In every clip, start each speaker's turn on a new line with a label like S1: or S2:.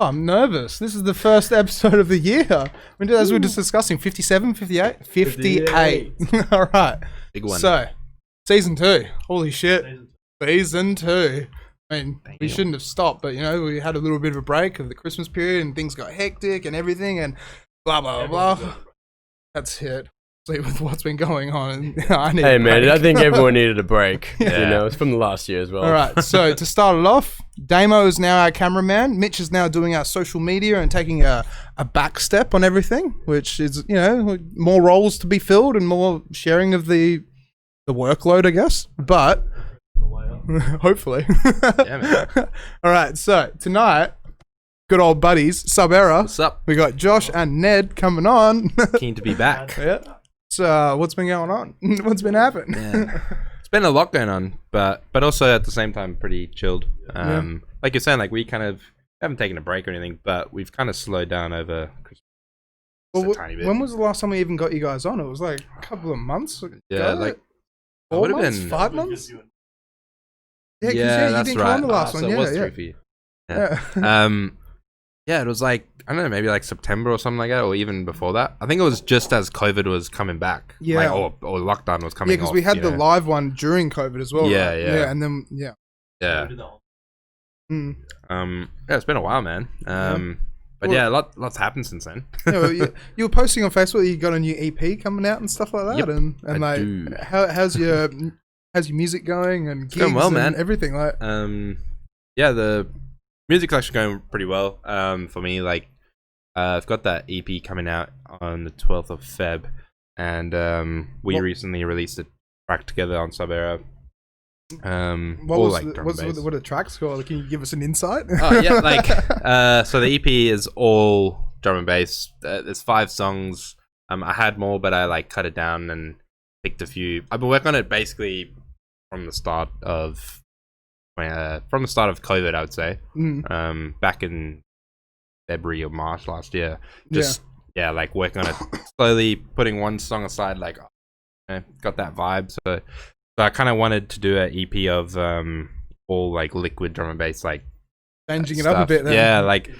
S1: I'm nervous. This is the first episode of the year. As we were just discussing, 57, 58? 58. All right.
S2: Big one.
S1: So, season 2. Holy shit. Season 2. I mean, we shouldn't have stopped, but, you know, we had a little bit of a break of the Christmas period and things got hectic and everything and blah, blah, blah. That's it. With what's been going on.
S3: Hey man, I think everyone needed a break. Yeah. You know, it's from the last year as well.
S1: All right, so to start it off, Damo is now our cameraman. Mitch is now doing our social media and taking a back step on everything, which is, you know, more roles to be filled and more sharing of the workload, I guess. But hopefully.
S2: Yeah, man.
S1: All right, so tonight, good old buddies, Sub-Era.
S2: What's up?
S1: We got Josh and Ned coming on.
S2: Keen to be back.
S1: Yeah. So, what's been going on? What's been happening?
S2: Yeah. It's been a lot going on, but also at the same time pretty chilled. Like you're saying, like we kind of haven't taken a break or anything, but we've kind of slowed down over Christmas.
S1: Well,
S2: a tiny bit.
S1: when was the last time we even got you guys on? It was like a couple of months ago.
S2: Yeah, like
S1: 4
S2: would have
S1: months?
S2: been
S1: 5 months? Yeah,
S2: Yeah,
S1: you
S2: that's
S1: didn't
S2: right.
S1: come on the last
S2: So
S1: one.
S2: it
S1: Yeah,
S2: was
S1: yeah.
S2: 3 for you. Yeah. Yeah, it was like, I don't know, maybe like September or something like that, or even before that. I think it was just as COVID was coming back.
S1: Yeah.
S2: Like, or lockdown was coming
S1: Yeah, because we had the live one during COVID as well.
S2: Yeah,
S1: right?
S2: yeah.
S1: And then, yeah.
S2: Yeah.
S1: Mm.
S2: Yeah, it's been a while, man. But
S1: Well-
S2: yeah, lots happened since then.
S1: Yeah, you were posting on Facebook that you got a new EP coming out and stuff like that.
S2: Yep,
S1: and
S2: I
S1: like,
S2: do.
S1: how's your music going and gigs
S2: going well,
S1: and
S2: man.
S1: everything? Like,
S2: Yeah, the music's actually going pretty well. For me, like, I've got that EP coming out on the 12th of Feb, and we recently released a track together on Sub-Era.
S1: what are the tracks called? Can you give us an insight?
S2: Oh yeah, like so the EP is all drum and bass. There's 5 songs. I had more, but I like cut it down and picked a few. I've been working on it basically from the start of COVID, I would say. Back in February or March last year. Just like working on it slowly, putting one song aside, like got that vibe. So I kind of wanted to do an EP of all like liquid drum and bass, like
S1: Changing it
S2: stuff.
S1: up a bit then.
S2: Yeah, like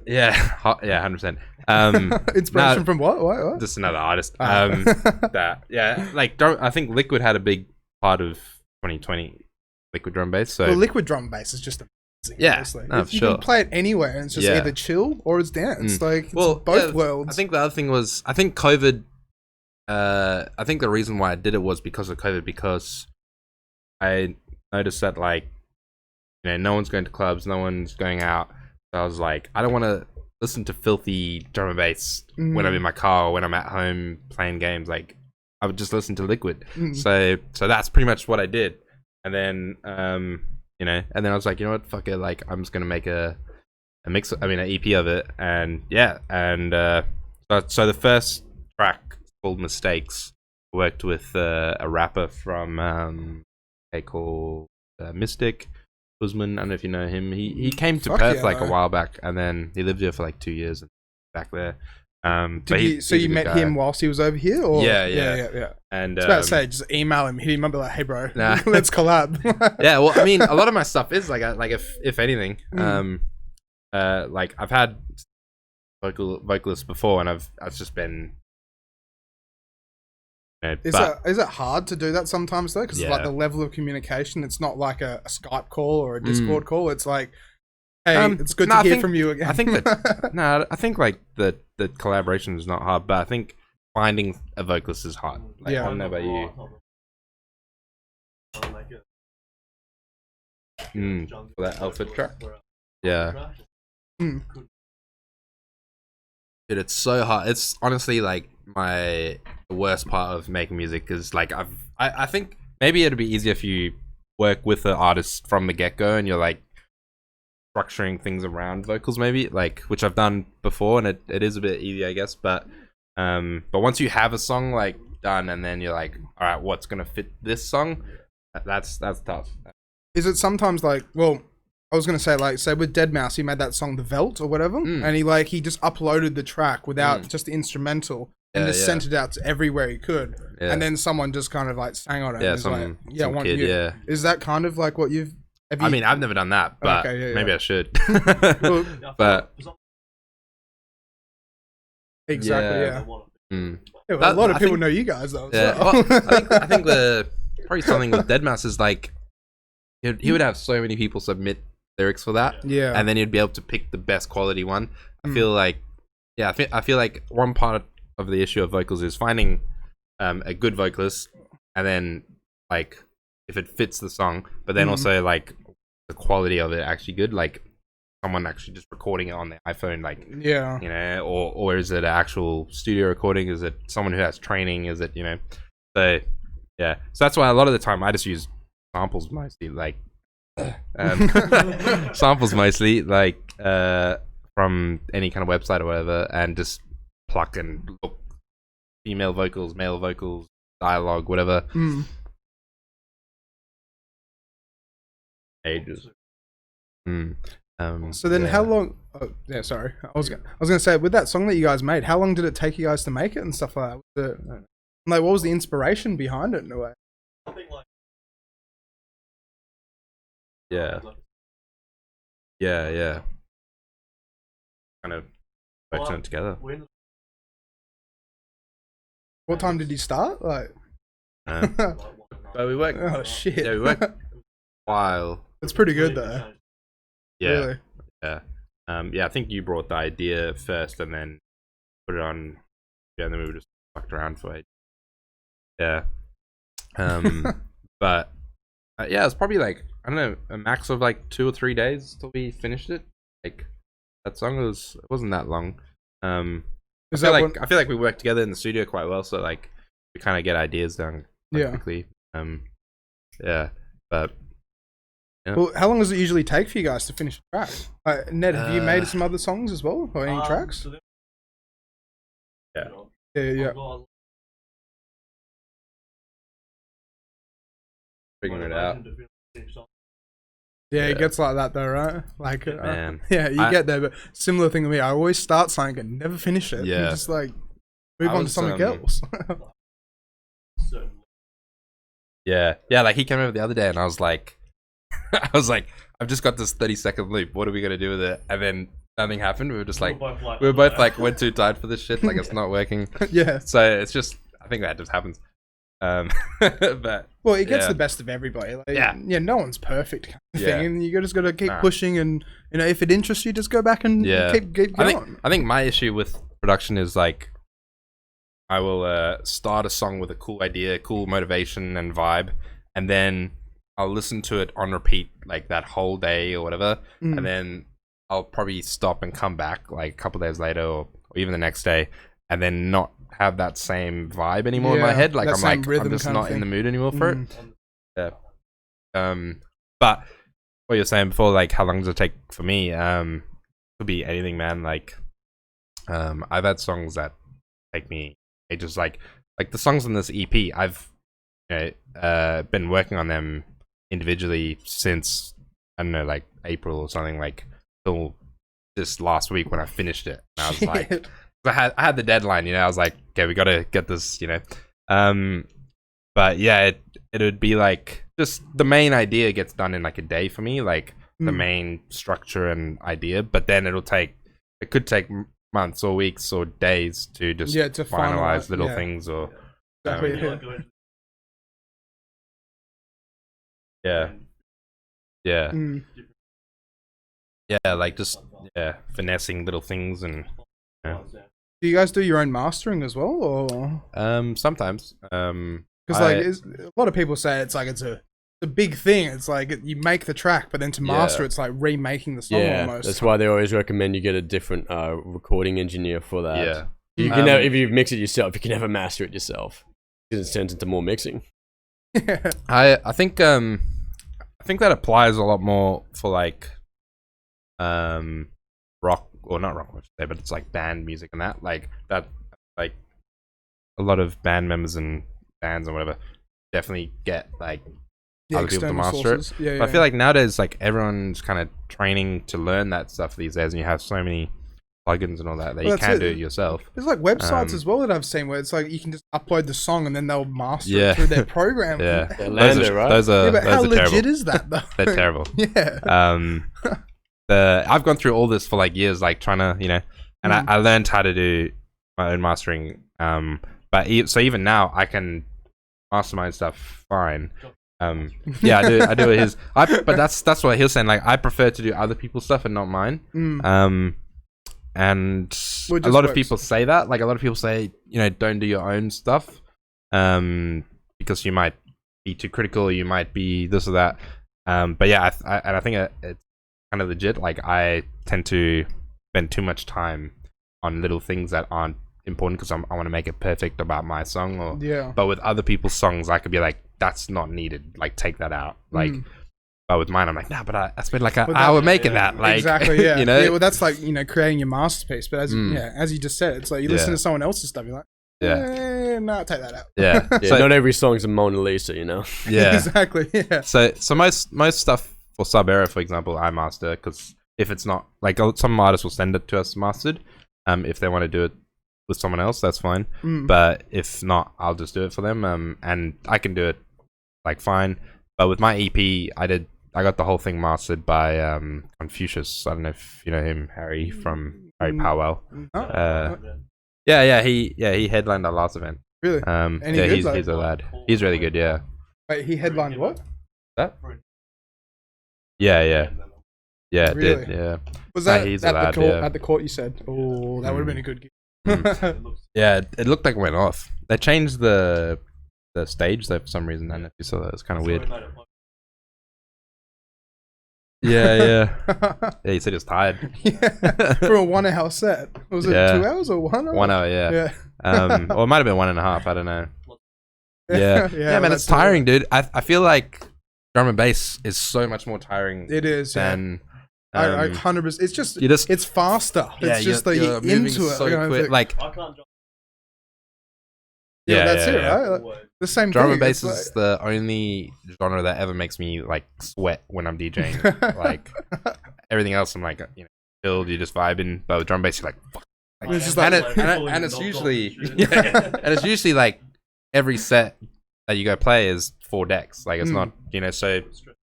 S2: yeah, 100%.
S1: Inspiration from what?
S2: Just another artist. I think Liquid had a big part of 2020, liquid drum bass. So
S1: Well, liquid drum bass is just amazing.
S2: Yeah,
S1: honestly.
S2: no,
S1: you
S2: for sure.
S1: can play it anywhere, and it's just either chill or it's dance. Like, it's both
S2: yeah,
S1: worlds.
S2: I think the other thing was, I think COVID. I think the reason why I did it was because of COVID, because I noticed that, like, you know, no one's going to clubs, no one's going out. So I was like, I don't want to listen to filthy drum and bass when I'm in my car or when I'm at home playing games. Like, I would just listen to Liquid. So that's pretty much what I did. And then, you know, and then I was like, you know what, fuck it. Like, I'm just gonna make an EP of it. And yeah, and so the first track called Mistakes worked with a rapper from called Mystic Usman. I don't know if you know him. He came to Perth like a while back, and then he lived here for like 2 years back there.
S1: So you met him whilst he was over here? Or?
S2: Yeah. And
S1: I was about to say, just email him, hit him up, be like, hey bro,
S2: Nah.
S1: let's collab.
S2: Yeah, well, I mean, a lot of my stuff is like if anything, like I've had vocalists before, and I've just been. You know,
S1: Is it hard to do that sometimes though? Because like the level of communication, it's not like a Skype call or a Discord call. It's like, hey, it's good to hear from you again.
S2: I think that I think like the collaboration is not hard, but I think finding a vocalist is hard. Like, I don't know about you. For that outfit track. Yeah. Dude, it's so hard. It's honestly like the worst part of making music is like I think maybe it'd be easier if you work with the artist from the get-go and you're like structuring things around vocals, maybe, like, which I've done before, and it is a bit easier, I guess, but once you have a song like done and then you're like, all right, what's gonna fit this song, that's tough.
S1: Is it sometimes like, well, I was gonna say, like, say with Deadmau5, he made that song The Veldt or whatever, and he just uploaded the track without just the instrumental and just sent it out to everywhere he could, and then someone just kind of like sang on it.
S2: Yeah,
S1: and was
S2: some
S1: like,
S2: kid,
S1: is that kind of like what you've
S2: I mean, I've never done that, but
S1: Okay, yeah,
S2: maybe I should.
S1: Well,
S2: but
S1: exactly, yeah.
S2: mm.
S1: Yeah, well, a lot of
S2: I
S1: people
S2: think-
S1: know you guys though.
S2: Yeah,
S1: So.
S2: well, I think the probably something with Deadmau5 is like he would have so many people submit lyrics for that,
S1: yeah.
S2: and then he'd be able to pick the best quality one. I
S1: Mm.
S2: feel like, yeah, I feel like one part of the issue of vocals is finding a good vocalist, and then like if it fits the song, but then also like the quality of it actually good, like someone actually just recording it on their iPhone, like
S1: Yeah.
S2: you know, or is it an actual studio recording? Is it someone who has training? Is it, you know? So yeah, so that's why a lot of the time I just use samples mostly, like samples mostly, like from any kind of website or whatever, and just pluck and look female vocals, male vocals, dialogue, whatever.
S1: Mm.
S2: Ages.
S1: So then,
S2: yeah.
S1: how long? Oh, yeah, sorry. I was gonna say, with that song that you guys made, how long did it take you guys to make it and stuff like that? Like, what was the inspiration behind it in a way?
S2: Yeah. Yeah. Kind of putting it together.
S1: What time did you start? Like,
S2: But we worked.
S1: oh shit.
S2: Yeah, we worked a while.
S1: It's pretty good though.
S2: Yeah.
S1: Really.
S2: Yeah. Yeah, I think you brought the idea first and then put it on. Yeah, and then we were just fucked around for it. Yeah. But yeah, it's probably like, I don't know, a max of like 2 or 3 days till we finished it. Like that song it wasn't that long. I feel like we worked together in the studio quite well, so like we kind of get ideas done quite quickly. Yeah, but yeah.
S1: Well, how long does it usually take for you guys to finish a track? Like, Ned, have you made some other songs as well, or any tracks?
S2: Yeah.
S1: Yeah.
S2: Figuring it out.
S1: Yeah, it gets like that though, right? Like,
S2: Man.
S1: yeah, you get there, but similar thing to me. I always start something and never finish it.
S2: Yeah.
S1: And just like move on to something else.
S2: Yeah, like he came over the other day and I was like, I've just got this 30-second loop. What are we gonna do with it? And then nothing happened. We were just like, we were both like, we're too tired for this shit. Like it's not working.
S1: Yeah.
S2: So it's just, I think that just happens. But
S1: well, it gets the best of everybody. Like, yeah, no one's perfect kind of thing, and you just got to keep pushing. And you know, if it interests you, just go back and keep going.
S2: I think my issue with production is like, I will start a song with a cool idea, cool motivation and vibe, and then I'll listen to it on repeat like that whole day or whatever, and then I'll probably stop and come back like a couple days later or even the next day, and then not have that same vibe anymore in my head. Like I'm just not in the mood anymore for it. Yeah. But what you're saying before, like how long does it take for me? Could be anything, man. Like I've had songs that take me ages. Like the songs on this EP, I've been working on them individually since I don't know, like April or something, like till this last week when I finished it. And I was like, I had the deadline, you know. I was like, okay, we gotta get this, you know. But yeah, it would be like just the main idea gets done in like a day for me, like the main structure and idea. But then it could take months or weeks or days to just
S1: to
S2: finalize little things or like just finessing little things and.
S1: Do you guys do your own mastering as well, or
S2: sometimes
S1: because like a lot of people say it's a big thing. It's like you make the track, but then to master it's like remaking the song almost.
S3: That's why they always recommend you get a different recording engineer for that.
S2: Yeah,
S3: you can if you mix it yourself, you can never master it yourself because it turns into more mixing.
S2: I think that applies a lot more for like rock, or not rock, I should say, but it's like band music and that, like a lot of band members and bands and whatever definitely get like other people to master it. But I feel like nowadays, like everyone's kind of training to learn that stuff these days, and you have so many plugins and all that
S1: Well,
S2: you
S1: that's
S2: can
S1: it.
S2: do it yourself.
S1: There's like websites as well that I've seen where it's like you can just upload the song and then they'll master
S2: Yeah.
S1: it through their program.
S2: Yeah,
S3: Lando, right?
S2: Those are
S1: Yeah, but how
S2: those are
S1: legit
S2: terrible.
S1: is that though?
S2: They're terrible.
S1: Yeah.
S2: I've gone through all this for like years, like trying to, and I learned how to do my own mastering. So even now I can master my own stuff fine. Yeah, I do it but that's what he was saying. Like, I prefer to do other people's stuff and not mine. And a lot of people say that. Like, a lot of people say, don't do your own stuff, because you might be too critical. You might be this or that. But yeah, I think it's kind of legit. Like, I tend to spend too much time on little things that aren't important because I want to make it perfect about my song. But with other people's songs, I could be like, that's not needed. Like, take that out. Like, but with mine, I'm like, nah. But I spent like an hour making that. Like,
S1: exactly. Yeah.
S2: Yeah,
S1: well, that's like creating your masterpiece. But as you just said, it's like you listen to someone else's stuff, you're like, no, take that out.
S2: Yeah.
S3: So not every song's a Mona Lisa,
S2: Yeah.
S1: Exactly. Yeah.
S2: So most stuff for Sub-Era, for example, I master, because if it's not like, some artists will send it to us mastered. If they want to do it with someone else, that's fine. But if not, I'll just do it for them. And I can do it like fine. But with my EP, I got the whole thing mastered by Confucius. I don't know if you know him, Harry from Harry Powell. He headlined our last event.
S1: Really?
S2: He's a lad. He's really good. Yeah.
S1: Wait, he headlined what?
S2: That? Yeah. Yeah, it
S1: Really?
S2: did. Yeah.
S1: Was that
S2: he's
S1: at
S2: a lad,
S1: the court?
S2: yeah.
S1: At the court, you said. Oh, that would have been a good gig.
S2: Yeah, it looked like it went off. They changed the stage though for some reason. I don't know if you saw that. It's kind of weird. Yeah. Yeah, he said he was tired.
S1: Yeah. For a 1 hour set. Was it 2 hours or 1 hour?
S2: 1 hour, yeah. Or it might have been 1.5. I don't know.
S1: Yeah.
S2: Yeah, man, it's tiring, dude. I feel like drum and bass is so much more tiring.
S1: It is,
S2: than
S1: I 100%. It's just,
S2: you just
S1: it's faster.
S2: Yeah,
S1: it's just that you're
S2: moving
S1: into it.
S2: so quick. Like,
S1: that's it, right? Like, the same
S2: drum
S1: thing.
S2: and bass
S1: It's
S2: is the only genre that ever makes me like sweat when I'm DJing. Like, everything else, I'm like, chilled, you're just vibing. But with drum and bass, you're like, fuck. Like,
S1: It's just like-
S2: and it's usually and it's usually like every set that you go play is 4 decks. Like, it's not, so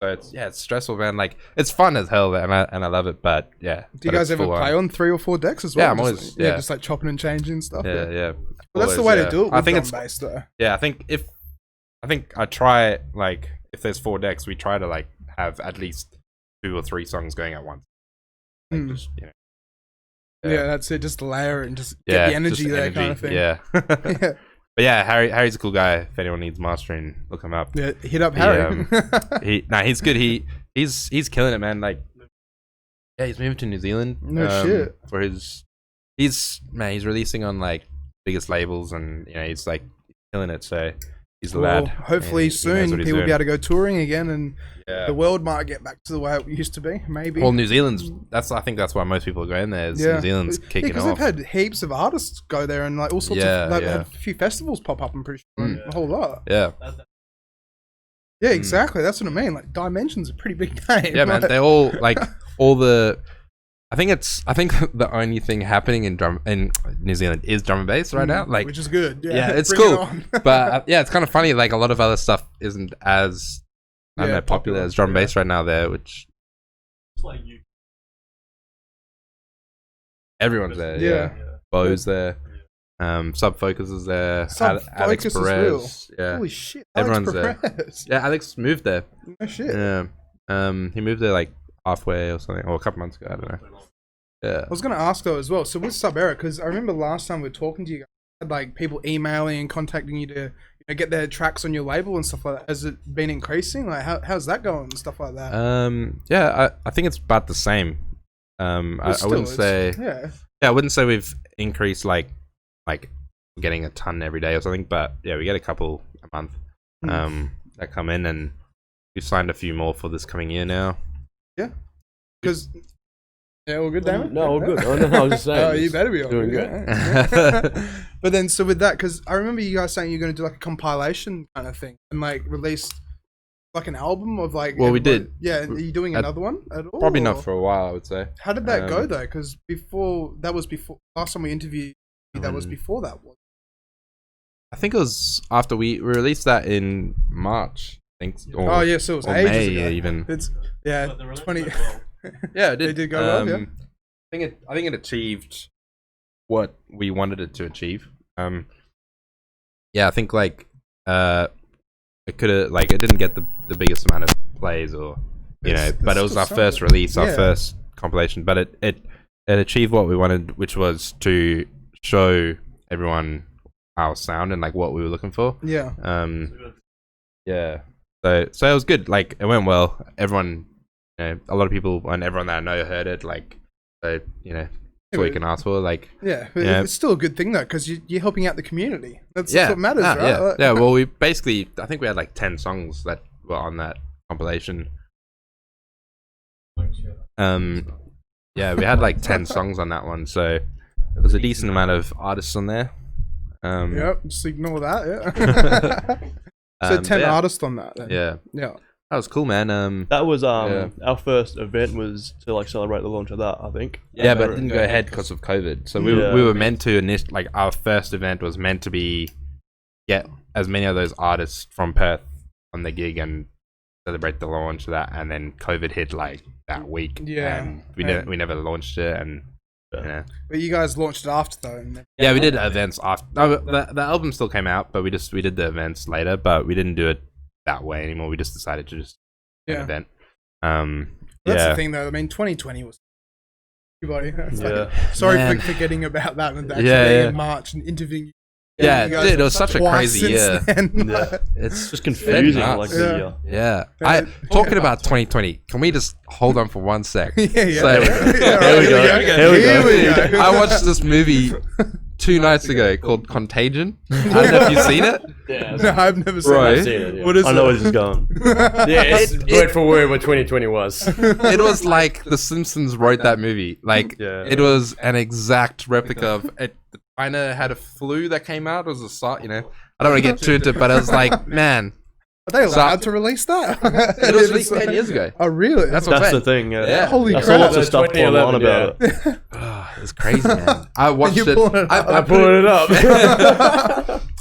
S2: it's stressful, man. Like, it's fun as hell, and I love it. But yeah.
S1: Do you guys ever play on 3 or 4 decks as well?
S2: Yeah, I'm always
S1: just like chopping and changing stuff.
S2: Yeah.
S1: Well, that's the way to do it. With
S2: I think
S1: drum bass, though.
S2: Yeah, I think I try, like, if there's 4 decks, we try to like have at least 2 or 3 songs going at once. Like, just,
S1: Yeah, that's it. Just layer and just get the energy
S2: just
S1: there, kind of thing.
S2: Yeah.
S1: Yeah.
S2: But yeah, Harry's a cool guy. If anyone needs mastering, look him up.
S1: Yeah, hit up Harry.
S2: He's good. He's killing it, man. Like, yeah, he's moving to New Zealand.
S1: No shit.
S2: For he's releasing on like biggest labels, and he's like killing it. So he's a lad.
S1: Hopefully
S2: He knows
S1: soon
S2: what he's
S1: people will be
S2: doing.
S1: able to go touring again, and
S2: Yeah.
S1: the world might get back to the way it used to be. Maybe.
S2: Well, New Zealand's. I think that's why most people are going there. Is New Zealand's kicking
S1: because
S2: off.
S1: they've had heaps of artists go there, and like all sorts of like, had a few festivals pop up. I'm pretty sure, and a whole lot.
S2: Yeah.
S1: Yeah, exactly. That's what I mean. Like, Dimension's a pretty big name.
S2: Yeah, man. They all like all the. I think the only thing happening in New Zealand is drum and bass right now. Like,
S1: which is good. Yeah,
S2: yeah, it's
S1: bring
S2: cool.
S1: it on.
S2: But yeah, it's kind of funny. Like, a lot of other stuff isn't as popular as drum and bass right now there, which everyone's there. Yeah. Bo's there. Sub Focus is there.
S1: Sub
S2: Alex
S1: Focus is
S2: Perez. Yeah.
S1: Holy shit!
S2: Everyone's
S1: Alex
S2: there.
S1: Perez.
S2: Yeah, Alex moved there.
S1: No shit.
S2: Yeah. He moved there like halfway or something, or a couple months ago. I don't know. Yeah.
S1: I was gonna ask though as well. So with Sub-Era, because I remember last time we were talking to you guys, had, like people emailing and contacting you to get their tracks on your label and stuff like that. Has it been increasing? Like how's that going and stuff like that?
S2: Yeah, I think it's about the same. I wouldn't say.
S1: Yeah.
S2: Yeah, I wouldn't say we've increased like getting a ton every day or something, but yeah, we get a couple a month that come in, and we've signed a few more for this coming year now.
S1: Yeah. Because all good, Damon?
S3: No, all good. Oh, no, I was just saying.
S1: Oh, you better be all
S3: doing
S1: good.
S3: good.
S1: Yeah. But then, so with that, because I remember you guys saying you're going to do like a compilation kind of thing and like release like an album of like?
S2: Well, we did.
S1: Yeah, are you doing another one at all?
S2: Probably
S1: or?
S2: not for a while, I would say.
S1: How did that go though? Because before last time we interviewed, that was before that one.
S2: I think it was after we released that in March. I think.
S1: Oh yeah, so it was
S2: or
S1: ages
S2: May
S1: ago.
S2: even.
S1: It's 20.
S2: Yeah, it did.
S1: They did go well. Yeah.
S2: I think it achieved what we wanted it to achieve. Yeah, I think like it could have like it didn't get the biggest amount of plays or but it was our first release, our first compilation. But it achieved what we wanted, which was to show everyone our sound and like what we were looking for.
S1: Yeah.
S2: Yeah. So it was good. Like it went well. Everyone, a lot of people and everyone that I know heard it. Like, so that's what you can ask for. Like,
S1: it's still a good thing though, because you're helping out the community. That's what matters, right?
S2: Yeah. Well, we basically, I think we had like 10 songs that were on that compilation. Yeah, we had like 10 songs on that one, so there was a decent amount of artists on there.
S1: Yep, just ignore that. Yeah. So 10 artists on that. Then.
S2: Yeah. That was cool, man.
S4: That was our first event was to like celebrate the launch of that, I think.
S2: Yeah, but it didn't go ahead because of COVID. So we were meant to like our first event was meant to be get as many of those artists from Perth on the gig and celebrate the launch of that, and then COVID hit like that week.
S1: Yeah,
S2: and we never launched it, and
S1: But you guys launched it after though.
S2: Yeah, we did events after. No, the album still came out, but we did the events later, but we didn't do it that way anymore. We just decided to just do an event.
S1: That's the thing though. I mean, 2020 was everybody. Sorry for forgetting about that and actually being in March and interviewing you.
S2: Yeah, dude, it was such a crazy year.
S4: It's just confusing.
S2: Talking about 2020, can we just hold on for 1 sec?
S1: Here we
S2: go. I watched this movie 2 nights ago called Contagion. I don't know if you've seen it.
S1: No, I've never seen it. What is it?
S4: I know where this is going.
S3: It's word for word what 2020 was.
S2: It was like The Simpsons wrote that movie. Like, it was an exact replica of it. China had a flu that came out. It was I don't want to get too into it, but I was like, man.
S1: Are they allowed to release that?
S2: It was released 10 years ago.
S1: Oh, really?
S4: That's the thing. Yeah.
S1: Holy crap.
S4: I saw lots of stuff online about it.
S2: It's crazy, man. I watched it.
S3: I pulled it up.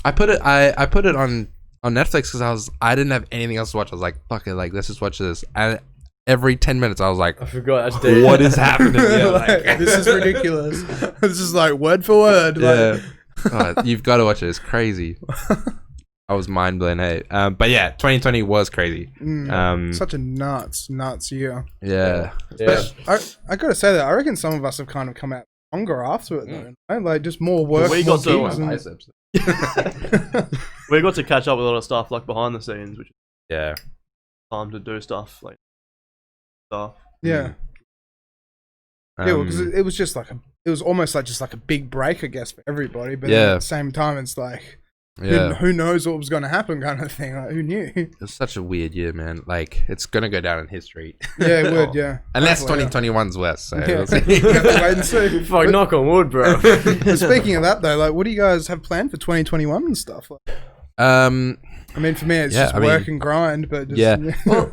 S2: I put it on Netflix because I didn't have anything else to watch. I was like, fuck it, like let's just watch this. And every 10 minutes I was like,
S3: I forgot.
S2: What is happening here?
S1: This is ridiculous. This is like word for word.
S2: Yeah. You've got to watch it. It's crazy. I was mind blown. Hey, but yeah, 2020 was crazy.
S1: Such a nuts year.
S2: Yeah.
S1: I gotta say that I reckon some of us have kind of come out stronger after it though. Right? Like just more work.
S4: We
S1: more
S4: got to
S1: gigs
S4: we got to catch up with a lot of stuff like behind the scenes, which
S2: is
S4: time to do stuff like stuff.
S1: Yeah. Because it was just like it was almost like just like a big break, I guess, for everybody. But at the same time, it's like. Who knows what was going to happen kind of thing. Like, who knew?
S2: It was such a weird year, man. Like, it's going to go down in history.
S1: Yeah, it would, yeah.
S2: Unless 2021's worse. So
S1: we'll see. Wait and see.
S3: Fuck, knock on wood, bro.
S1: But speaking of that, though, like, what do you guys have planned for 2021 and stuff? Like, I mean, for me, it's just work and grind, but just...
S2: Well,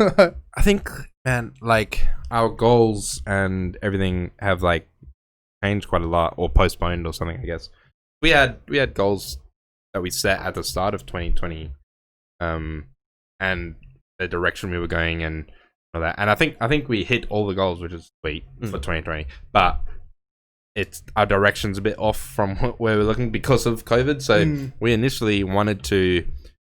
S2: I think, man, like, our goals and everything have, like, changed quite a lot or postponed or something, I guess. We had goals that we set at the start of 2020, and the direction we were going and all that. And I think we hit all the goals, which is sweet for 2020. But our direction's a bit off from where we're looking because of COVID. So we initially wanted to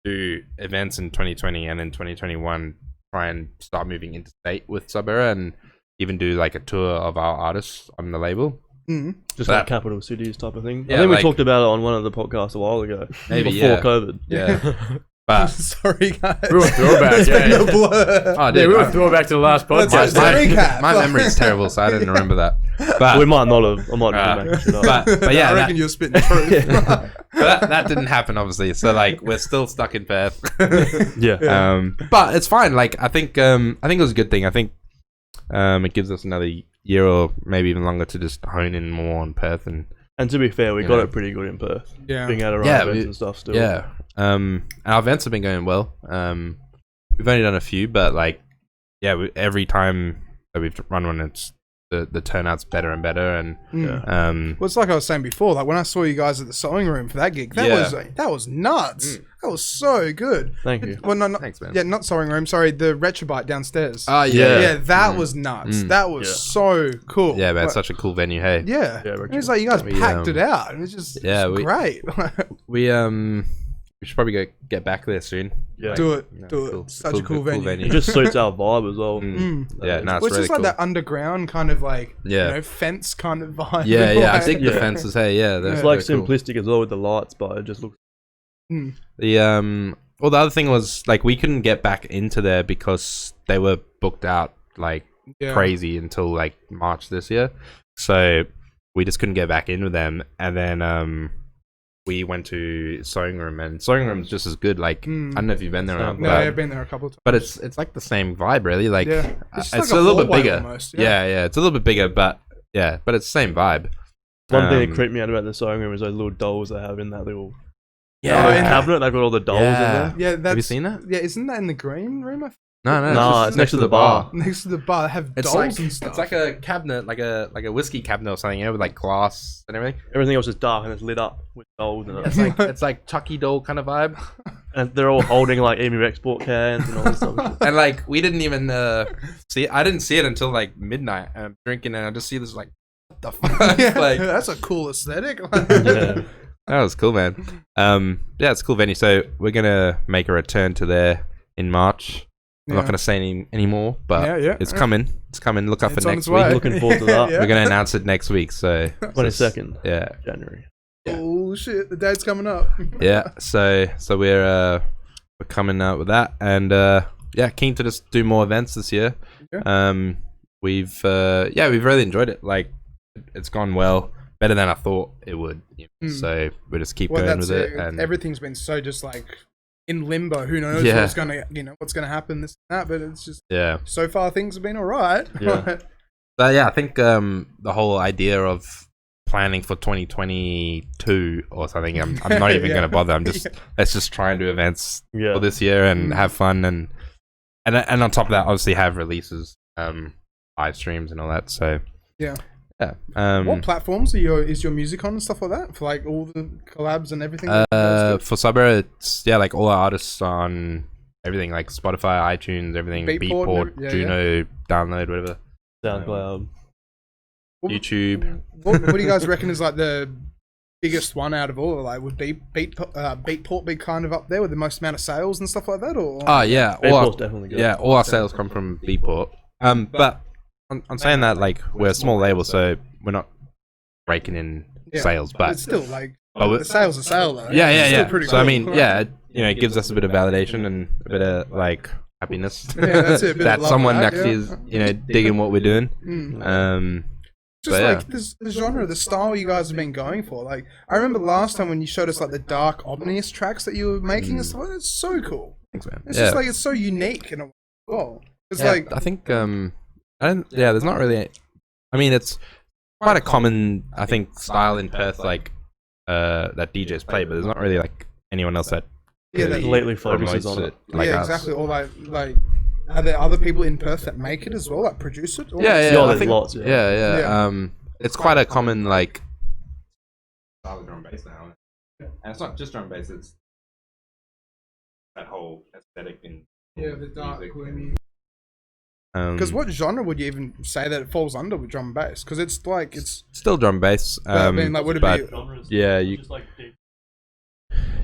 S2: do events in 2020 and in 2021 try and start moving interstate with Subera and even do like a tour of our artists on the label.
S4: Just like capital cities type of thing.
S2: Yeah,
S4: I think we talked about it on one of the podcasts a while ago.
S2: Maybe
S4: before COVID.
S2: Yeah. But
S1: sorry guys.
S3: We were throwback.
S2: We
S3: were throwback to the last podcast.
S2: My memory is terrible, so I didn't remember that. But
S4: we might not have. I might have been making shit up.
S2: But yeah,
S1: I reckon you're spitting the truth.
S2: But that didn't happen, obviously. So like, we're still stuck in Perth.
S4: Yeah.
S2: But it's fine. Like, I think it was a good thing. I think it gives us another year or maybe even longer to just hone in more on Perth and
S4: to be fair, we got it pretty good in Perth. Yeah, being able to run events and stuff still.
S2: Yeah, our events have been going well. we've only done a few, but like, yeah, every time that we've run one, it's the turnout's better and better, and
S1: well, it's like I was saying before. Like when I saw you guys at the sewing room for that gig, that was nuts. That was so good.
S4: Thank you.
S1: Well, no,
S2: thanks, man.
S1: Yeah, not sewing room. Sorry, the Retrobite downstairs.
S2: Oh
S1: yeah, that was nuts. That was so cool.
S2: Yeah, man,
S1: like,
S2: it's such a cool venue. Hey,
S1: yeah. It was like you guys packed it out. It was just great.
S2: We should probably get back there soon.
S4: Yeah.
S1: Do it.
S2: Cool.
S1: Such a cool venue.
S4: It just suits our vibe as well.
S2: Yeah, no, it's
S1: Well, it's
S2: really
S1: just like
S2: cool.
S1: that underground kind of like
S2: Yeah.
S1: fence kind of vibe.
S2: Yeah, I
S1: Like-
S2: think the fences. Hey, yeah,
S4: It's like simplistic as well with the lights, but it just looks.
S2: The well, the other thing was like we couldn't get back into there because they were booked out like crazy until like March this year, so we just couldn't get back in with them. And then we went to sewing room, and sewing room's just as good. Like I don't know if you've been there, or not,
S1: No, I've been there a couple of times.
S2: but it's like the same vibe, really. Like
S1: It's
S2: it's
S1: like
S2: a little bit
S1: hallway
S2: bigger.
S1: almost,
S2: yeah, it's a little bit bigger, but it's the same vibe.
S4: One thing that creeped me out about the sewing room is those little dolls they have in that little
S1: in
S4: cabinet. They've got all the dolls in there.
S1: Yeah, that's,
S2: have you seen that?
S1: Yeah, isn't that in the green room?
S2: No,
S4: it's next to the bar.
S1: Next to the bar, they have
S2: It's
S1: dolls
S2: like
S1: and stuff.
S2: it's like a cabinet, like a whiskey cabinet or something, with like glass and everything.
S4: Everything else is dark and it's lit up with dolls and
S2: It's like Chucky doll kind of vibe.
S4: and they're all holding like Emu export cans and all this stuff.
S2: And like we didn't even see it. I didn't see it until like midnight, and I'm drinking, and I just see this like, what the fuck? Like
S1: that's a cool aesthetic.
S4: Yeah.
S2: that was cool, man. Yeah, it's a cool venue. So we're gonna make a return to there in March. I'm not gonna say any more, but it's coming. It's coming. Look up for next week.
S4: Looking forward to that.
S2: We're gonna announce it next week. So
S4: 22nd.
S2: Yeah.
S4: January.
S1: Oh shit, the date's coming up.
S2: Yeah. So we're coming out with that, and keen to just do more events this year. We've really enjoyed it. Like it's gone well, better than I thought it would. So we just keep going with it, and
S1: everything's been so just like in limbo. Who knows what's gonna happen, this and that, but it's just so far things have been all right.
S2: So I think the whole idea of planning for 2022 or something, I'm not even gonna bother. I'm just let's just try and do events for this year and have fun, and on top of that, obviously have releases, live streams and all that. So
S1: what platforms is your music on and stuff like that, for like all the collabs and everything?
S2: For Subera, it's like all our artists on everything, like Spotify, iTunes, everything, Beatport, Juno, Download, whatever,
S4: SoundCloud,
S2: YouTube.
S1: What do you guys reckon is like the biggest one out of all? Like would Beatport be kind of up there with the most amount of sales and stuff like that? Or
S4: Beatport's definitely good.
S2: all our sales come from Beatport. But I'm saying that like we're a small label, so we're not breaking in sales, but
S1: it's still like the sales are sale though.
S2: Yeah.
S1: Still pretty
S2: So
S1: cool.
S2: I mean, it gives us a bit of validation and a bit of like happiness
S1: that's it, a bit
S2: that
S1: of love
S2: someone
S1: back,
S2: actually is digging what we're doing.
S1: Just like the genre, the style you guys have been going for. Like I remember last time when you showed us like the dark ominous tracks that you were making and stuff. It's so cool.
S2: Thanks, man.
S1: It's just like it's so unique in a way. Well, it's
S2: like I think there's not really. I mean, it's quite a common, I think, style in Perth, like that DJs play, but there's not really like anyone else that
S4: that lately focuses on it.
S2: Like us.
S1: Exactly. Or like, are there other people in Perth that make it as well, like produce it? Or
S2: I think,
S4: lots.
S2: It's quite a common like style of drum and bass now, and it's not just drum and bass. It's that whole aesthetic in
S1: the dark, gloomy.
S2: music.
S1: Because what genre would you even say that it falls under with drum and bass? Because it's like it's
S2: still drum and bass.
S1: I mean, like, would it be?
S2: Yeah, you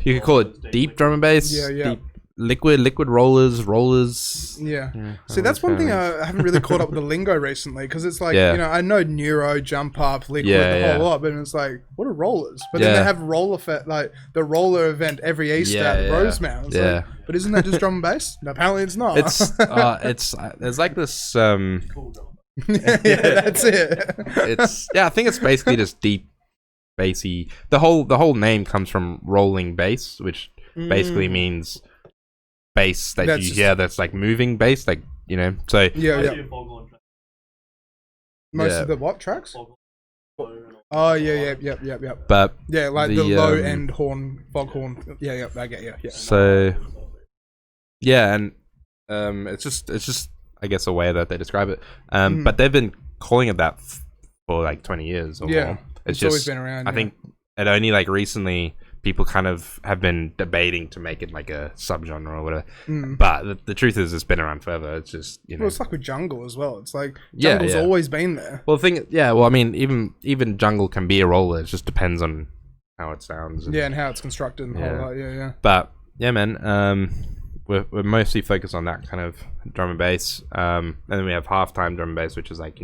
S2: could call it deep drum and bass. Deep, liquid rollers.
S1: Yeah. See, that's one thing I haven't really caught up with the lingo recently, because it's like I know neuro, jump up, liquid, the whole lot, but it's like, what are rollers? But then they have roller like the roller event every Easter at Rosemount. Like, but isn't that just drum and bass? No, apparently it's not.
S2: It's there's like this
S1: that's it.
S2: I think it's basically just deep bassy. The whole name comes from rolling bass, which basically means bass that you hear that's like moving bass, like so
S1: most of the what tracks? Oh yeah.
S2: But
S1: like the low end horn, foghorn. I get you. Yeah.
S2: So and It's just I guess a way that they describe it. But they've been calling it that for like 20 years or more.
S1: It's
S2: just
S1: always been around.
S2: I think it only like recently people kind of have been debating to make it like a subgenre or whatever. But the truth is, it's been around forever. It's just
S1: well, it's like with jungle as well. It's like jungle's always been there.
S2: Well, I mean, even jungle can be a roller. It just depends on how it sounds.
S1: And how it's constructed and all that. Yeah.
S2: But yeah, man. We're mostly focused on that kind of drum and bass. And then we have halftime drum and bass, which is like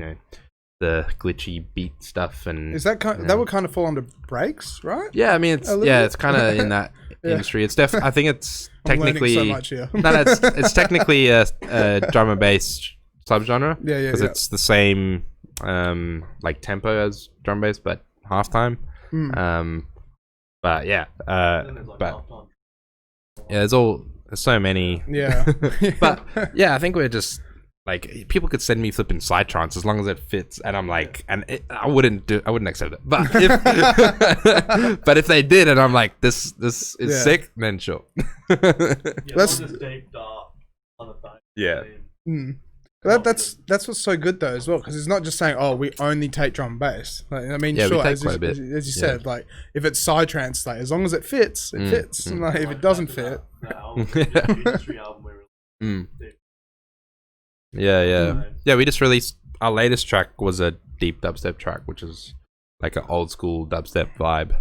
S2: the glitchy beat stuff. And
S1: is that that would kind of fall under breaks, right?
S2: Yeah, I mean it's kind of in that industry. It's I think it's technically
S1: so much here.
S2: it's technically a drum and bass subgenre.
S1: Yeah.
S2: Because it's the same like tempo as drum and bass, but halftime. But yeah, there's so many.
S1: Yeah.
S2: But yeah, I think we're just like, people could send me flipping psytrance as long as it fits, and I'm like, I wouldn't accept it. But if but if they did, and I'm like, this is sick, then sure.
S1: That's that's what's so good though as well, because it's not just saying, oh, we only take drum and bass. Like, I mean, sure, as you said, like if it's psytrance, like as long as it fits, it fits. And, like, if it doesn't fit,
S2: yeah. We just released our latest track was a deep dubstep track, which is like an old school dubstep vibe.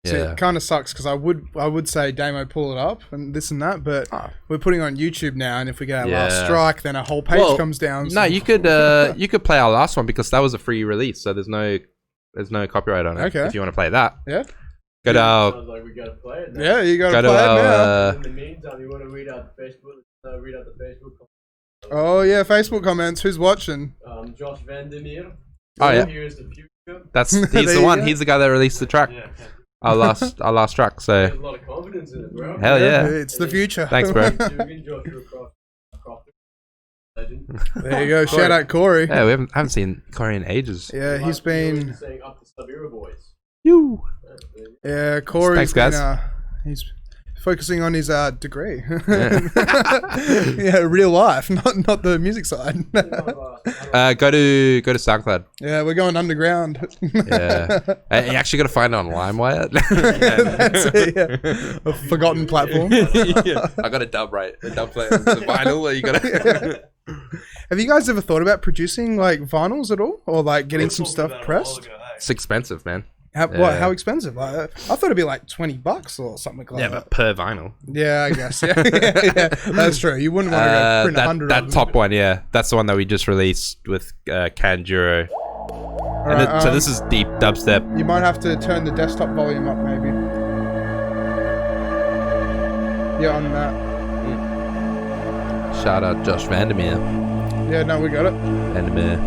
S1: So it kind of sucks because I would say Damo pull it up and this and that, but we're putting on YouTube now, and if we get our last strike, then a whole page comes down.
S2: No, you could play our last one because that was a free release, so there's no copyright on it. Okay. If you want to play that, go to our.
S4: Sounds like we gotta play it now.
S1: Yeah, you gotta play it now.
S4: In the meantime, you want to read out the Facebook comments.
S1: Oh yeah, Facebook comments. Who's watching?
S4: Josh Vandermeer.
S2: Oh yeah.
S4: Here's the future.
S2: He's the one. He's the guy that released the track. Yeah. Our last track. So.
S4: There's a lot of confidence in it, bro.
S2: Hell yeah.
S1: It's the future.
S2: Thanks, bro.
S4: Crofton.
S1: There you go. Shout out Corey.
S2: Yeah, we haven't seen Corey in ages.
S1: Yeah, he's been
S4: saying up to Sabira boys.
S2: You.
S1: Yeah, Corey's
S2: Thanks, guys.
S1: He's focusing on his degree. Yeah, real life, not the music side.
S2: Go to SoundCloud.
S1: Yeah, we're going underground.
S2: Yeah, you actually got to find it on LimeWire.
S1: That's it, yeah. A forgotten platform.
S2: Yeah. I got a dub player, the vinyl. You got to.
S1: Have you guys ever thought about producing like vinyls at all, or like getting some stuff pressed?
S2: It's expensive, man.
S1: How expensive? I thought it'd be like $20 or something like that.
S2: Yeah, but per vinyl.
S1: Yeah, I guess. Yeah, that's true. You wouldn't want to go print 100
S2: that top one, yeah. That's the one that we just released with Kanjuro.
S1: Right,
S2: so this is deep dubstep.
S1: You might have to turn the desktop volume up, maybe. Yeah, on that.
S2: Shout out Josh Vandermeer.
S1: Yeah, no, we got it.
S2: Vandermeer.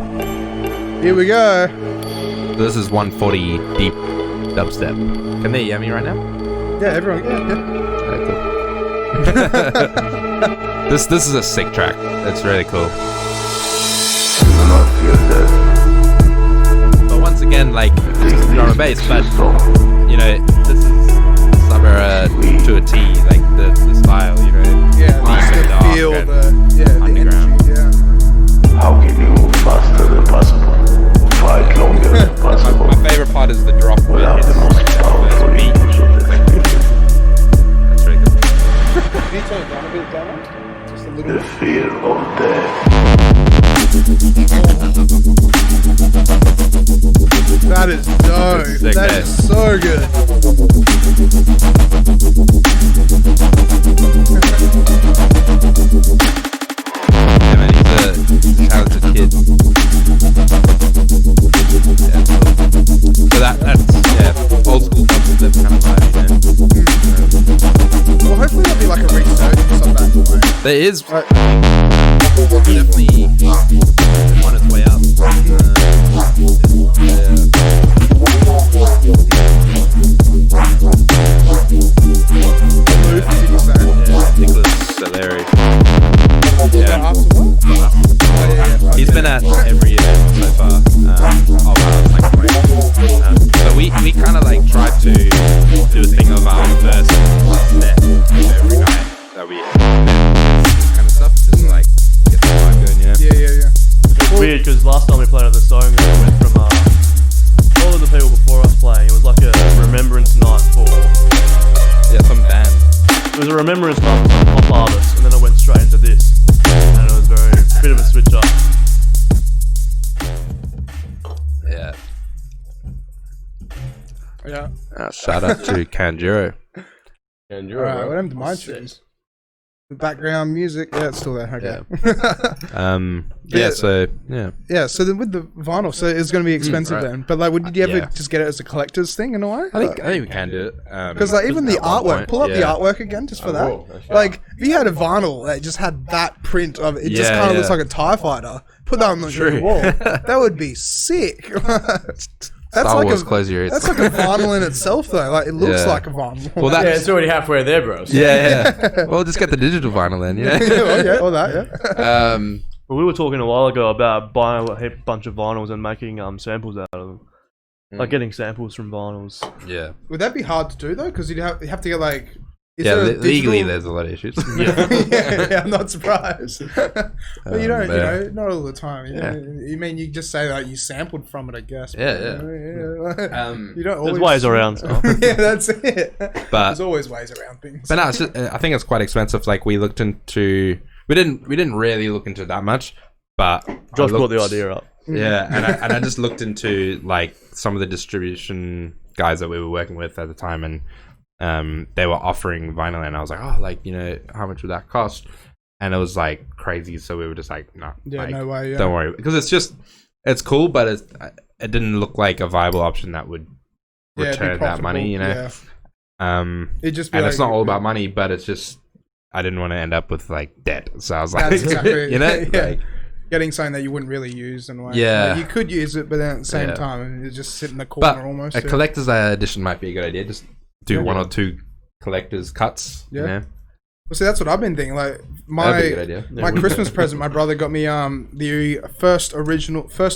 S1: Here we go.
S2: This is 140 deep dubstep. Can they hear me right now?
S1: Yeah, everyone. Yeah.
S2: Cool. This is a sick track. It's really cool. But once again, like drum and bass, but this is Sabira to a T, like the style,
S1: Yeah, the feel, the
S2: underground.
S1: Energy, yeah.
S5: How can you move faster than possible? Fight longer than possible.
S2: My favorite part is the drop
S5: without the most powerful inputs of the experience.
S2: That's really good.
S1: Can you turn it down a bit, Damo? Just a little
S5: The
S1: bit.
S5: fear of death.
S1: That is dope.
S2: Sick,
S1: that is so good.
S2: Yeah, man, he's a talented kid. Yeah, so that's old school dubstep kind of vibe,
S1: Well, hopefully there'll be like a resurgence of that.
S2: There is definitely on its way up. Nicholas Saleri. Yeah. He's been at every event so far. But we kind of like tried to do a thing of our first set every night that we kind of stuff, just to, like get the vibe going.
S1: Yeah.
S4: It's weird because last time we played at the song, we went from all of the people before us playing. It was like a remembrance night for.
S2: Yeah, some band.
S4: It was a remembrance night for some pop artists, and then I went straight into this, and it was a bit of a switch up.
S2: Yeah.
S1: Yeah.
S2: Shout out to Kanjuro.
S3: And
S1: All
S3: you're
S1: right, what happened to my tunes? The background music. Yeah, it's still there. Okay.
S2: Yeah. So yeah.
S1: Yeah, so then with the vinyl, so it's going to be expensive
S2: right.
S1: then. But like, did you ever
S2: Yeah.
S1: just get it as a collector's thing in a way?
S2: I think we can do it.
S1: Because like even the
S2: at one
S1: artwork,
S2: point,
S1: pull up the
S2: yeah.
S1: artwork again just for that.
S3: will, actually.
S1: Like if you had a vinyl that just had that print of it, it just
S2: Yeah,
S1: kind of
S2: yeah.
S1: looks like a TIE fighter. Put that on the wall. That would be sick. That's
S2: Star
S1: like
S2: Wars,
S1: a
S2: close your ears.
S1: that's like a vinyl in itself though. Like it looks
S2: Yeah.
S1: like a vinyl.
S2: Well,
S3: Yeah,
S2: that's
S3: it's already halfway there, bro. So.
S2: yeah. Well, just get the digital vinyl then. Yeah.
S1: okay, all that. Yeah.
S4: Well, we were talking a while ago about buying a bunch of vinyls and making samples out of them, like getting samples from vinyls.
S2: Yeah.
S1: Would that be hard to do though? Because you'd have to get like. Is
S2: Yeah.
S1: there a
S2: Legally,
S1: digital-
S2: there's a lot of issues.
S1: yeah, I'm not surprised. But you don't,
S2: yeah.
S1: not all the time. You mean you just say that you sampled from it, I guess.
S2: Yeah,
S1: You don't always.
S4: There's ways around stuff.
S1: Yeah, that's it.
S2: But
S1: There's always ways around things.
S2: But no, it's just, I think it's quite expensive. Like we looked into, we didn't really look into that much, but
S4: Josh
S2: I
S4: brought the
S2: looked-
S4: idea up.
S2: Yeah, and I just looked into like some of the distribution guys that we were working with at the time, and they were offering vinyl, and I was like, oh, like how much would that cost? And it was like crazy, so we were just like, no,
S1: Yeah,
S2: like,
S1: no way. Yeah.
S2: don't worry, because it's cool, but it didn't look like a viable option that would
S1: Yeah, it'd be
S2: return that money,
S1: profitable, Yeah. It just be
S2: and
S1: like,
S2: it's not all about money, but it's just I didn't want to end up with like debt, so I was like,
S1: That's exactly. Yeah.
S2: like,
S1: Getting something that you wouldn't really use in a way.
S2: Yeah.
S1: Like, you could use it, but then at the same
S2: Yeah.
S1: time, it just sit in the corner
S2: but
S1: almost.
S2: a collector's edition might be a good idea. Just do
S1: Yeah.
S2: 1 or 2 collector's cuts.
S1: Yeah.
S2: You know?
S1: Well, see, that's what I've been thinking. Like
S2: That'd be a good idea.
S1: my Christmas present, my brother got me the first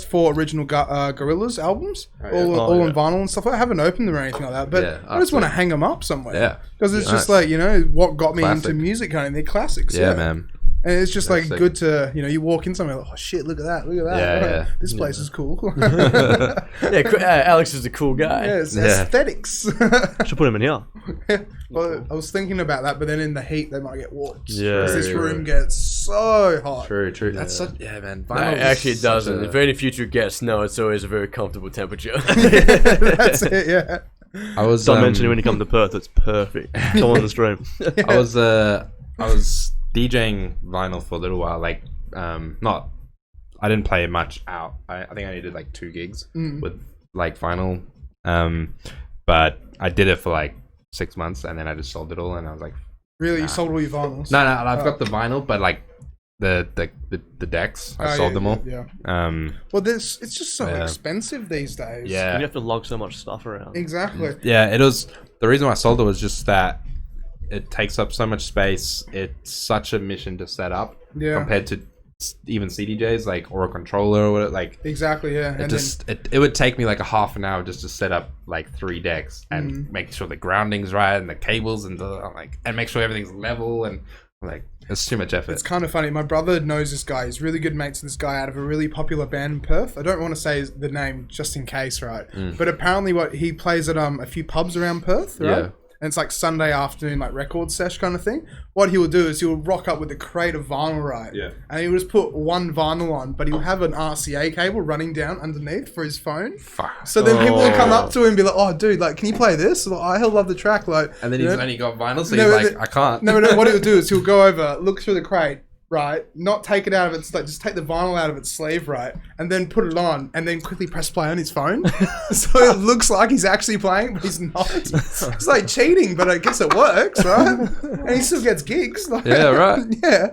S1: 4 original Gorillaz albums, all
S4: yeah.
S1: on vinyl and stuff. I haven't opened them or anything like that, but
S2: Yeah,
S1: I just want to
S2: absolutely.
S1: hang them up somewhere.
S2: Yeah.
S1: because it's just
S2: Nice.
S1: like what got me
S2: Classic.
S1: into music, kind of. They're classics.
S2: Yeah, man.
S1: And it's just like
S2: That's sick.
S1: good to you walk in somewhere like, oh shit, look at that,
S2: Yeah.
S1: this place is cool.
S3: Yeah, Alex is a cool guy.
S1: Yeah, it's
S2: Yeah.
S1: aesthetics.
S4: Should put him in here.
S1: Well, I was thinking about that, but then in the heat they might get warped.
S4: Yeah.
S1: 'Cause this
S2: True.
S1: room gets so hot.
S2: True. That's such man.
S3: No,
S2: Vinyl is
S3: actually, it
S2: such
S3: doesn't.
S2: a-
S3: If any future guests know, it's always a very comfortable temperature.
S1: That's it. Yeah.
S2: I was
S4: Don't mention it when you come to Perth. It's perfect. Come on the stream.
S2: I was DJing vinyl for a little while. Like, I didn't play much out. I think I only did like 2 gigs with like vinyl. But I did it for like 6 months, and then I just sold it all, and I was like,
S1: Really, you sold all your vinyls?
S2: no, I've got the vinyl, but like the decks, I sold them all.
S1: Yeah.
S2: Well,
S1: it's just so
S2: Yeah.
S1: expensive these days.
S4: You
S2: yeah,
S4: have to lug so much stuff around.
S1: Exactly.
S2: yeah. It was the reason why I sold it was just that it takes up so much space. It's such a mission to set up
S1: Yeah.
S2: compared to even CDJs like or a controller or whatever. Like
S1: Exactly. Yeah.
S2: it would take me like a half an hour just to set up like 3 decks and make sure the grounding's right and the cables and and make sure everything's level and like it's too much effort.
S1: It's kind of funny. My brother knows this guy. He's really good mates with this guy out of a really popular band in Perth. I don't want to say the name just in case, right? But apparently, he plays at a few pubs around Perth, right?
S2: Yeah.
S1: And it's like Sunday afternoon, like record sesh kind of thing. What he will do is he'll rock up with a crate of vinyl, right?
S2: Yeah.
S1: And he'll just put one vinyl on, but he'll have an RCA cable running down underneath for his phone.
S2: Fuck.
S1: So then people will come up to him and be like, "Oh, dude, like, can you play this?" Like, "Oh, he'll love the track." Like,
S2: And then
S1: you
S2: he's
S1: know?
S2: only got vinyl, so
S1: No,
S2: he's
S1: but
S2: like, I can't.
S1: No, what he'll do is he'll go over, look through the crate, right? Not take it out of its, like, just take the vinyl out of its sleeve, right? And then put it on, and then quickly press play on his phone. So it looks like he's actually playing, but he's not. It's like cheating, but I guess it works, right? And he still gets gigs. Like,
S2: Yeah, right.
S1: Yeah.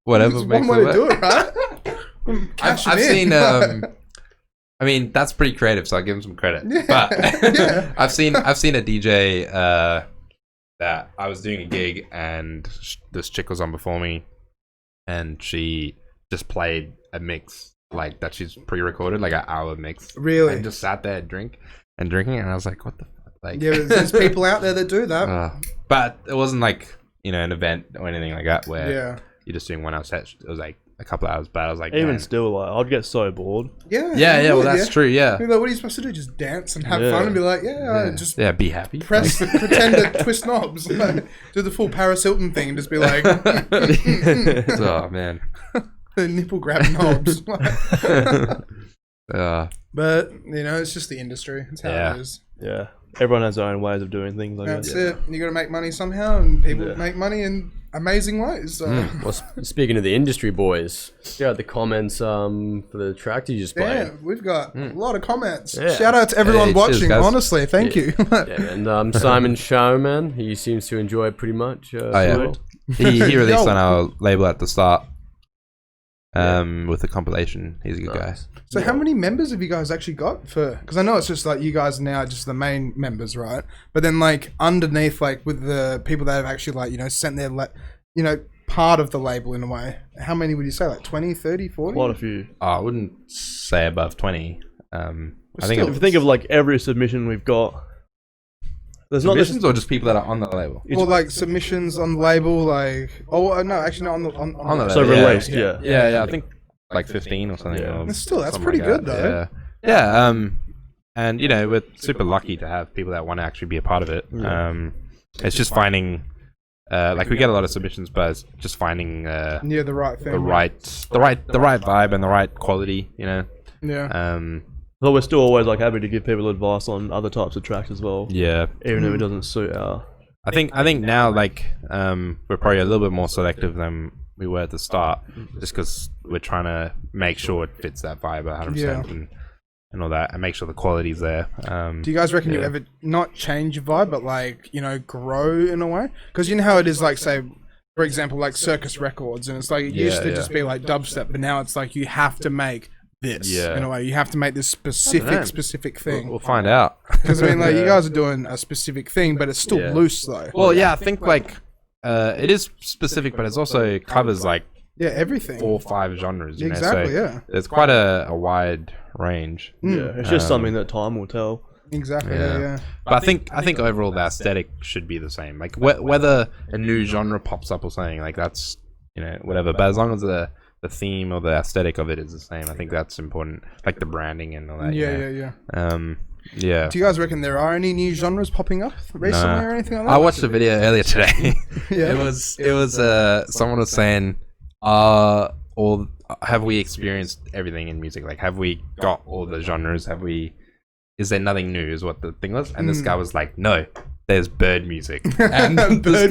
S2: Whatever
S1: It's
S2: makes
S1: one way
S2: it
S1: to
S2: work.
S1: do it, right?
S2: I've
S1: Cash it
S2: seen.
S1: in.
S2: I mean, that's pretty creative, so I'll give him some credit.
S1: Yeah.
S2: But
S1: Yeah.
S2: I've seen a DJ that I was doing a gig and this chick was on before me, and she just played a mix like that she's pre-recorded, like an hour mix.
S1: Really?
S2: And just sat there drinking, and I was like, what the fuck? Like,
S1: Yeah, there's people out there that do that.
S2: but it wasn't like you know, an event or anything like that where
S1: Yeah.
S2: you're just doing 1 hour sets. It was like a couple hours, but I was like,
S4: Even
S2: man.
S4: still, like, I'd get so bored.
S1: Yeah.
S2: Yeah,
S1: you
S2: well,
S1: would,
S2: that's true. Yeah,
S1: You're like, what are you supposed to do? Just dance and have
S4: Yeah.
S1: fun and be like, just
S2: yeah, be happy.
S1: press, pretend to twist knobs. Like, do the full Paris Hilton thing and just be like,
S2: Oh man.
S1: nipple grab knobs. But, you know, it's just the industry. It's how
S2: Yeah.
S1: it is.
S4: Yeah. Everyone has their own ways of doing things, I
S1: That's
S4: guess.
S1: it. You got to make money somehow, and people
S4: Yeah.
S1: make money in amazing ways. So.
S3: Well, speaking of the industry, boys, check out the comments for the track you just played.
S1: Yeah, we've got a lot of comments.
S3: Yeah.
S1: Shout out to everyone
S2: Hey, cheers,
S1: watching.
S2: guys.
S1: Honestly, thank you.
S3: Yeah, and Simon Show, man, he seems to enjoy it pretty much.
S2: Oh yeah,
S3: well.
S2: he released
S1: Yo.
S2: on our label at the start. With the compilation. He's a good guy.
S1: So how many members have you guys actually got for? Because I know it's just like you guys now, just the main members, right? But then like underneath, like with the people that have actually like, you know, sent their, you know, part of the label in a way. How many would you say? Like 20, 30, 40?
S4: Quite a few.
S2: Oh, I wouldn't say above 20. I think
S1: Still,
S4: If you think of like every submission we've got, there's not
S2: submissions or just people that are on the label.
S1: Or like submissions on the label, like no, actually not on the
S2: On the
S4: so
S2: label, yeah.
S4: released, yeah.
S2: Yeah, I think like 15 or something.
S4: Yeah.
S2: or
S1: That's
S2: something
S1: pretty
S2: like
S1: good
S2: that.
S1: though.
S2: Yeah. And you know, we're super lucky to have people that want to actually be a part of it. It's just finding, like we get a lot of submissions, but it's just finding
S1: Yeah, the right thing.
S2: the right vibe and the right quality. You know.
S1: Yeah.
S4: But we're still always like happy to give people advice on other types of tracks as well.
S2: Yeah.
S4: Even if it doesn't suit our.
S2: I think now like we're probably a little bit more selective than we were at the start, just because we're trying to make sure it fits that vibe 100%
S1: Yeah.
S2: and all that, and make sure the quality's there.
S1: Do you guys reckon you ever not change your vibe, but like, you know, grow in a way? Because you know how it is, like, say, for example, like Circus Records, and it's like it used to just be like dubstep, but now it's like you have to make this in a way. You have to make this specific thing.
S2: We'll find out.
S1: Because I mean, like, you guys are doing a specific thing, but it's still loose though.
S2: Well, yeah, I think like it is specific, but it's also covers like
S1: Yeah, everything.
S2: 4 or 5 genres. You
S1: Exactly,
S2: know? So
S1: yeah.
S2: it's quite a wide range.
S4: Yeah, it's just something that time will tell.
S1: Exactly, yeah.
S2: But I think overall the aesthetic should be the same. Like whether a new genre pops up or something, like that's, you know, whatever. But as long as the theme or the aesthetic of it is the same, I think that's important. Like the branding and all that. you know? Yeah.
S1: Do you guys reckon there are any new genres popping up recently or anything like that?
S2: I watched a video earlier today.
S1: Yeah.
S2: It was someone was saying, or have we experienced everything in music? Like, have we got all the genres? Is there nothing new? Is what the thing was. And this guy was like, no, there's bird music. And this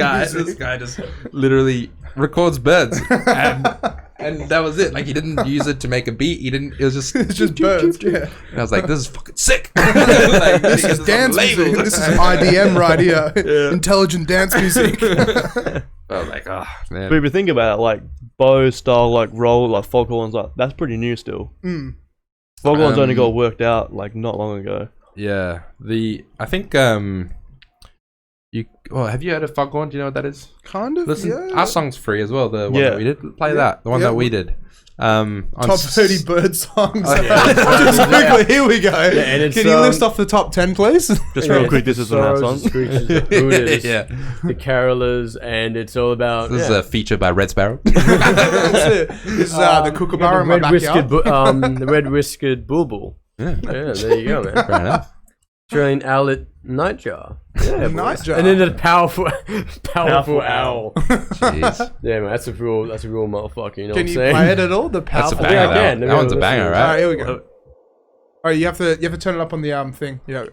S2: guy just literally records birds. And that was it. Like, he didn't use it to make a beat. It was just
S1: It's just birds, yeah.
S2: And I was like, this is fucking sick. Like,
S1: This is dance music. This is IDM right here. Intelligent dance music.
S2: I was like, oh man.
S4: But if you think about it, like bow style, like roll, like foghorns, like that's pretty new still. Foghorns only got worked out like not long ago.
S2: Yeah, I think have you heard of Foghorn? Do you know what that is?
S1: Kind of,
S2: Listen,
S1: yeah.
S2: our song's free as well. The one that we did, play that. The one that we did. On
S1: Top 30 bird songs.
S2: Oh, yeah.
S1: Just quickly, here we go.
S3: and it's,
S1: Can you list off the top 10, please?
S4: Just real quick, this is from that
S3: Sorrows,
S4: song.
S3: Screeches, the Hooters,
S2: Yeah.
S3: the Carolers, and it's all about
S2: This is a feature by Red Sparrow.
S1: That's it. This is the kookaburra in my backyard.
S3: the red whiskered bulbul.
S2: Yeah.
S3: Yeah, there you go, man.
S2: Fair enough.
S3: Australian owlet nightjar. Yeah,
S1: Nightjar.
S3: And then the powerful owl.
S2: Jeez.
S3: Yeah, man, that's a real motherfucker. You know
S1: Can
S3: what I'm
S1: you
S3: saying?
S1: play it at all? The
S2: That's a
S1: powerful.
S2: banger.
S3: Yeah, I
S2: That,
S3: can.
S2: that one's a
S3: Let's
S2: banger,
S3: see.
S1: All right,
S2: right?
S1: here we go. Oh, you have to turn it up on the thing. Yeah.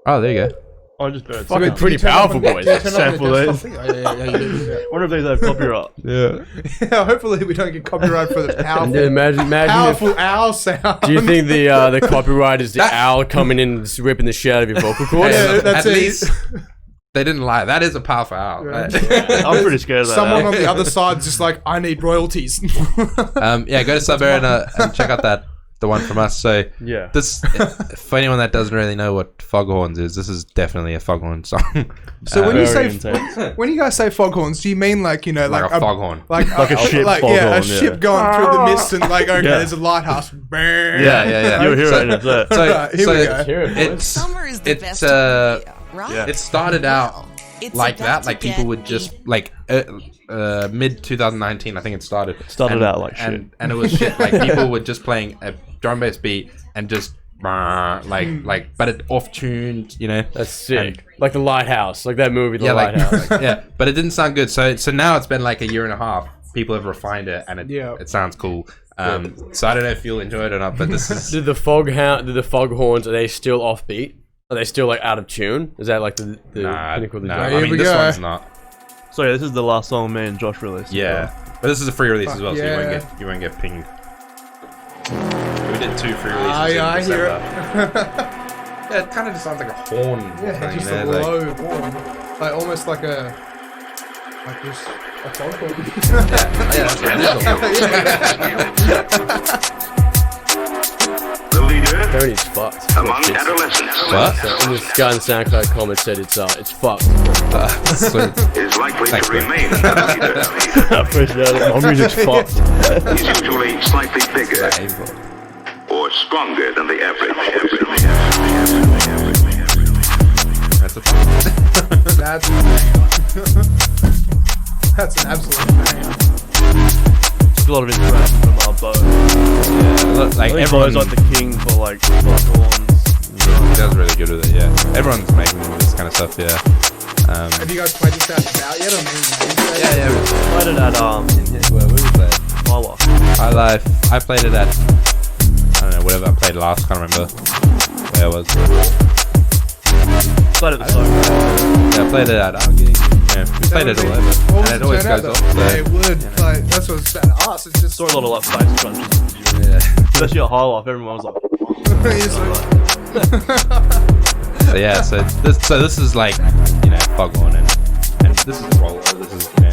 S2: Oh, there you go.
S4: I just birds.
S3: Fucking
S1: Can you
S3: pretty
S1: turn it up
S3: powerful,
S1: on-
S3: boys.
S1: can you turn it up on
S4: Sample
S1: the
S4: those.
S1: desktop thing? Oh, yeah, you do,
S4: Wonder if these have copyright.
S2: Yeah.
S1: yeah. Hopefully we don't get copyright for the
S3: And then
S1: powerful,
S3: imagine if,
S1: powerful owl sound.
S3: do you think the copyright is the owl coming in and ripping the shit out of your vocal cords?
S1: Yeah, that's
S2: At
S1: it.
S2: least they didn't lie. That is a powerful owl.
S1: Right.
S4: I'm pretty scared of that.
S1: Someone on the other side's just like, I need royalties.
S2: Yeah, go to Suburban and check out the one from us. So
S4: Yeah.
S2: this, for anyone that doesn't really know what Foghorns is, this is definitely a Foghorn song.
S1: So when you
S4: Very
S1: say
S4: intense.
S1: when you guys say foghorns, do you mean like, you know,
S2: like a foghorn.
S1: like
S4: a ship
S1: yeah, a
S4: foghorn,
S1: ship
S4: yeah.
S1: going through the mist and like, okay,
S4: Yeah.
S1: there's a lighthouse.
S2: Yeah.
S4: You'll hear
S2: So-
S4: it in a bit.
S2: So,
S1: Right, here we go.
S3: Hear it, boys.
S2: it's
S6: Summer is the
S2: it's
S6: best time of the year, right?
S2: it started out like that. Like people would just like mid 2019, I think it started.
S4: Started out like shit.
S2: And it was shit. Like people were just playing a drum bass beat and just like, but it off tuned, you know.
S3: That's sick. Like the Lighthouse, like that movie, The
S2: Like,
S3: Lighthouse.
S2: yeah, but it didn't sound good. So now it's been like a year and a half. People have refined it, and it sounds cool. So I don't know if you'll enjoy it or not, but this is.
S3: Did the foghorns? Are they still offbeat? Are they still like out of tune? Is that like the pinnacle of the genre?
S2: I mean, this one's not.
S4: So yeah, this is the last song me and Josh released.
S2: Yeah, but this is a free release as well, so
S1: yeah.
S2: you won't get pinged. We did 2 free releases.
S1: I hear it.
S2: Yeah, it kind of just sounds like a horn.
S1: Yeah, just a low horn, like almost like a this a foghorn.
S5: The leader
S3: Tony's fucked.
S5: among adolescents
S2: What?
S3: So in this guy in the SoundCloud comment said it's fucked.
S2: Sweet.
S5: is likely
S2: Thanks,
S5: to
S2: man.
S5: remain the leader.
S4: I appreciate it. My music's fucked.
S5: He's usually slightly bigger or stronger than the average.
S2: That's a
S1: That's an absolute banger.
S4: Took a lot of inspiration from Bo.
S2: look, like
S4: I think
S2: everyone's
S4: Bo's like the king for like foghorns.
S2: that was really good with it. Yeah, everyone's making this kind of stuff. Yeah.
S1: Have you guys played this out yet? Or
S2: Yeah.
S4: Played it at
S2: Where we played?
S4: Highlife.
S2: High Life. I played it at I don't know whatever I played last. Can't remember where it was.
S4: Played it at the Soho.
S2: Yeah, I played it at Argy. Yeah, we played it all over, and it always goes off. So,
S1: Yeah, it would. Like, that's what it's about to us. It's just
S4: Saw a lot of like bass crunches.
S2: yeah.
S4: Especially at Highlife, everyone was like,
S1: It's like-
S2: So yeah, so this is like, you know, foghorn and this is roller. This is, you know,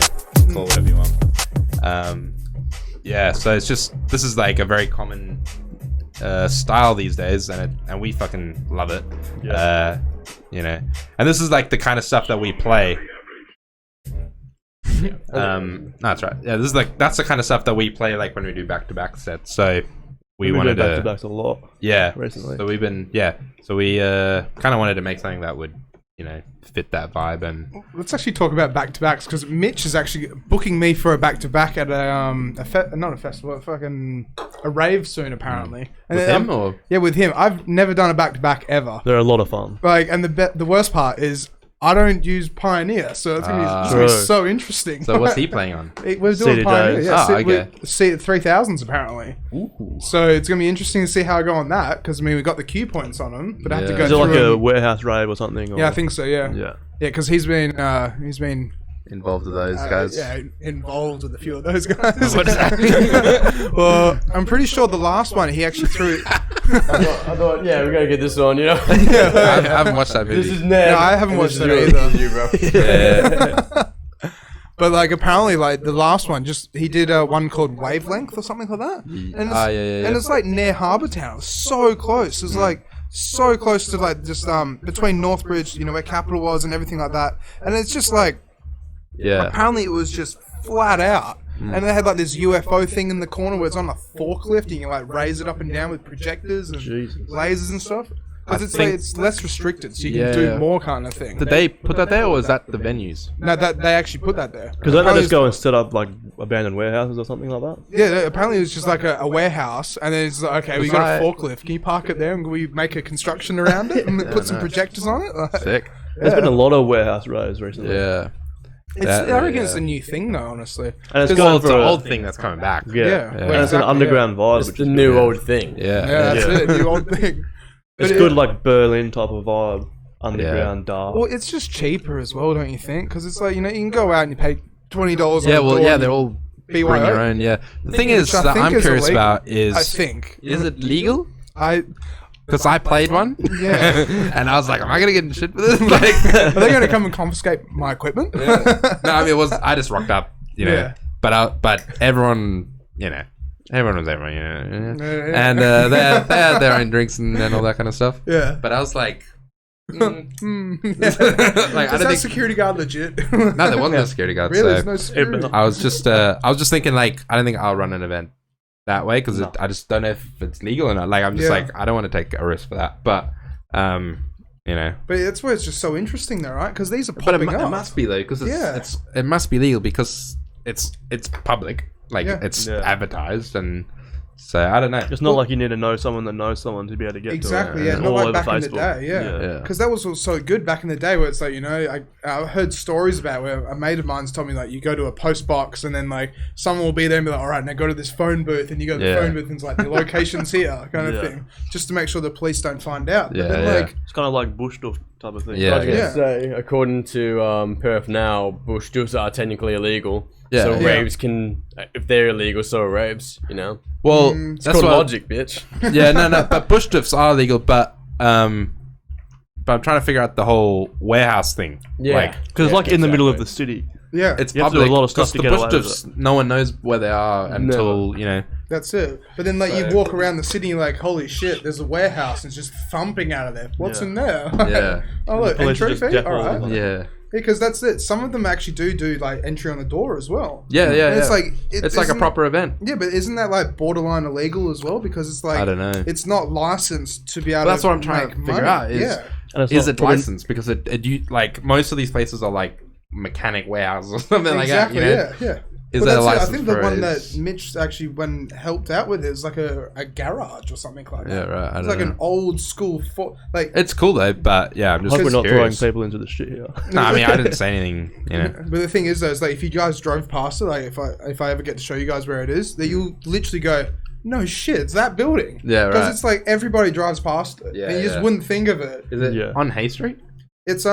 S2: call it whatever you want. Yeah, so it's just this is like a very common style these days, and we fucking love it.
S4: Yeah.
S2: You know, and this is like the kind of stuff that we play. No, that's right. Yeah, this is like that's the kind of stuff that we play like when we do back-to-back sets. So we wanted
S4: do
S2: to
S4: back-to-backs a lot.
S2: Yeah,
S4: recently.
S2: So we've been so we kind of wanted to make something that would, you know, fit that vibe. And
S1: Let's actually talk about back-to-backs, because Mitch is actually booking me for a back-to-back at not a festival, a rave soon apparently. And
S2: with
S1: then,
S2: him or
S1: yeah, with him. I've never done a back-to-back ever.
S4: They're a lot of fun.
S1: Like, and the worst part is I don't use Pioneer, so it's gonna be so interesting.
S2: so what's he playing on?
S1: We're doing
S4: CD
S1: Pioneer,
S4: days.
S1: yeah.
S2: Okay.
S1: See 3000s apparently.
S2: Ooh.
S1: So it's gonna be interesting to see how I go on that, because I mean we got the Q points on them, but I have to
S2: Yeah.
S1: go
S4: Is it
S1: through
S4: like a
S1: them.
S4: warehouse rave or something? Or?
S1: Yeah, I think so. Yeah,
S4: Yeah.
S1: because he's been
S2: Involved with those guys.
S1: involved with a few of those guys.
S2: What does that mean?
S1: Well, I'm pretty sure the last one he actually threw.
S3: I thought, yeah, we gotta get this on, you know.
S2: I haven't watched that movie.
S3: This is Ned.
S1: No, I haven't
S3: And
S1: watched
S3: this
S1: that
S3: is
S1: either.
S3: This is you, bro.
S2: Yeah.
S1: But like apparently, like the last one, he did one called Wavelength or something like that. And it's,
S2: yeah.
S1: and it's like near Harbour Town, so close. It's like so close to like just between Northbridge, you know, where Capital was and everything like that. And it's just like
S2: Yeah.
S1: apparently it was just flat out. And they had like this UFO thing in the corner where it's on a forklift and you can like raise it up and down with projectors and lasers and stuff. Because it's like it's less restricted, so you can do more kind of thing.
S2: Did they put that there, or was that the venues?
S1: No, that they actually put that there.
S4: Because don't they just go and set up like abandoned warehouses or something like that?
S1: Yeah, apparently it was just like a warehouse, and then it's like, okay, we got a
S2: like-
S1: forklift. Can you park it there, and we make a construction around it and put some projectors on it? Like,
S2: Sick.
S4: There's been a lot of warehouse raves recently.
S2: Yeah.
S1: I reckon it's a new thing, though, honestly.
S4: And it's
S2: Well,
S4: going
S2: it's
S4: for
S2: an
S4: a-
S2: old thing that's coming back.
S1: Yeah.
S4: And it's an
S1: Exactly,
S4: underground vibe.
S3: It's
S4: Which
S3: the
S4: is
S3: new
S4: good.
S3: old thing.
S2: Yeah.
S1: Yeah, that's it. New old thing.
S4: It's
S1: But
S4: good, like Berlin type of vibe. Underground, dark.
S1: Well, it's just cheaper as well, don't you think? Because it's like, you know, you can go out and you pay $20.
S2: Yeah,
S1: on
S2: well,
S1: the door
S2: yeah,
S1: and
S2: they're all bring
S1: BYO.
S2: your own. Yeah. The thing is
S1: Which I
S2: that
S1: think
S2: I'm
S1: is
S2: curious
S1: illegal.
S2: about is
S1: I think.
S2: is it legal? Because I played one.
S1: Yeah.
S2: And I was like, am I gonna get in shit for this? Like,
S1: Are they going to come and confiscate my equipment?
S2: no, I mean, I just rocked up, you know.
S1: Yeah.
S2: But everyone, you know, everyone was everyone, you know.
S1: Yeah.
S2: And they had their own drinks and all that kind of stuff.
S1: Yeah.
S2: But I was like,
S1: Like,
S2: Is
S1: is
S2: that
S1: that security guard legit?
S2: no, there wasn't a security guard.
S1: Really?
S2: So
S1: There's no security.
S2: I was just thinking like, I don't think I'll run an event that way because I just don't know if it's legal or not. Like, I'm just
S1: Yeah.
S2: like, I don't want to take a risk for that. But you know.
S1: But that's where it's just so interesting, though, right? Because these are
S2: But
S1: popping
S2: it
S1: up.
S2: must be though, because it must be legal because it's public, like it's advertised, and so I don't know.
S4: It's not like you need to know someone that knows someone to be able to get
S1: exactly,
S4: to it.
S1: yeah. Not
S4: All
S1: like
S4: over
S1: back in the
S4: Facebook.
S1: day, yeah. Because that was so good back in the day, where it's like, you know, I heard stories about where a mate of mine's told me, like, you go to a post box and then like someone will be there and be like, all right, now go to this phone booth, and you go to the phone booth and it's like the location's here, kind of thing, just to make sure the police don't find out. But then, like,
S4: it's kind of like bush stuff type of thing.
S3: I was gonna say, according to Perth now, bush doofs are technically illegal.
S2: Yeah.
S3: So raves can, if they're illegal, so are raves. You know.
S2: Well,
S3: It's
S2: that's
S3: called
S2: what
S3: logic, bitch.
S2: Yeah, no. But bush drifts are legal, but I'm trying to figure out the whole warehouse thing.
S3: Yeah.
S2: Like,
S4: Because it's like in the middle of the city.
S1: yeah,
S2: it's
S4: You have to
S2: public.
S4: do a lot of stuff
S2: 'cause
S4: to
S2: the
S4: get
S2: bush
S4: away with
S2: drifts, no one knows where they are until you know.
S1: that's it. But then, like, you walk around the city, and you're like, holy shit, there's a warehouse, and it's just thumping out of there. What's in there?
S2: Yeah.
S1: Oh, look,
S4: police
S1: entry
S4: just
S1: fee?
S4: definitely
S1: All right.
S4: like-
S2: Yeah.
S1: Because that's it. Some of them actually do like entry on the door as well.
S2: Yeah.
S1: And it's like
S2: it's like a proper event.
S1: Yeah, but isn't that like borderline illegal as well? Because it's like
S2: I don't know.
S1: It's not licensed to be able.
S2: Well, that's
S1: to
S2: what I'm trying
S1: make
S2: to figure
S1: money.
S2: out. Is
S4: And it's
S2: is
S4: not
S2: it
S4: probably-
S2: licensed? Because you like most of these places are like mechanic warehouses or something like that.
S1: Exactly.
S2: You know?
S1: Yeah.
S2: Is
S1: But
S2: there a
S1: that's it. I
S2: license
S1: think
S2: for
S1: the
S2: it?
S1: one
S2: Is-
S1: that Mitch actually helped out with is like a garage or something like that.
S2: Yeah, right. I
S1: It's
S2: don't
S1: like
S2: know.
S1: an old school like.
S2: It's cool though, but yeah, I'm
S4: I
S2: just
S4: hope we're not
S2: curious.
S4: throwing people into the shit here.
S2: No, I mean I didn't say anything. You know.
S1: But the thing is, though, is like if you guys drove past it, like if I ever get to show you guys where it is, then you'll literally go, no shit, it's that building.
S2: Yeah, right.
S1: Because it's like everybody drives past it,
S2: Yeah,
S1: and you just
S2: yeah.
S1: wouldn't think of it.
S2: Is it
S4: Yeah.
S2: on Hay Street?
S1: It's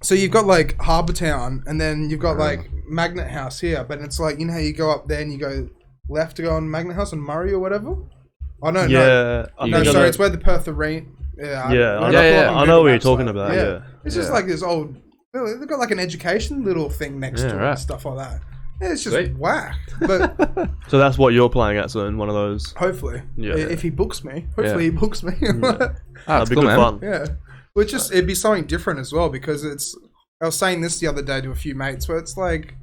S1: so you've got like Harbour Town, and then you've got like Magnet House here, but it's like, you know how you go up there and you go left to go on Magnet House and Murray or whatever. Oh no,
S4: Yeah. I
S1: no,
S4: think I
S1: sorry,
S4: know-
S1: it's where the Perth Arena.
S4: Yeah,
S1: I
S4: I know what you're talking about. Yeah.
S1: It's just like this old. They've got like an education little thing next to it
S2: right.
S1: and stuff like that. Yeah, it's just
S2: Sweet.
S1: whack. But
S4: So that's what you're playing at, so in one of those.
S1: hopefully,
S4: Yeah.
S1: if he books me, hopefully he books me.
S4: That'd be good fun.
S1: Yeah, which just it'd be something different as well, because it's. I was saying this the other day to a few mates, where it's like,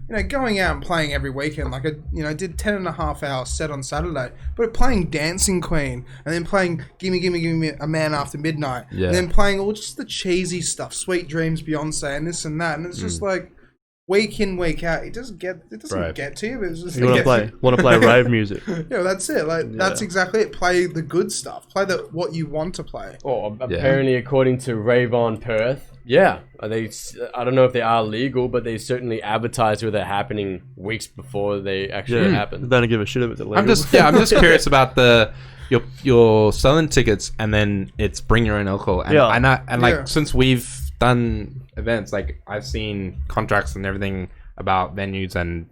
S1: you know, going out and playing every weekend. Like I did 10.5 hours set on Saturday, but playing Dancing Queen and then playing Gimme a Man After Midnight,
S2: Yeah.
S1: and then playing all just the cheesy stuff, Sweet Dreams, Beyonce, and this and that, and it's just like week in, week out. It doesn't
S2: Right.
S1: get to you. But it's just
S4: You want to play rave music.
S1: Yeah, that's it. Like that's exactly it. Play the good stuff. Play what you want to play.
S3: Oh, apparently, according to Rave on Perth, are they? I don't know if they are legal, but they certainly advertise where they're happening weeks before they actually happen.
S4: They don't give a shit if it's illegal.
S2: I'm just curious about you're selling tickets and then it's bring your own alcohol. And since we've done events, like I've seen contracts and everything about venues and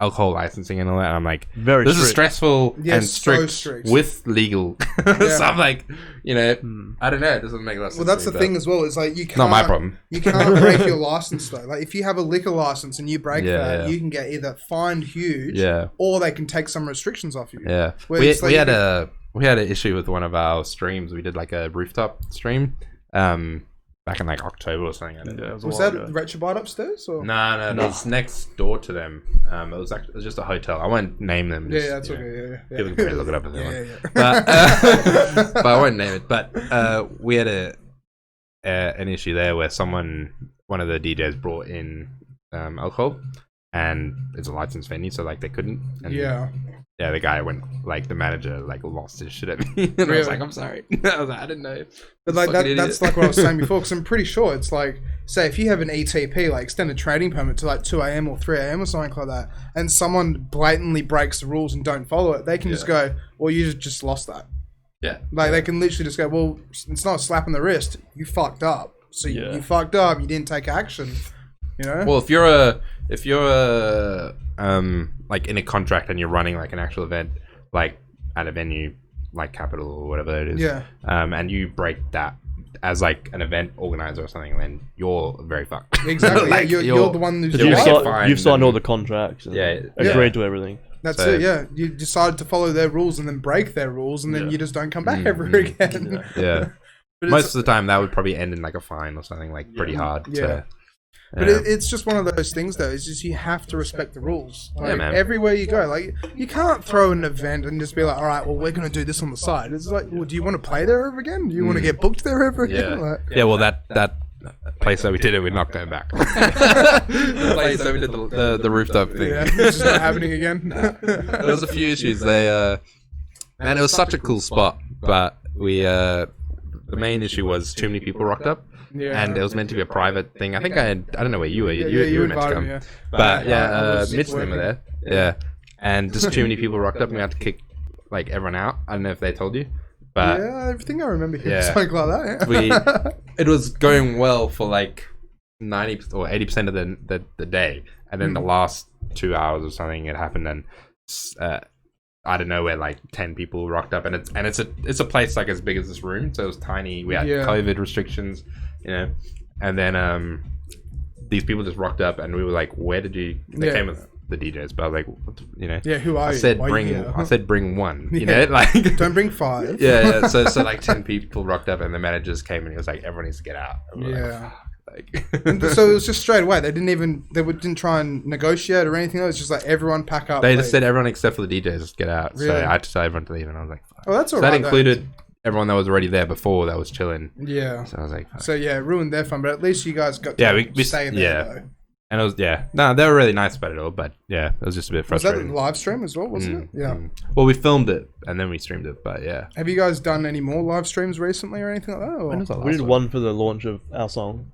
S2: alcohol licensing and all that. And I'm like,
S4: Very
S2: this is
S4: strict.
S2: stressful
S1: Yeah,
S2: and
S1: so
S2: strict,
S1: strict.
S2: with legal. So I'm like, I don't know. It doesn't make a lot of sense.
S1: Well, that's
S2: to
S1: the
S2: me,
S1: thing as well. Is like you can't.
S2: Not my problem.
S1: You can't break your license though. Like if you have a liquor license and you break that,
S2: Yeah.
S1: you can get either fined huge,
S2: Yeah.
S1: or they can take some restrictions off you.
S2: Yeah,
S1: Where
S2: we
S1: it's like
S2: had
S1: you
S2: an issue with one of our streams. We did like a rooftop stream, back in like October or something. I don't know.
S4: Yeah, it
S1: Was
S4: a while
S1: that
S4: ago.
S1: Retrobite upstairs? Or?
S2: No, it's next door to them. It was just a hotel. I won't name them.
S1: Yeah, that's okay. Yeah.
S2: People can probably look it up if they want.
S1: Yeah.
S2: But I won't name it. But we had an issue there where one of the DJs brought in alcohol, and it's a licensed venue, so like they couldn't. And yeah, the guy went, like, the manager, like, lost his shit at me. And I was
S1: Really?
S2: like, I'm sorry. I was like, I didn't know.
S1: But like
S2: Fucking
S1: that's
S2: idiot.
S1: like what I was saying before, because I'm pretty sure it's like, say if you have an ETP, like extended trading permit to like 2 a.m. or 3 a.m. or something like that, and someone blatantly breaks the rules and don't follow it, they can just go, well, you just lost that.
S2: Yeah.
S1: Like they can literally just go, well, it's not a slap on the wrist, you fucked up. So you fucked up, you didn't take action. You know?
S2: Well, if you're like in a contract and you're running like an actual event, like at a venue like Capital or whatever it is, and you break that as like an event organizer or something, then you're very fucked.
S1: Exactly.
S2: Like,
S1: yeah, you're the one who's
S2: you'll get fined
S4: You've signed
S2: and-
S4: all the contracts. And agreed to everything.
S1: That's
S2: So-
S1: it, yeah. You decide to follow their rules and then break their ruls, and then you just don't come back ever again.
S2: Yeah.
S1: But
S2: Most of the time, that would probably end in like a fine or something like pretty hard.
S1: Yeah. But
S2: Yeah.
S1: it's just one of those things, though. It's just you have to respect the rules. Like,
S2: man.
S1: everywhere you go, like you can't throw an event and just be like, all right, well, we're going to do this on the side. It's like, well, do you want to play there ever again? Do you want to get booked there ever again?
S2: Yeah.
S1: Like,
S2: Yeah, well, that place that we did it, we're not going back. The place that we did the rooftop thing.
S1: yeah, it's just not happening again.
S2: There was a few issues. Man, it was such a cool spot, but the main issue was too many people rocked up.
S1: Yeah.
S2: And it was meant to be a private thing. I think I don't know where you were.
S1: Yeah,
S2: You were meant to
S1: invited
S2: come.
S1: me, yeah.
S2: But
S1: I
S2: yeah,
S1: was
S2: Mitch and them were
S1: working.
S2: there. Yeah. And just too many people rocked up and we had to kick like everyone out. I don't know if they told you. But
S1: Yeah, everything I remember here,
S2: yeah.
S1: something like that. Yeah.
S2: it was going well for like 90 or 80% of the day. And then the last 2 hours or something, it happened and I don't know where like 10 people rocked up and it's a place like as big as this room, so it was tiny. We had
S1: Yeah.
S2: COVID restrictions, and then these people just rocked up and we were like, where did you they
S1: Yeah.
S2: came with the DJs, but I was like, what,
S1: Yeah, who are
S2: I
S1: you?
S2: said
S1: Why are you
S2: bring
S1: here?
S2: one,
S1: Yeah.
S2: like
S1: Don't bring 5.
S2: yeah. So like 10 people rocked up and the managers came and he was like, everyone needs to get out. And we're
S1: Yeah.
S2: like,
S1: So it was just straight away. They didn't try and negotiate or anything. It was just like everyone pack up.
S2: they just
S1: leave.
S2: said everyone except for the DJs just get out. So
S1: Really?
S2: I had to tell everyone to leave and I was like, fuck.
S1: Oh, that's
S2: So
S1: alright.
S2: that included everyone that was already there before that was chilling.
S1: Yeah.
S2: So I was like, fuck.
S1: So yeah, it ruined their fun, but at least you guys got to
S2: Yeah, we
S1: stay there.
S2: yeah.
S1: Though.
S2: And it was, no, they were really nice about it all, but yeah, it was just a bit
S1: Was that
S2: frustrating.
S1: the live stream as well, wasn't it? Yeah.
S2: Well, we filmed it and then we streamed it, but yeah.
S1: Have you guys done any more live streams recently or anything like that? Or?
S2: When was that
S4: We
S2: last
S4: did one for the launch of our song.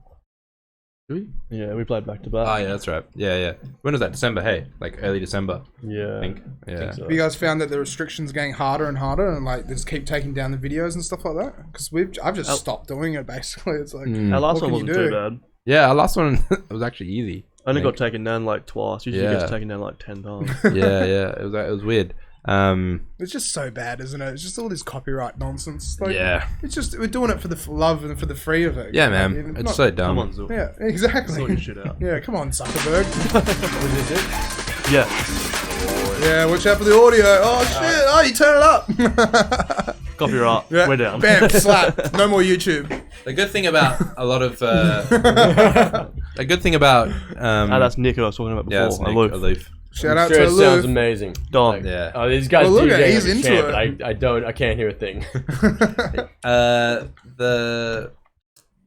S2: Did we?
S4: Yeah, we played back to back.
S2: Oh, yeah, that's right. Yeah. When was that? December, hey? Like early December,
S4: Yeah.
S2: I think. Yeah.
S4: so.
S1: Have you guys found that the restrictions are getting harder and harder, and like they just keep taking down the videos and stuff like that? Because I've just stopped doing it basically. It's like
S4: Our last
S1: what
S4: one
S1: can
S4: wasn't
S1: you
S4: too
S1: do?
S4: bad.
S2: Yeah, our last one was actually easy.
S4: Only
S2: I
S4: got
S2: think.
S4: taken down like twice. Usually it
S2: Yeah.
S4: gets taken down like 10 times.
S2: yeah. It was weird.
S1: It's just so bad, isn't it? It's just all this copyright nonsense. Like,
S2: Yeah.
S1: It's just we're doing it for the love and for the free of it.
S2: Yeah,
S1: Like,
S2: man.
S1: even-
S2: It's
S1: not-
S2: so dumb.
S4: Come on, Zul.
S1: Yeah, exactly.
S4: Sort your shit out.
S1: Yeah, come on, Zuckerberg.
S4: Yeah.
S1: Yeah, watch out for the audio. Oh shit! Oh, you turn it up.
S4: Copyright.
S1: Yeah.
S4: We're down.
S1: Bam, slap. No more YouTube.
S2: The good thing about a lot of the good thing about
S4: That's Nick who I was talking about before.
S2: yeah, it's Nick,
S4: Aloof.
S2: Aloof.
S1: Shout out
S3: Sure,
S1: to
S3: it sounds
S1: Lou.
S3: amazing.
S4: Don.
S2: Yeah.
S3: Oh, these guys
S1: Well, look at
S3: DJing
S1: it, he's
S3: like a
S1: into
S3: champ,
S1: it.
S3: but I can't hear a thing.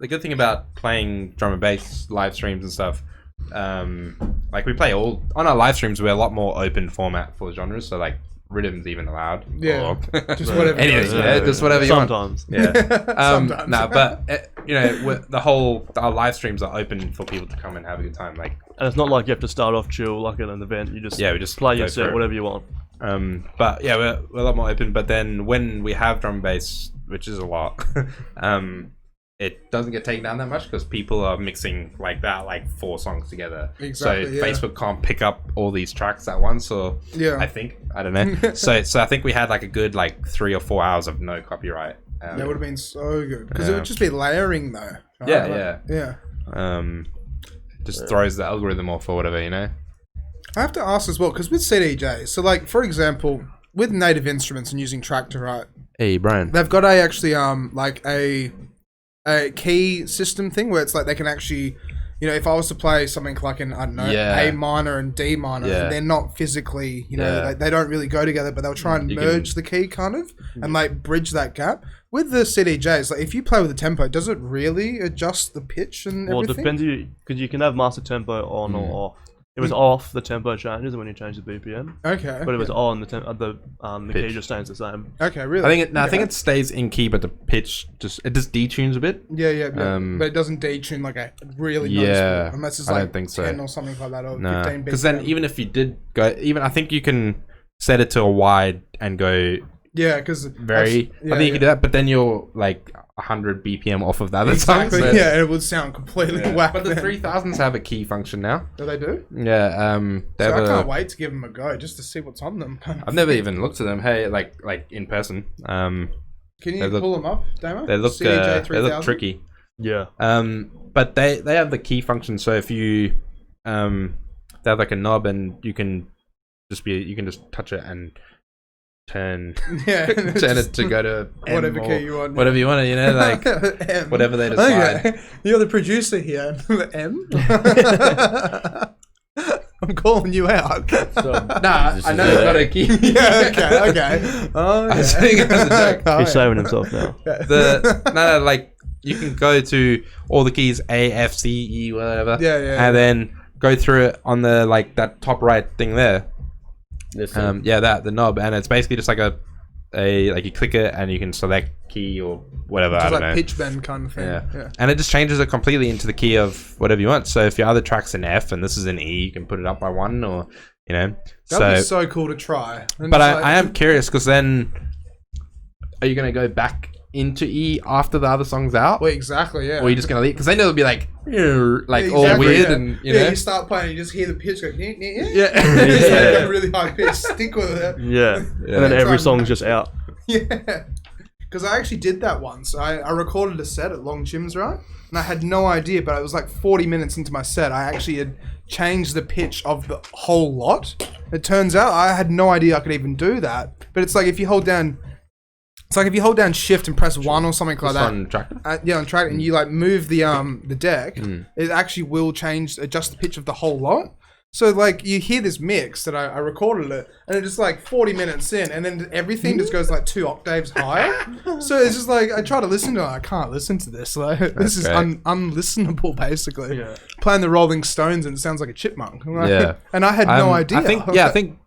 S2: The good thing about playing drum and bass live streams and stuff, like we play all on our live streams, we're a lot more open format for genres. So like rhythm's even allowed.
S1: Yeah.
S2: Or-
S1: Just whatever.
S2: Anything,
S1: goes.
S2: yeah, just whatever you want.
S4: Sometimes.
S2: Yeah.
S1: Sometimes.
S2: No, but our live streams are open for people to come and have a good time. Like,
S4: And it's not like you have to start off chill like at an event. You just
S2: yeah, we just
S4: play
S2: go
S4: your
S2: for
S4: set,
S2: it.
S4: whatever you want.
S2: But yeah, we're a lot more open. But then when we have drum and bass, which is a lot, it doesn't get taken down that much because people are mixing like 4 songs together.
S1: Exactly,
S2: So
S1: yeah.
S2: Facebook can't pick up all these tracks at once. Or
S1: Yeah.
S2: I don't know. so I think we had like a good 3 or 4 hours of no copyright.
S1: That would have been so good because it
S2: Yeah.
S1: would just be layering though. right?
S2: Yeah,
S1: Like, yeah.
S2: Just throws the algorithm off or whatever, you know.
S1: I have to ask as well because with CDJs, so like for example, with Native Instruments and using Traktor, right?
S2: Hey, Brian.
S1: They've got a key system thing where it's like they can actually, if I was to play something like an
S2: Yeah.
S1: A minor and D minor,
S2: Yeah.
S1: and they're not physically,
S2: Yeah.
S1: they don't really go together, but they'll try and
S2: You
S1: merge the key kind of and bridge that gap. With the CDJs, like if you play with the tempo, does it really adjust the pitch and
S4: Well, it
S1: everything?
S4: depends because you can have master tempo on or off. It was off, the tempo changes when you change the BPM.
S1: Okay.
S4: But it was on, the key
S2: Pitch.
S4: just stays the same.
S1: Okay, really?
S2: I think it stays in key, but the pitch just detunes a bit.
S1: Yeah. But it doesn't detune like a really noticeable, unless it's
S2: I
S1: like
S2: don't think so.
S1: 10 or something like that, or
S2: No,
S1: 15
S2: because then
S1: BPM.
S2: even if you did go, I think you can set it to a wide and go
S1: Yeah, because
S2: very. I think you can do that, but then you're 100 BPM off of the other
S1: exactly.
S2: song. So,
S1: Yeah, it would sound completely whack.
S2: But the
S1: then.
S2: 3000s have a key function now.
S1: Do they do?
S2: Yeah, they
S1: So
S2: have
S1: I can't
S2: a.
S1: wait to give them a go just to see what's on them. Kind of.
S2: I've never even looked at them. Hey, like in person.
S1: Can you
S2: they look-
S1: pull them up, Damo?
S2: They look
S1: CDJ
S2: they look
S1: 3000?
S2: tricky.
S4: Yeah.
S2: But they have the key function. So if you they have a knob and you can just touch it and turn
S1: Yeah.
S2: turn it to go to M
S1: whatever
S2: or
S1: key you want.
S2: whatever you want, you know, like
S1: M.
S2: whatever they decide.
S1: Okay. You're the producer here. M. I'm calling you out.
S3: So,
S2: Nah, I know it's not a key.
S1: Yeah. Okay. Oh, yeah.
S2: I'm saying it as a joke.
S1: Oh,
S4: He's
S1: yeah.
S4: saving himself now.
S2: No, like you can go to all the keys A, F, C, E, whatever.
S1: Yeah.
S2: And then go through it on the like that top right thing there.
S3: this
S2: The knob, and it's basically just like a like you click it and you can select key or whatever.
S1: Just
S2: I don't
S1: like
S2: know.
S1: pitch bend kind of thing.
S2: Yeah. And it just changes it completely into the key of whatever you want. So if your other track's in F and this is in E, you can put it up by one, or you know.
S1: That'd be so cool to try. And
S2: But
S1: just like-
S2: I am curious because then, are you gonna go back into E after the other song's out,
S1: Well, exactly. Yeah.
S2: or are you just gonna leave? Because then it'll be like all
S1: Exactly,
S2: weird,
S1: yeah.
S2: and you
S1: yeah,
S2: know.
S1: you start playing, you just hear the pitch go. Yeah.
S2: Yeah.
S1: It's like
S2: Yeah.
S1: a really high pitch. Stick with it.
S4: Yeah. And then
S1: Try
S4: every
S1: and-
S4: song's just out.
S1: Yeah. Because I actually did that once. I recorded a set at Long Chim's, right? And I had no idea, but it was like 40 minutes into my set. I actually had changed the pitch of the whole lot. It turns out I had no idea I could even do that. But it's like if you hold down... It's like if you hold down shift and press 1 or something like
S2: Just
S1: that.
S2: on track.
S1: On track, and you like move the deck, it actually will adjust the pitch of the whole lot. So like you hear this mix that I recorded it, and it's just like 40 minutes in, and then everything just goes like 2 octaves higher. So it's just like I try to listen to it, I can't listen to this. Like this is
S2: great.
S1: unlistenable basically. Playing the Rolling Stones and it sounds like a chipmunk. Like,
S2: Yeah.
S1: and I had no idea.
S2: I think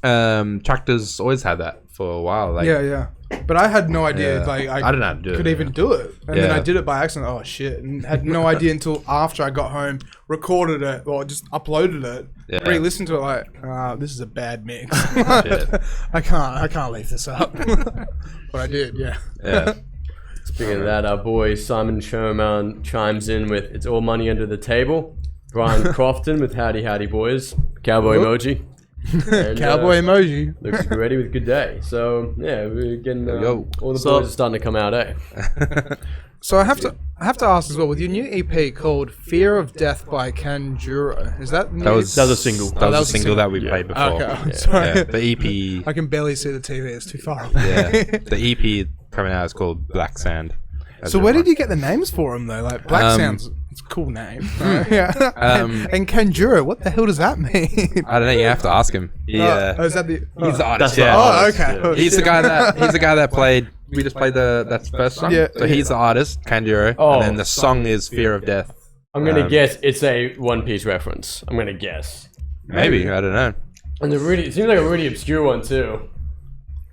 S2: tractors always had that for a while. Like,
S1: Yeah. But I had no idea.
S2: Yeah.
S1: Like
S2: I don't know how to do it.
S1: could even do it, and then
S2: Yeah.
S1: I did it by accident. Oh shit! And had no idea until after I got home, recorded it or just uploaded it,
S2: Yeah.
S1: re-listened to it. Like, this is a bad mix.
S2: Shit.
S1: I can't leave this up. But I did. Yeah.
S2: Yeah.
S3: Speaking of that, our boy Simon Sherman chimes in with "It's all money under the table." Brian Crofton with "Howdy Howdy Boys," cowboy emoji. And,
S1: Cowboy emoji.
S3: looks ready with "Good Day." So yeah, we're getting
S2: Yo.
S3: all the
S4: So-
S3: boys are starting to come out, eh?
S1: So I have to ask as well, with your new EP called "Fear of Death" by Kanjuro, is that new?
S2: That was
S4: a single.
S2: That was a single that we played before.
S1: Okay, I'm sorry.
S2: Yeah. The EP.
S1: I can barely see the TV. It's too far.
S2: Yeah. The EP coming out is called Black Sand.
S1: So where did you get the names for them though? Like Black Sounds, it's a cool name. Yeah. And Kanjuro, what the hell does that mean?
S2: I don't know. You have to ask him. Yeah.
S1: Oh, is that the?
S2: He's the artist.
S4: That's the
S2: Yeah.
S4: artist.
S1: Oh, okay.
S4: Yeah.
S2: He's the guy that played. We just played that first song.
S1: Yeah.
S2: So he's the artist, Kanjuro,
S3: Oh.
S2: and then the song is Fear of Death.
S3: I'm gonna guess it's a One Piece reference. I'm gonna guess,
S2: Maybe I don't know.
S3: and it seems like a really obscure one too.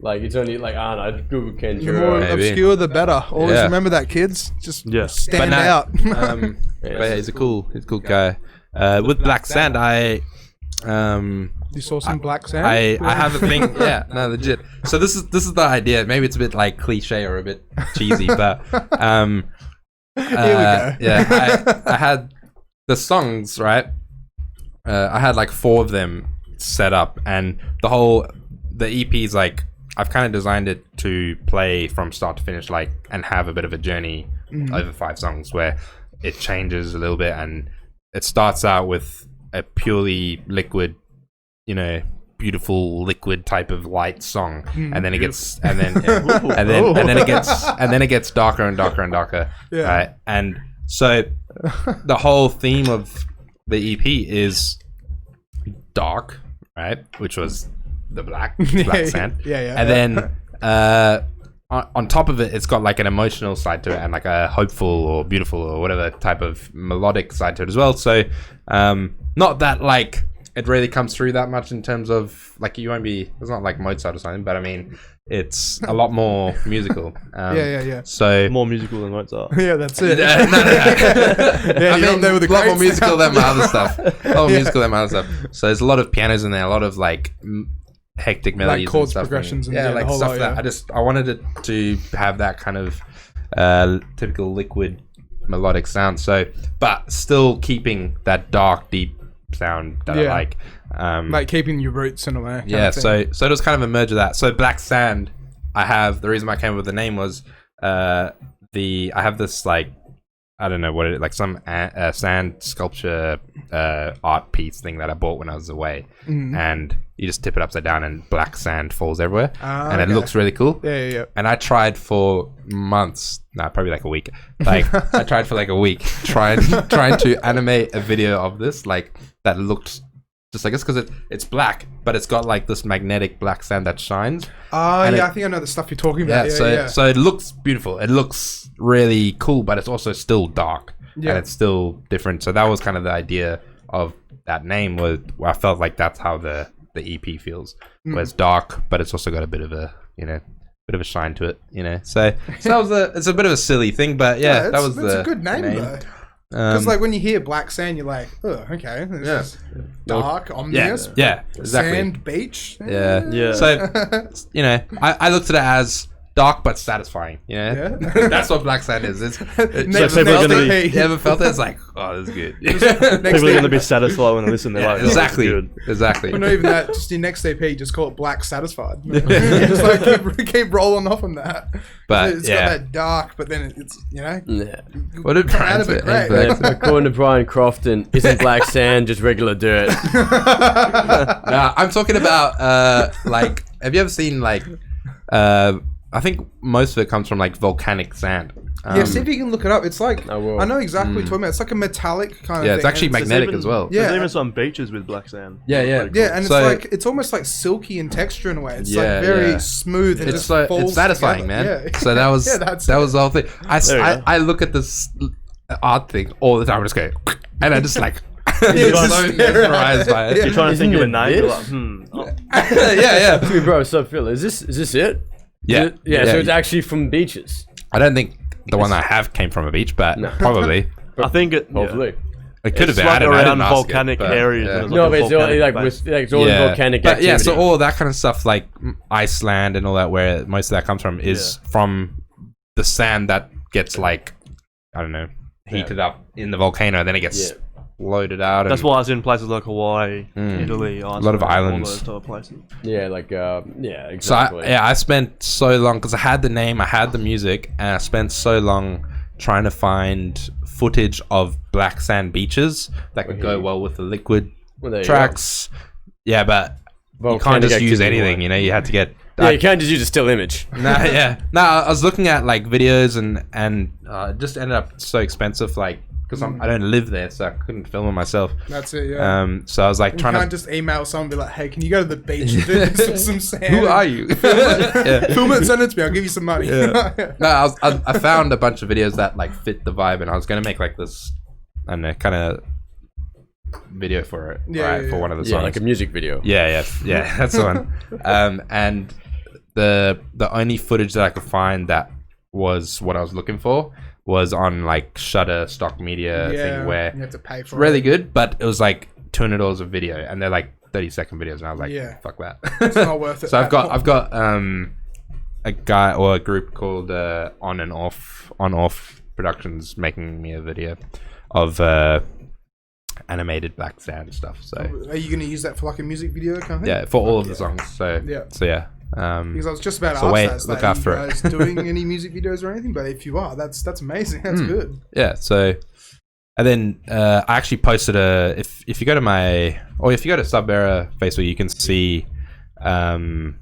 S3: Like it's only like I don't know. Google
S1: The more
S3: Kenjiro.
S2: Maybe.
S1: obscure, the better. Always
S2: Yeah.
S1: remember that, kids. Just
S4: Yeah.
S1: stand
S2: no,
S1: out.
S2: But yeah, he's a cool guy. With Black Sand,
S1: You saw some Black Sand.
S2: I have a thing. Yeah, no, legit. So this is the idea. Maybe it's a bit like cliche or a bit cheesy, but
S1: Here we go.
S2: Yeah, I had the songs right. I had like 4 of them set up, and the EP is like I've kind of designed it to play from start to finish, like, and have a bit of a journey over 5 songs where it changes a little bit, and it starts out with a purely liquid, you know, beautiful liquid type of light song, and then it gets and then it gets darker and darker and darker.
S1: Yeah.
S2: Right? And so the whole theme of the EP is dark, right? Which was the black sand.
S1: Yeah.
S2: And then on top of it, it's got like an emotional side to it, and like a hopeful or beautiful or whatever type of melodic side to it as well. So not that like it really comes through that much in terms of like you won't be. It's not like Mozart or something, but I mean it's a lot more musical.
S1: Yeah.
S2: So
S4: More musical than Mozart.
S1: Yeah, that's it.
S2: no.
S1: Yeah,
S2: I
S1: you're up
S2: mean,
S1: there with the
S2: a lot more
S1: greats.
S2: musical than my other stuff. A lot more musical than my other stuff. So there's a lot of pianos in there, a lot of like hectic melodies,
S1: chords
S2: and stuff.
S1: progressions and
S2: yeah,
S1: the
S2: like
S1: whole
S2: stuff
S1: lot,
S2: that
S1: yeah.
S2: I wanted it to have that kind of typical liquid melodic sound. So, but still keeping that dark, deep sound that I
S1: Yeah.
S2: like.
S1: Like keeping your roots in a way. kind
S2: Yeah,
S1: of thing.
S2: so it was kind of a merge of that. So Black Sand, the reason I came up with the name was I have this like I don't know what it is, like some sand sculpture art piece thing that I bought when I was away, and you just tip it upside down and black sand falls everywhere, and it looks really cool.
S1: Yeah.
S2: And I tried for months, probably like a week. Like I tried for like a week trying to animate a video of this, like that looked just like this, because it's black, but it's got like this magnetic black sand that shines.
S1: Oh, yeah, I think I know the stuff you're talking about.
S2: So it looks beautiful. It looks really cool, but it's also still dark, and it's still different. So that was kind of the idea of that name. Was I felt like that's how the EP feels, where it's dark, but it's also got a bit of a bit of a shine to it, So that was it's a bit of a silly thing, but that was
S1: a good name though. Because like when you hear black sand, you're like, oh, okay, this is dark, ominous,
S2: exactly.
S1: Sand beach,
S2: yeah. So I looked at it as dark but satisfying. That's what black sand is. It's never felt it. It's like, oh, this is good.
S4: People are going to be satisfied when they listen. They're like,
S2: exactly.
S1: Well, not even that. Just your next EP, just call it Black Satisfied. Just like keep rolling off on that.
S2: But
S1: it's got that dark, but then it's
S2: What did Brian say?
S3: According to Brian Crofton, isn't black sand just regular dirt?
S2: I'm talking about like, have you ever seen like I think most of it comes from like volcanic sand.
S1: See if you can look it up. It's like I know exactly what you're talking about. It's like a metallic kind of thing.
S2: Yeah, it's actually magnetic as well.
S4: There's even some beaches with black sand.
S2: Yeah,
S1: and it's almost like silky in texture in a way. It's like very smooth. And
S2: it's satisfying,
S1: together.
S2: man. So that was that was the whole thing. I look at this art thing all the time. I just go, and I just like.
S4: You're mesmerized by it. You're trying to think of a name. You're like,
S3: yeah. Bro, so Phil, is this it?
S2: Yeah.
S3: So it's actually from beaches.
S2: I don't think the one I have came from a beach, but probably.
S4: I think it.
S3: Hopefully.
S2: It could have been.
S4: Like
S2: I didn't
S4: volcanic areas.
S2: Yeah.
S3: No, but it's all like it's all volcanic activity.
S2: Yeah, so all that kind of stuff like Iceland and all that, where most of that comes from, is from the sand that gets like, I don't know, heated up in the volcano, and then it gets loaded out.
S4: That's why I was in places like Hawaii, Italy, Iceland,
S2: a lot of islands,
S4: all those type of places.
S3: Yeah, like exactly.
S2: So I spent so long because I had the name, I had the music, and I spent so long trying to find footage of black sand beaches that could go well with the liquid tracks. Yeah, but you can't just use anything. You had to get.
S3: You can't just use a still image.
S2: I was looking at like videos and it just ended up so expensive, like. Because I don't live there, so I couldn't film it myself.
S1: That's it, yeah.
S2: So I was like trying to
S1: just email someone and be like, hey, can you go to the beach and do this with some sand?
S2: Who are you?
S1: Film it and send it to me. I'll give you some money.
S2: No, I found a bunch of videos that like fit the vibe, and I was gonna make like this, I don't know, kind of video for it, for one of the songs.
S3: Yeah, like a music video.
S2: Yeah, that's the one. And the only footage that I could find that was what I was looking for was on like Shutter stock media thing, where
S1: you have to pay for
S2: really good, but it was like $200 a video, and they're like 30-second videos, and I was like, fuck that.
S1: It's not worth it.
S2: So I've got a guy or a group called On Off Productions making me a video of animated black sand stuff. So
S1: are you gonna use that for like a music video kind of thing?
S2: Yeah, for all of the songs. So yeah.
S1: Because I was just about to ask
S2: look after
S1: are you guys doing any music videos or anything, but if you are, that's amazing. That's good.
S2: Yeah. So, and then I actually posted if you go to Sub-Era Facebook, you can see the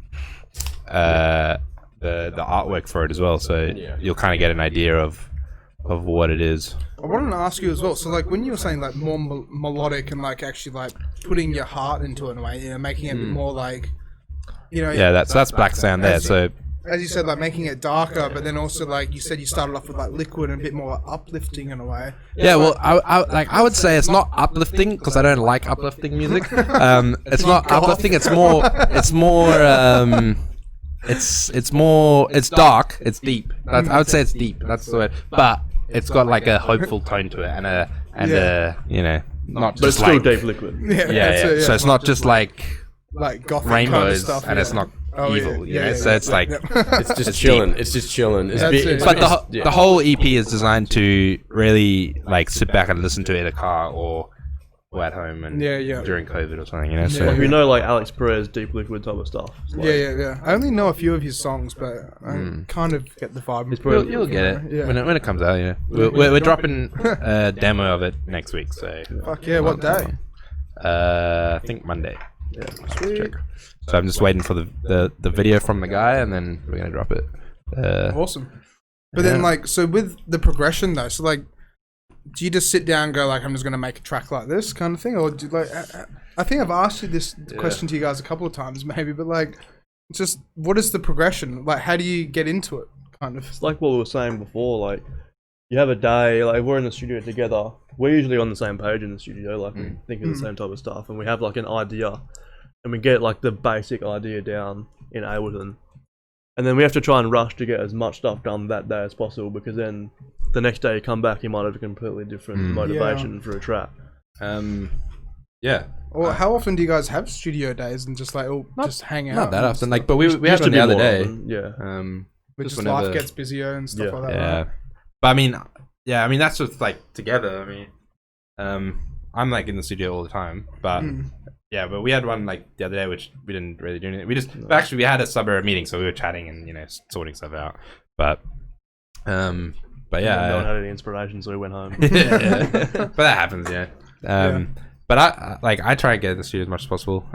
S2: artwork for it as well. So you'll kind of get an idea of what it is.
S1: I wanted to ask you as well. So, like, when you were saying like more melodic and like actually like putting your heart into it in a way, making it a bit more like.
S2: That's black sand there. So
S1: as you said, like making it darker, but then also like you said, you started off with like liquid and a bit more uplifting in a way.
S2: Yeah, well, I would say it's not uplifting because I don't like uplifting music. It's not uplifting. It's dark. It's deep. I would say it's deep. That's the word. But it's got like a hopeful tone to it and not just
S4: but it's still deep liquid.
S2: Yeah. So it's not just like
S1: gothic
S2: rainbows
S1: kind of stuff,
S2: and it's not evil. So it's like
S3: it's just chilling. It's just chilling.
S2: But the whole EP is designed to really like sit back and listen to it in a car or or at home and
S1: Yeah.
S2: during COVID or something, you know. So
S1: Yeah.
S4: Like, we know like Alex Perez, Deep Liquid type of stuff. It's like,
S1: Yeah. I only know a few of his songs, but I kind of get the vibe.
S4: It's probably-
S2: you'll get it
S1: Yeah.
S2: when it comes out. Yeah, we're dropping a demo of it next week. So
S1: Fuck yeah! What day?
S2: I think Monday.
S4: Yeah.
S1: Sweet.
S2: So I'm just waiting for the video from the guy, and then we're gonna drop it.
S1: Awesome. But then, like, so with the progression though, so like, do you just sit down and go like, I'm just gonna make a track like this kind of thing, or do like, I think I've asked you this question to you guys a couple of times maybe, but like, just what is the progression? Like, how do you get into it? Kind of.
S4: It's like what we were saying before, like you have a day, like we're in the studio together, we're usually on the same page in the studio, like we think of the same type of stuff, and we have like an idea, and we get like the basic idea down in Ableton, and then we have to try and rush to get as much stuff done that day as possible, because then the next day you come back, you might have a completely different motivation for a track.
S2: Yeah.
S1: Or how often do you guys have studio days and just like just hang out?
S2: Not that
S1: and
S2: often,
S1: stuff?
S2: like, but we had
S4: Used
S2: one
S4: to
S2: the
S4: be
S2: other
S4: more
S2: day.
S4: often, yeah.
S1: But
S2: Just
S1: just life
S2: whenever-
S1: gets busier and stuff like that.
S2: Yeah,
S1: Right?
S2: but I mean that's just like together. I mean, I'm like in the studio all the time, but yeah, but we had one like the other day, which we didn't really do anything. We just actually we had a suburb meeting, so we were chatting and sorting stuff out. But yeah,
S4: No one had any inspiration, so we went home.
S2: yeah. But that happens, yeah. But I try and get in the studio as much as possible.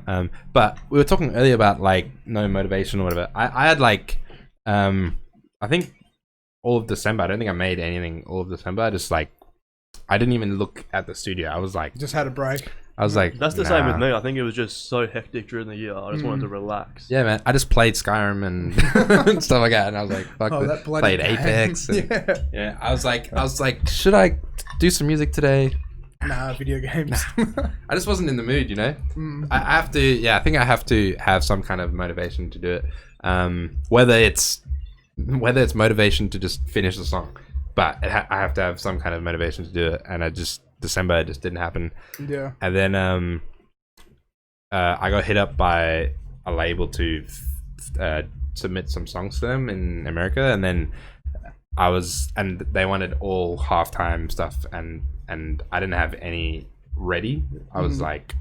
S2: But we were talking earlier about like no motivation or whatever. I had like I think all of December. I don't think I made anything all of December. I just like I didn't even look at the studio. I was like
S1: Just had a break.
S2: That's
S4: the same with me. I think it was just so hectic during the year. I just wanted to relax.
S2: Yeah, man. I just played Skyrim and stuff like that, and I was like, fuck this.
S1: That bloody
S2: Played
S1: game.
S2: Apex. And,
S1: Yeah.
S2: I was like, should I do some music today?
S1: Nah, video games.
S2: I just wasn't in the mood, you know. I have to. Yeah, I think I have to have some kind of motivation to do it. Whether it's motivation to just finish the song, but I have to have some kind of motivation to do it. And December it just didn't happen.
S1: Yeah.
S2: And then I got hit up by a label to submit some songs to them in America, and then they wanted all halftime stuff, and I didn't have any ready. I was like,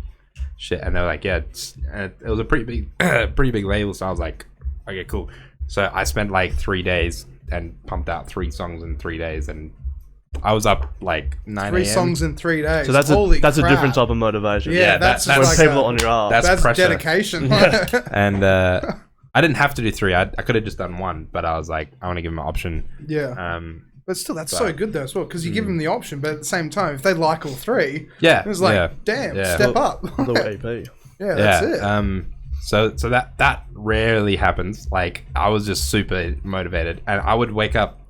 S2: shit, and they were like, yeah, it was a pretty big label, so I was like, okay, cool. So I spent like 3 days and pumped out 3 songs in 3 days, and I was up like 9 a.m.
S1: 3 songs in 3 days.
S4: So that's
S1: Holy
S4: a
S1: crap.
S4: different type of motivation.
S1: Yeah, that's
S2: that's
S4: when
S1: like
S4: people are on your ass.
S2: that's pressure.
S1: dedication.
S2: And I didn't have to do 3. I could have just done 1, but I was like, I want to give them an option.
S1: Yeah. But still, that's so good though as well, because you give them the option, but at the same time, if they like all 3,
S2: Yeah,
S1: it was like,
S2: yeah,
S1: damn,
S2: yeah.
S1: step up.
S4: Little EP.
S1: Yeah, that's it.
S2: So that rarely happens. Like, I was just super motivated, and I would wake up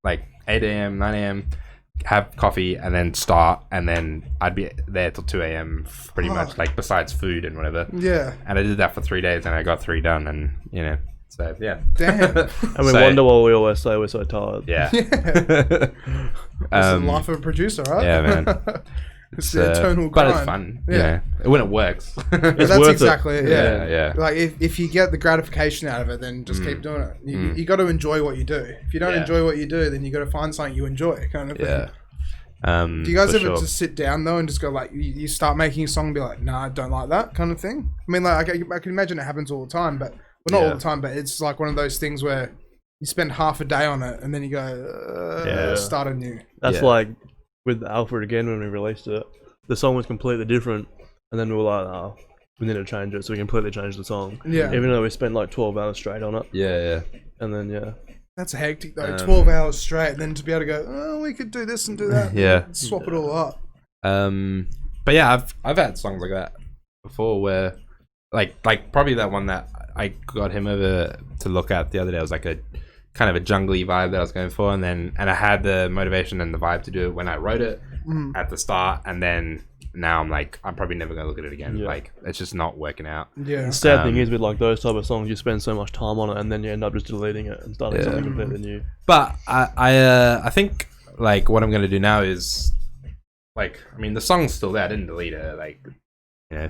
S2: like 8 a.m., 9 a.m., have coffee, and then start, and then I'd be there till 2 a.m. pretty much, like, besides food and whatever.
S1: Yeah.
S2: And I did that for 3 days, and I got 3 done, and so yeah.
S1: Damn.
S4: And we wonder why we always say we're so tired.
S2: Yeah.
S1: That's the life of a producer, right?
S2: Yeah, man.
S1: It's the eternal grind.
S2: But it's fun. Yeah. When it works.
S1: That's
S4: worth it.
S1: exactly it. Yeah.
S2: Yeah.
S1: Like if you get the gratification out of it, then just keep doing it. You got to enjoy what you do. If you don't enjoy what you do, then you got to find something you enjoy, kind of thing.
S2: Yeah.
S1: Do you guys
S2: for
S1: ever
S2: sure.
S1: just sit down though and just go like you start making a song and be like, nah, I don't like that kind of thing? I mean, like I can imagine it happens all the time, but well, not all the time, but it's like one of those things where you spend half a day on it and then you go start anew.
S4: That's like with Alfred again when we released it. The song was completely different, and then we were like, oh, we need to change it, so we completely changed the song.
S1: Yeah.
S4: Even though we spent like 12 hours straight on it.
S2: Yeah.
S4: And then,
S1: That's hectic though. 12 hours straight, and then to be able to go, oh, we could do this and do that.
S2: Yeah.
S1: Swap it all up.
S2: But yeah, I've had songs like that before where like probably that one that I got him over to look at the other day was like a kind of a jungly vibe that I was going for, and I had the motivation and the vibe to do it when I wrote it at the start, and then now I'm like, I'm probably never gonna look at it again. Like, it's just not working out.
S1: Yeah.
S4: the sad thing is with like those type of songs, you spend so much time on it, and then you end up just deleting it and starting something completely new.
S2: But I think like what I'm gonna do now is like, I mean, the song's still there. I didn't delete it. Like,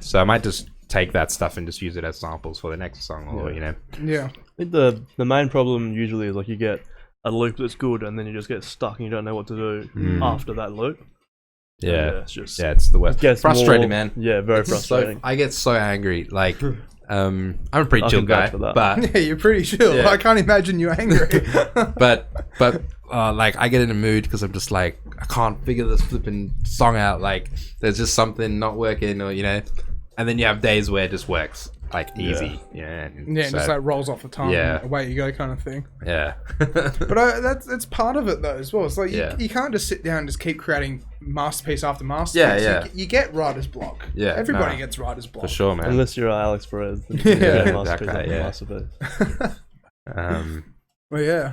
S2: so I might just take that stuff and just use it as samples for the next song, or
S1: Yeah.
S4: I think the main problem usually is like you get a loop that's good, and then you just get stuck and you don't know what to do after that loop.
S2: Yeah,
S4: it's just
S2: it's the worst.
S4: gets
S2: Frustrating,
S4: more-
S2: man.
S4: Yeah, very
S2: It's
S4: frustrating.
S2: I get so angry. Like, I'm a pretty
S4: I
S2: chill
S4: can vouch
S2: guy,
S4: for that.
S2: but
S1: Yeah, you're pretty chill.
S2: Yeah.
S1: I can't imagine you angry.
S2: but like I get in a mood because I'm just like I can't figure this flipping song out. Like there's just something not working, or and then you have days where it just works like easy. Yeah,
S1: Yeah, just like rolls off the tongue.
S2: Yeah.
S1: And away you go, kind of thing.
S2: yeah.
S1: But that's part of it though as well. It's like
S2: Yeah.
S1: you can't just sit down and just keep creating masterpiece after masterpiece.
S2: Yeah.
S1: You get writer's block.
S2: Yeah,
S1: Everybody
S2: nah.
S1: gets writer's block.
S2: For sure, man.
S4: Unless you're Alex Perez. Then
S1: Yeah,
S4: you masterpiece
S2: that guy,
S4: after
S2: yeah.
S4: masterpiece.
S1: Well, yeah.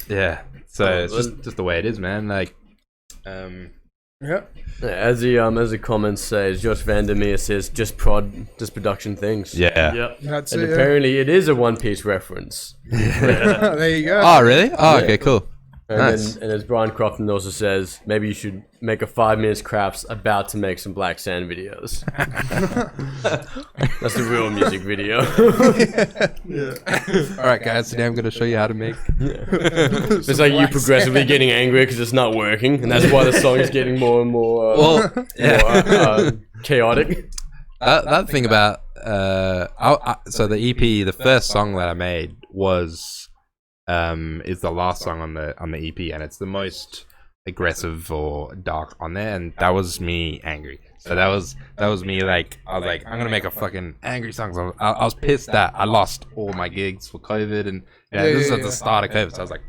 S2: Yeah. So it's just the way it is, man. Like,
S1: Yeah.
S3: As the comment says, Josh Vandermeer says, just production things.
S2: yeah.
S4: Yep.
S1: That's
S3: And
S1: it.
S3: apparently it is a One Piece reference.
S1: Yeah. There you go.
S2: Oh, really? Oh, okay, cool.
S3: And,
S2: Nice.
S3: then, and as Brian Crofton also says, maybe you should make a 5 minutes crafts about to make some Black Sand videos. That's the real music video.
S2: All right, guys. Today I'm going to show you how to make.
S3: It's like you progressively getting angry because it's not working, and that's why the song is getting more and more,
S2: Well, yeah.
S3: chaotic.
S2: That thing about so the EP, the first song that I made was is the last song on the EP, and it's the most aggressive or dark on there, and that was me angry. So that was me, like I was like, I'm gonna make a fucking angry song. So I was pissed that I lost all my gigs for COVID, and this is at the start of COVID, so I was like,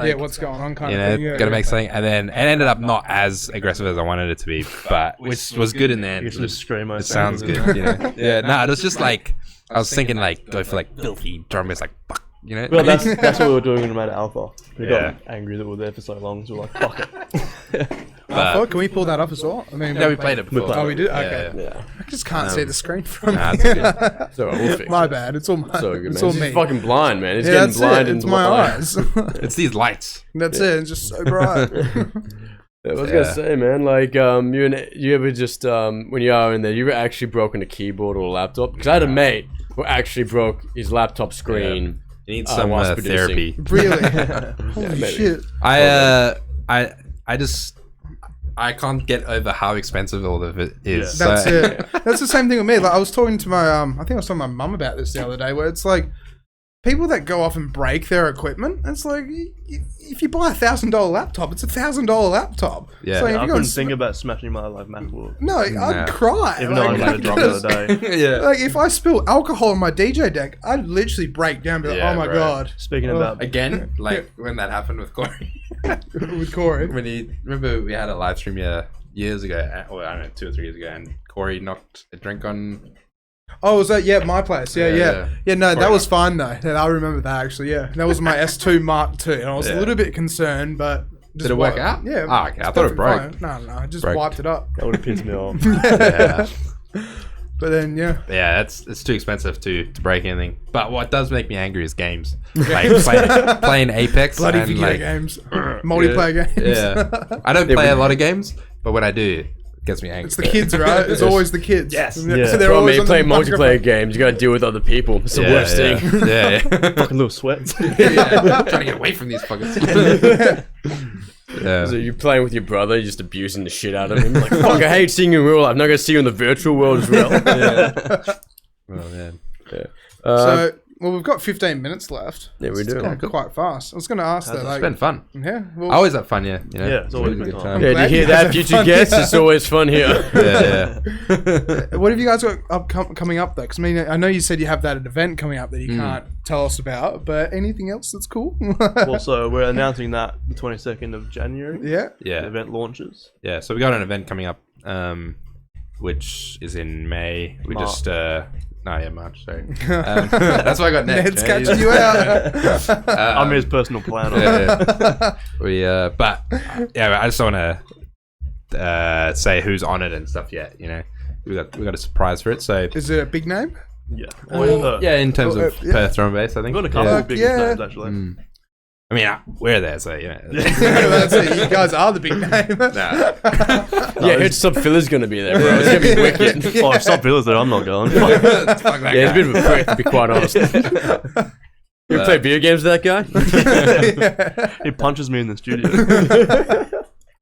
S1: Yeah, what's going on kind of thing. Yeah,
S2: gotta make something, and then it ended up not as aggressive as I wanted it to be, but which was good in the end.
S4: You can just scream.
S2: It sounds good, Yeah, no, it was just like I was thinking like go for like filthy drum bass, like fuck,
S4: Well, that's what we were doing when we made Alpha. We
S2: Yeah.
S4: got angry that we were there for so long, so we're like, fuck it.
S2: But,
S1: Can we pull that up as well? I mean,
S2: yeah, we played it before.
S1: Oh, we did?
S2: Yeah,
S1: Okay.
S2: yeah.
S3: Yeah.
S1: I just can't see the screen from
S2: Nah,
S1: here.
S2: it's good.
S3: So we'll fix
S1: My
S3: it.
S1: bad. It's all my.
S3: So good, man.
S1: It's all
S3: He's
S1: me.
S3: fucking blind, man. He's
S1: Yeah,
S3: getting
S1: that's
S3: blind
S1: it.
S3: in
S1: It's my eyes.
S2: It's these lights.
S1: That's it. It's just so bright.
S3: I was
S2: Yeah.
S3: gonna say, man, like, you ever just, when you are in there, you ever actually broken a keyboard or a laptop? Because I had a mate who actually broke his laptop screen.
S2: You need some
S3: whilst producing.
S2: therapy.
S1: Really? Holy
S3: maybe.
S1: shit.
S2: I can't get over how expensive all of it is.
S1: That's
S2: So-
S1: it. That's the same thing with me. Like I was talking to my I think I was talking to my mum about this the other day, where it's like people that go off and break their equipment. It's like if you buy $1,000 laptop, it's $1,000 laptop.
S2: Yeah.
S1: It's like, if
S4: I
S1: you go
S4: couldn't
S1: and
S4: think about smashing my like MacBook.
S1: No, I'd cry.
S4: Even though I
S1: Like,
S4: made a drop the other day.
S2: yeah.
S1: like if I spill alcohol on my DJ deck, I'd literally break down. And be like,
S2: Yeah,
S1: oh my
S2: bro.
S1: god.
S4: Speaking
S1: Oh.
S4: about
S2: Again, like when that happened with Corey.
S1: With Corey.
S2: When he remember we had a live stream years ago, or I don't know, 2 or 3 years ago, and Corey knocked a drink on.
S1: Oh, was that my place? Yeah.
S2: Yeah.
S1: No, that
S2: Corey
S1: was fine though. Yeah, I remember that actually. Yeah, that was my S2 Mark II, and I was a
S2: Yeah.
S1: little bit concerned, but just
S2: Did it work out?
S1: Yeah.
S2: Ah, okay. I
S1: it's
S2: thought it broke.
S1: perfectly fine. No, I just
S2: Broke.
S1: wiped it up.
S4: that would have pissed me off.
S2: Yeah,
S1: But then
S2: yeah, it's too expensive to break anything. But what does make me angry is games, like playing Apex,
S1: bloody
S2: and
S1: video
S2: like,
S1: games, multiplayer games.
S2: Yeah, I don't play a lot of games, but when I do, it gets me angry.
S1: It's the kids, right? It's always the kids.
S2: Yes.
S1: Yeah.
S4: Yeah.
S1: So they're
S3: Bro,
S1: always
S3: man, you
S1: on
S3: play
S1: the
S3: multiplayer
S1: microphone.
S3: games, you gotta deal with other people. It's the worst thing.
S2: Yeah.
S4: Fucking little sweats.
S2: Yeah. Trying to get away from these fuckers. Yeah.
S3: So you're playing with your brother, you're just abusing the shit out of him. Like, fuck, I hate seeing you in real life. I'm not gonna see you in the virtual world as well.
S2: Oh man.
S1: So, well, we've got 15 minutes left.
S3: Yeah, we
S1: It's
S3: do.
S1: gone quite fast. I was going to ask that.
S2: It's
S1: Like,
S2: been fun.
S1: yeah. Well,
S2: I always have fun, yeah. You know?
S4: Yeah, it's always
S2: Really
S4: been
S2: good
S4: fun.
S3: Yeah, do
S1: glad
S3: you hear
S1: you guys
S3: that,
S1: have
S3: future
S1: fun.
S3: guests? It's always fun here.
S2: Yeah.
S1: what have you guys got coming up though? Because I mean, I know you said you have that event coming up that you can't tell us about, but anything else that's cool?
S4: Also, we're announcing that the 22nd of January.
S1: Yeah.
S4: The
S2: Yeah.
S4: event launches.
S2: Yeah. So we got an event coming up, which is in May. We
S4: March.
S2: just March. Sorry. That's why I got
S1: Ned's
S2: next.
S1: catching you out.
S4: I'm his personal planner.
S2: Yeah. We but yeah, I just don't want to say who's on it and stuff yet. You know, we got a surprise for it. So
S1: Is it a big name?
S4: Yeah. Perth.
S2: yeah, in terms of
S1: yeah.
S2: Perth drum and bass, I think.
S4: We've got a couple
S2: Yeah.
S4: of big
S1: yeah.
S4: names actually.
S2: I mean, we're there, so you know.
S1: That's it. You guys are the big name.
S2: Nah.
S3: Yeah, it's Sub Filler's gonna be there, bro. It's gonna be wicked.
S4: Oh, if Sub Villas there, I'm not going.
S2: Fuck that
S3: Yeah, he's
S2: guy.
S3: been a prick, to be quite honest. You play video games with that guy?
S4: He punches me in the studio.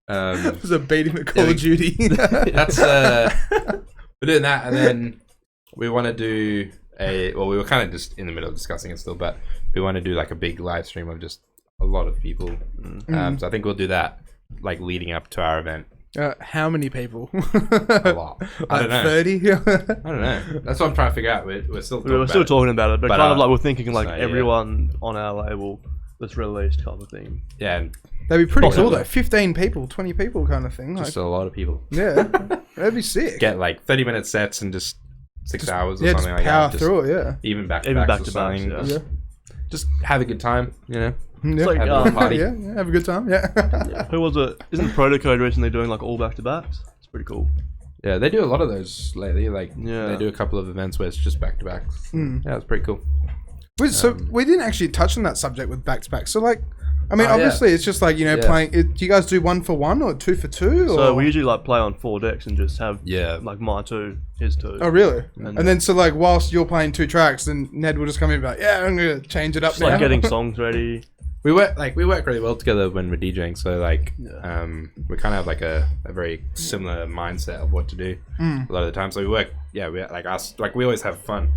S1: There's a beating at Call of Duty.
S2: That's we're doing that, and then we want to do well, we were kind of just in the middle of discussing it still, but we want to do like a big live stream of just a lot of people. So I think we'll do that like leading up to our event.
S1: How many people?
S2: A lot. I don't know.
S1: 30?
S2: I don't know. That's what I'm trying to figure out. We're still
S4: talking about it, but kind of like we're thinking like
S2: so,
S4: everyone on our label that's released kind of thing.
S2: Yeah, and
S1: That'd be pretty cool though. 15 people, 20 people kind of thing.
S2: just a lot of people.
S1: Yeah, that'd be sick.
S2: Get like 30-minute sets and just 6 hours or
S1: Yeah,
S2: something
S1: just
S2: like
S1: power
S2: that.
S1: through it, yeah.
S2: Even back
S4: Even
S2: to
S4: back
S2: back
S4: to backs,
S2: something.
S4: yeah.
S2: Just have a good time, you know.
S1: Yeah.
S4: like,
S2: Have a little party.
S1: Yeah, have a good time, yeah.
S4: Who was it? Isn't Protocode recently doing like all back to backs? It's pretty cool.
S2: Yeah, they do a lot of those lately. Like,
S4: Yeah.
S2: they do a couple of events where it's just back to backs. Yeah, it's pretty cool.
S1: So we didn't actually touch on that subject with back-to-back. So like, I mean,
S2: Oh, yeah.
S1: obviously it's just like, you know,
S2: Yeah.
S1: playing, do you guys do 1 for 1 or 2 for 2?
S4: So
S1: or?
S4: we usually like play on 4 decks and just have like my 2, his 2.
S1: Oh really?
S4: And
S1: And then so like whilst you're playing 2 tracks, then Ned will just come in and be like, yeah, I'm gonna change it up
S4: Just
S1: now.
S4: like getting songs ready.
S2: We work really well together when we're DJing. So like, we kind of have like a very similar mindset of what to do a lot of the time. So we work, we always have fun.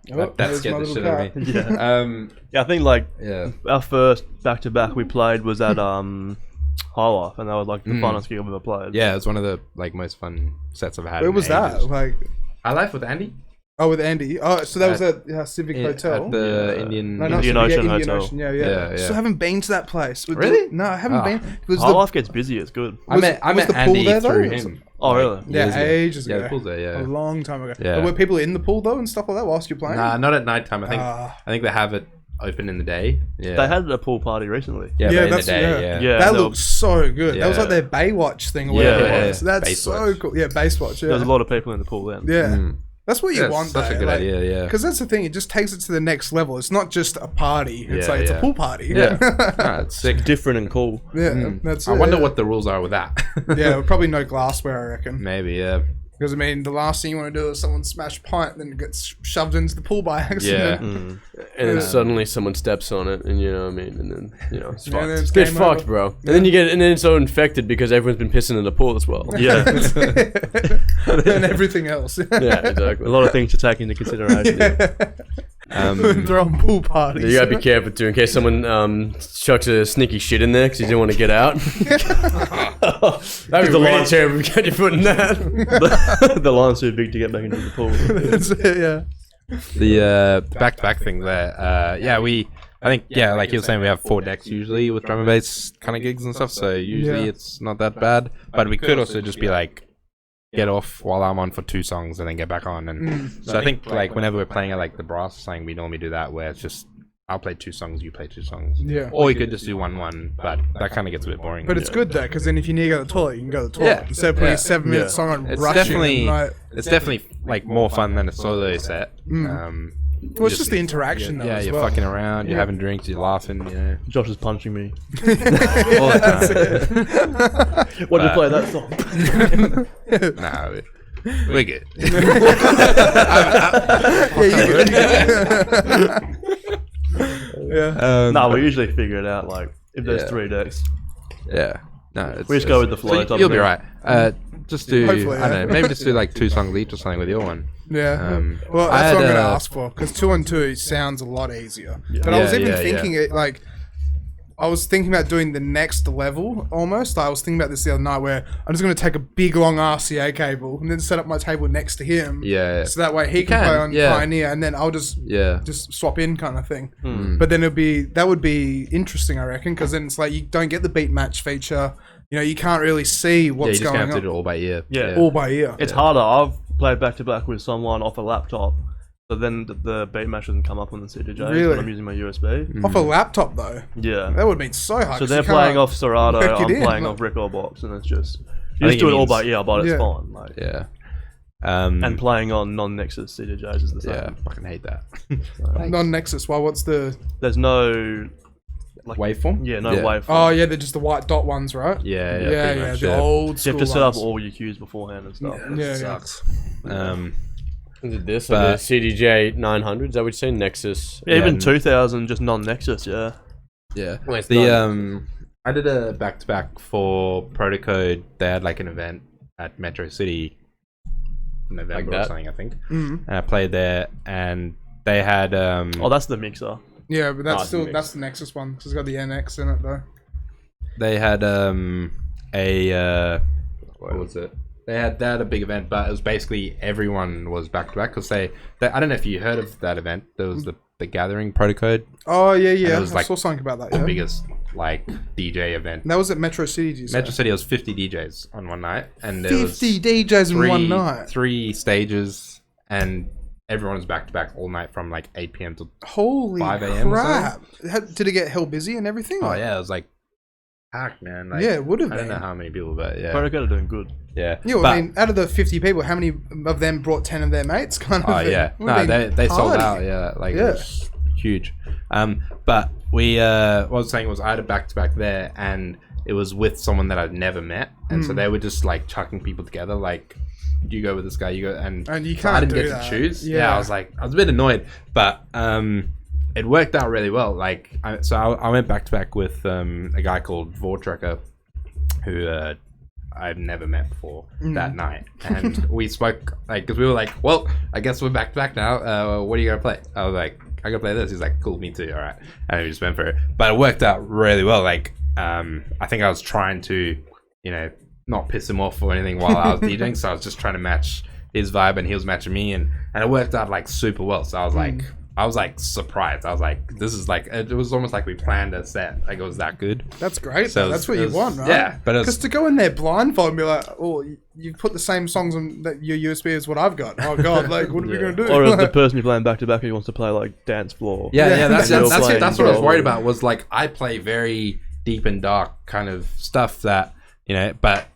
S2: That
S1: there's
S2: scared
S1: my
S2: the
S1: little
S2: shit out of me.
S4: Yeah. Yeah, I think like
S2: Yeah.
S4: our first back to back we played was at Haan-Blackshaw, and that was like the funnest gig I've ever played.
S2: Yeah, it was one of the like most fun sets I've had.
S1: Where
S2: in
S1: was that?
S2: ages.
S1: Like,
S2: Haan-Blackshaw with Andy?
S1: oh, with Andy. Oh, so that was at Civic Hotel.
S2: At the
S4: Yeah.
S2: Indian.
S1: No, not
S4: Indian
S1: Civic,
S4: Ocean
S1: Indian
S4: Hotel.
S1: Ocean. Yeah.
S2: Yeah, yeah.
S1: So I haven't been to that place.
S2: Really?
S1: No, I haven't
S2: Oh.
S1: been. Was
S4: Our
S1: the,
S4: life gets busy. It's good.
S2: I met
S1: was the pool
S2: Andy
S1: there, though?
S2: through
S1: Was
S2: him.
S4: Oh, really?
S1: yeah,
S2: years ago.
S1: ages
S2: Yeah,
S1: ago.
S2: the pool's there, yeah.
S1: A long time ago.
S2: Yeah.
S1: But were people in the pool though and stuff like that whilst you're playing?
S2: Nah, not at night time. I think they have it open in the day. Yeah.
S4: They had a pool party recently.
S2: yeah,
S1: Yeah,
S2: but in the
S1: that's-
S2: day.
S1: yeah.
S2: Yeah.
S4: Yeah.
S1: that
S4: no,
S1: looks so good. That was
S2: Yeah.
S1: like their Baywatch thing or
S2: Yeah,
S1: whatever
S2: yeah,
S1: it was. That's so
S2: Baywatch.
S1: cool. Yeah, Baywatch. Yeah.
S4: There's a lot of people in the pool then.
S1: Yeah. That's what you
S2: Yeah,
S1: want.
S2: such a
S1: though,
S2: good
S1: like,
S2: idea. Yeah.
S1: Because that's the thing. It just takes it to the next level. It's not just a party. It's
S2: Yeah,
S1: like it's a
S2: yeah.
S1: pool party.
S2: Yeah. Nah, it's sick.
S4: Different and cool.
S1: Yeah. That's.
S2: I
S1: it,
S2: wonder
S1: yeah.
S2: what the rules are with that.
S1: Yeah, probably no glassware. I reckon.
S2: Maybe. Yeah.
S1: Because I mean, the last thing you want to do is someone smash a pint and then it gets shoved into the pool by accident.
S2: Yeah.
S3: And then suddenly someone steps on it, and you know what I mean, and then it's
S1: Yeah,
S3: fucked.
S1: and then it's
S3: It's
S1: game
S3: fucked,
S1: over.
S3: bro. And then it's so infected because everyone's been pissing in the pool as well.
S4: Yeah.
S1: And everything else.
S3: Yeah, exactly.
S4: A lot of things to take into consideration.
S1: They're on pool parties.
S3: You gotta be careful too, in case someone chucks a sneaky shit in there because you don't want to get out. That'd be really terrible if you got your foot in that.
S4: The line's too big to get back into the pool.
S1: That's it, yeah.
S2: The back-to-back thing there. I think like you were saying, we have 4 decks usually with drum and bass kind of gigs and stuff. So usually
S1: Yeah.
S2: it's not that bad. But we could also just be like, get off while I'm on for 2 songs and then get back on. And so I think like whenever we're playing at like the brass or something, we normally do that where it's just I'll play 2 songs, you play 2 songs.
S1: Yeah.
S2: Or you could just do 1-1, but that kind of gets a bit boring.
S1: But it's good though, because then if you need to go to the toilet, you can go to the toilet.
S2: Yeah.
S1: Instead of putting
S2: Yeah.
S1: a 7-minute
S4: Yeah.
S1: song and
S2: It's
S1: rushing.
S2: definitely
S1: Like,
S2: it's definitely like more fun than a solo set.
S1: well, it's just the interaction though.
S2: Yeah,
S1: as
S2: you're
S1: well.
S2: fucking around, you're having drinks, you're laughing, you know,
S4: Josh is punching me.
S2: all the time.
S4: Why did you play that song?
S2: Nah, we're good.
S1: Yeah.
S4: Nah, we usually figure it out. Like if there's
S2: Yeah.
S4: 3 decks.
S2: Yeah. No, it's,
S4: We just go with the flow.
S2: you'll be right. Just do,
S1: Hopefully,
S2: I
S1: yeah.
S2: don't know, maybe just do like 2 songs each or something with your one.
S1: Yeah. Well,
S2: I
S1: that's what I'm
S2: had,
S1: going to ask for, because 2-on-2 sounds a lot easier. But I
S2: Yeah,
S1: was even
S2: yeah,
S1: thinking it like. I was thinking about doing the next level almost. I was thinking about this the other night where I'm just going to take a big long RCA cable and then set up my table next to him.
S2: Yeah.
S1: So that way he can
S2: can,
S1: play on
S2: yeah.
S1: Pioneer and then I'll just
S2: Yeah.
S1: swap in kind of thing. But then that would be interesting, I reckon, because then it's like you don't get the beat match feature. You know, you can't really see
S2: Yeah, you
S1: what's
S2: just gonna
S1: going
S2: have to do
S1: on
S2: it all by ear.
S4: Yeah.
S1: all by ear.
S4: It's harder. I've played back to back with someone off a laptop, so then the beat match doesn't come up on the CDJ
S1: Really?
S4: when I'm using my USB.
S1: Off a laptop though.
S4: Yeah.
S1: That would have been so hard.
S4: So
S1: 'cause
S4: they're
S1: you can't,
S4: playing
S1: like,
S4: off Serato,
S1: hook it
S4: I'm
S1: in,
S4: playing
S1: like-
S4: off record box, and it's just
S2: I
S4: you
S2: think
S4: just do
S2: it
S4: it all
S2: means-
S4: by ear, but it's
S1: Yeah.
S4: fine. Like,
S2: Yeah.
S4: and playing on non-Nexus CDJs is the same.
S2: Yeah, fucking hate that.
S1: non-Nexus. Well, what's the?
S4: There's no like
S2: Waveform?
S4: Yeah, no
S2: Yeah.
S4: waveform.
S1: Oh yeah, they're just the white dot ones, right?
S2: Yeah,
S1: yeah,
S2: pretty much,
S1: the
S2: yeah.
S1: old
S4: You
S1: school
S4: have to set up
S1: ones.
S4: all your cues beforehand and stuff.
S1: Yeah,
S2: Sucks.
S3: Is it this?
S2: But-
S3: Like the CDJ 900? Is that what you say? Nexus?
S4: Yeah, even
S2: Yeah.
S4: 2000, just non-Nexus. Yeah.
S2: Yeah.
S3: Well, it's
S2: The
S3: not-
S2: I did a back-to-back for Protocode. They had like an event at Metro City in November or something, I think. And I played there, and they had
S4: Oh, that's the mixer.
S1: Yeah, but that's
S3: Nice mix.
S1: that's the Nexus one because it's got the NX in it though.
S2: they had what was it? They had a big event, but it was basically everyone was back-to-back because they I don't know if you heard of that event. There was the Gathering Protocode,
S1: Oh yeah, yeah.
S2: it was
S1: I
S2: like
S1: saw something about that.
S2: the
S1: Yeah.
S2: biggest like DJ event.
S1: And that was at Metro City. Did you say?
S2: Metro City, it was 50 DJs on one night, and there was
S1: 50 DJs in one night.
S2: 3 stages, and everyone was back-to-back all night from like 8 p.m. to
S1: Holy
S2: 5 a.m. or
S1: crap! Did it get hell busy and everything?
S2: oh yeah, it was like packed, man. Like,
S1: Yeah, it would have
S2: I don't
S1: been.
S2: know how many people, but yeah,
S4: Protocol are doing good.
S2: yeah.
S1: Yeah, well,
S2: But-
S1: I mean, out of the 50 people, how many of them brought 10 of their mates? Kind of.
S2: oh yeah,
S1: It would've
S2: no,
S1: been
S2: they sold
S1: party.
S2: out. Yeah, like
S1: Yeah.
S2: it was huge. But we what I was saying was I had a back-to-back there, and it was with someone that I'd never met, and so they were just like chucking people together, like you go with this guy, you go, and
S1: And you
S2: so I
S1: can't
S2: didn't
S1: do
S2: get
S1: that.
S2: to choose.
S1: Yeah.
S2: I was a bit annoyed, but it worked out really well. Like I went back-to-back with a guy called Vortrekker, who I've never met before that night, and we spoke because we were like, well, I guess we're back-to-back now. What are you gonna play? I was like, I gotta play this. He's like, cool, me too. All right, and we just went for it. But it worked out really well. Like I think I was trying to, not piss him off or anything while I was DJing, so I was just trying to match his vibe, and he was matching me, and it worked out like super well. So I was like surprised. I was like, this is like, it was almost like we planned a set. Like it was that good.
S1: That's great.
S2: So
S1: though. That's what you want, right?
S2: Yeah, but
S1: Because to go in there blindfold and be like, oh, you put the same songs on that your USB as what I've got. Oh god, like what are we gonna do?
S4: Or the person you're playing back to back who wants to play like dance floor.
S2: yeah, that's
S4: And you're
S2: that's
S4: playing
S2: what I was
S4: well.
S2: worried about. Was like I play very deep and dark kind of stuff that but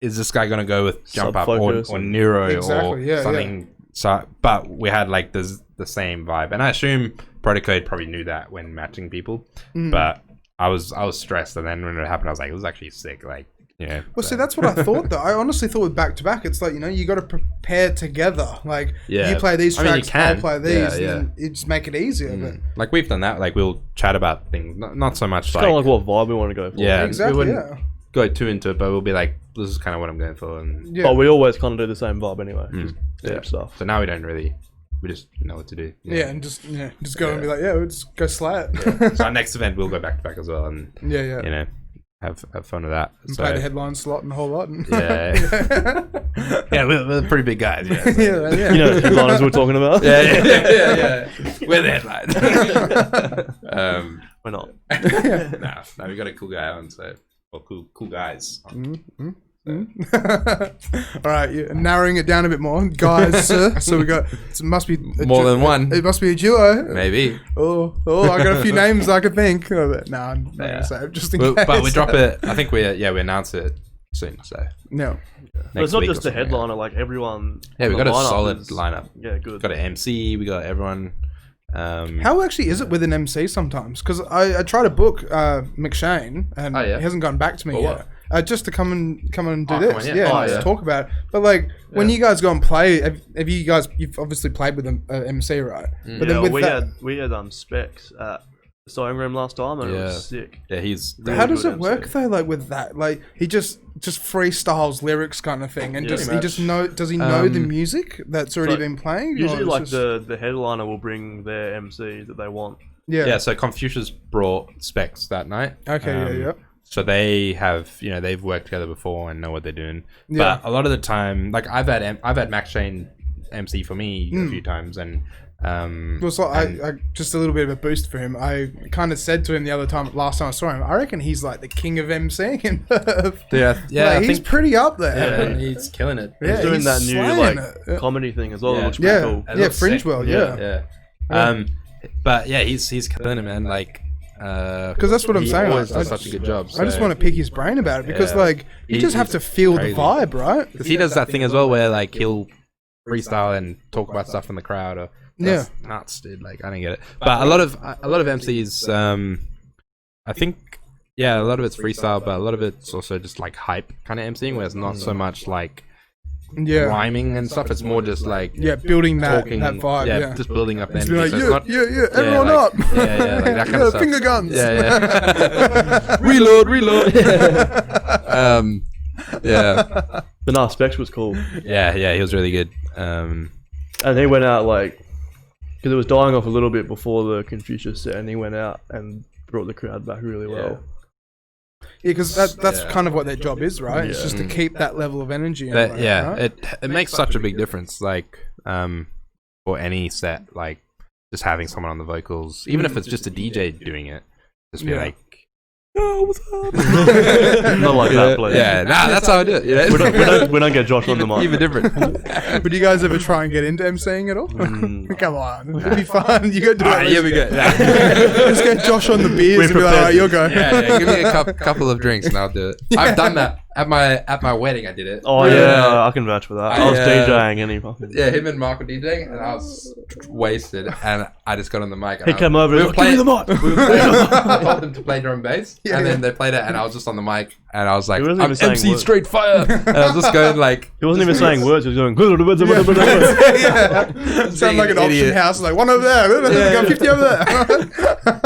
S2: is this guy gonna go with Jump Up or
S4: Sub-focus
S2: Neuro
S1: Exactly,
S2: or
S1: yeah,
S2: something? So, but we had like the same vibe, and I assume Protocode probably knew that when matching people. But I was stressed, and then when it happened, I was like, it was actually sick. Like,
S1: Well, see, that's what I thought though. I honestly thought with back to back, it's like you got to prepare together. Like,
S2: Yeah.
S1: you play these
S2: I mean, you
S1: tracks, I'll
S2: can.
S1: play these,
S2: Yeah,
S1: and then it just make it easier. But
S2: like we've done that. Like we'll chat about things, not so much
S4: It's
S2: like
S4: kind of like what vibe we want to go for.
S2: yeah,
S1: exactly,
S2: we wouldn't
S1: yeah.
S2: go too into it, but we'll be like, this is kind of what I'm going for, and
S1: Yeah.
S4: But we always kind of do the same vibe anyway. Just
S2: Yeah.
S4: deep stuff.
S2: so now we don't really, we just know what to do.
S1: Yeah, and just go and be like, we'll just go slay it.
S2: So our next event we'll go back to back as well, and
S1: yeah.
S2: have fun with that.
S1: And
S2: So,
S1: play the headline slot and the whole lot. And
S2: yeah, yeah, we're pretty big guys. Yeah, so-
S1: yeah.
S4: You know the headliners we're talking about?
S2: yeah. We're the headline.
S4: We're not.
S2: No, we got a cool guy on, so cool guys.
S1: All right, narrowing it down a bit more, guys. So we got. It must be
S2: More than one.
S1: It must be a duo.
S2: Maybe.
S1: Oh, I got a few names I could think. But no, I'm not gonna say it just in case.
S2: But we drop it. I think we announce it soon. So
S1: No.
S4: But it's not just the headliner, like everyone.
S2: Yeah, we
S4: on
S2: got
S4: the
S2: a
S4: lineup
S2: solid
S4: is-
S2: lineup.
S4: Yeah, good.
S2: Got an MC. We got everyone.
S1: How actually is it with an MC sometimes? Because I try to book McShane and
S2: Oh, yeah?
S1: he hasn't gotten back to me
S2: For
S1: yet. Just to come and do
S2: come
S1: this,
S2: on, yeah.
S1: yeah,
S2: Oh,
S1: and just
S2: yeah.
S1: talk about it. But like when you guys go and play, have you guys? You've obviously played with an MC, right? But
S4: Yeah,
S1: then with
S4: we
S1: that,
S4: had specs at the sewing room last time, and it
S2: Yeah.
S4: was sick.
S2: Yeah, he's.
S1: how does
S4: good
S1: it work
S4: MC.
S1: though? Like with that, like he just freestyles lyrics kind of thing, and
S4: Yeah.
S1: just
S4: Pretty
S1: he just know. Does he know the music that's already
S4: so
S1: been playing? or
S4: Usually,
S1: it's
S4: like
S1: just-
S4: the headliner will bring their MC that they want.
S1: yeah.
S2: So Confucius brought specs that night.
S1: Okay. Yeah.
S2: So they have, they've worked together before and know what they're doing.
S1: Yeah.
S2: But a lot of the time, like I've had Max Shane MC for me a few times, and
S1: Well, so I just a little bit of a boost for him. I kind of said to him last time I saw him, I reckon he's like the king of MCing in Perth.
S2: yeah,
S1: Like,
S2: I
S1: he's
S2: think
S1: pretty up there.
S2: yeah, he's killing it.
S1: Yeah,
S4: He's doing
S1: he's
S4: that new
S1: slaying
S4: like
S1: it.
S4: comedy thing as well.
S2: Yeah.
S4: It looks pretty
S1: Yeah,
S4: cool.
S2: It
S1: yeah,
S2: looks
S1: Fringe
S2: sick.
S1: World, yeah.
S2: But yeah, he's killing it, man. Like,
S1: Because that's what I'm
S2: he
S1: saying.
S2: always
S1: like,
S2: does such a good job.
S1: I just want to pick his brain about it because,
S2: Yeah.
S1: like, you just have to feel
S2: crazy.
S1: the vibe, right?
S2: because he does that thing as well where like he'll freestyle and talk about stuff in the crowd. Or that's nuts, dude. Like I don't get it. But a lot of MCs, I think, a lot of it's freestyle, but a lot of it's also just like hype kind of MCing, where it's not so much like
S1: Yeah.
S2: rhyming and stuff. It's more just like
S1: Yeah, building that
S2: talking,
S1: that vibe. Yeah,
S2: just building up
S1: Just
S2: energy.
S1: be like,
S2: So it's
S1: yeah,
S2: not,
S1: yeah, everyone
S2: like,
S1: up.
S2: yeah, like that kind of stuff.
S1: Finger guns.
S2: Yeah. Reload. Yeah.
S4: But nah, Specs was cool.
S2: Yeah, he was really good.
S4: And he went out like, because it was dying off a little bit before the Confucius set, and he went out and brought the crowd back really well.
S1: Yeah, because that's
S2: Yeah.
S1: kind of what their job is, right? It's just to keep that level of energy. in
S2: But,
S1: it,
S2: yeah,
S1: right?
S2: it makes such a big difference. Like, for any set, like just having someone on the vocals, even if it's just a DJ doing it, just be
S1: Yeah.
S2: like, "Oh, what's up?"
S4: Not like that, please.
S2: Yeah, nah, that's how I do it. You know?
S4: We don't get Josh on the mic.
S2: Even different.
S1: Would you guys ever try and get into emceeing at all? Come on, it'd be fun. You go do it.
S2: Here we go.
S1: Just get Josh on the beers and be like, alright, you'll go.
S2: Yeah, give me a couple of drinks and I'll do it. I've done that at my wedding. I did it.
S4: Oh yeah, I can vouch for that. I was
S2: Yeah.
S4: DJing and he fucking...
S2: Yeah, him and Mark were DJing, and I was wasted, and I just got on the mic. And
S4: He came over and
S2: were
S4: was like, "Give me the mic."
S2: We were playing, I told them to play drum and bass,
S1: Yeah,
S2: and
S1: yeah.
S2: then they played it, and I was just on the mic, and I was like,
S4: He wasn't
S2: "I'm
S4: even saying
S2: MC
S4: words.
S2: straight fire," and I was just going like,
S4: He wasn't even saying words, he was going...
S1: Yeah. Sound like an auction
S2: idiot.
S1: house, like one over there, got 50 over there.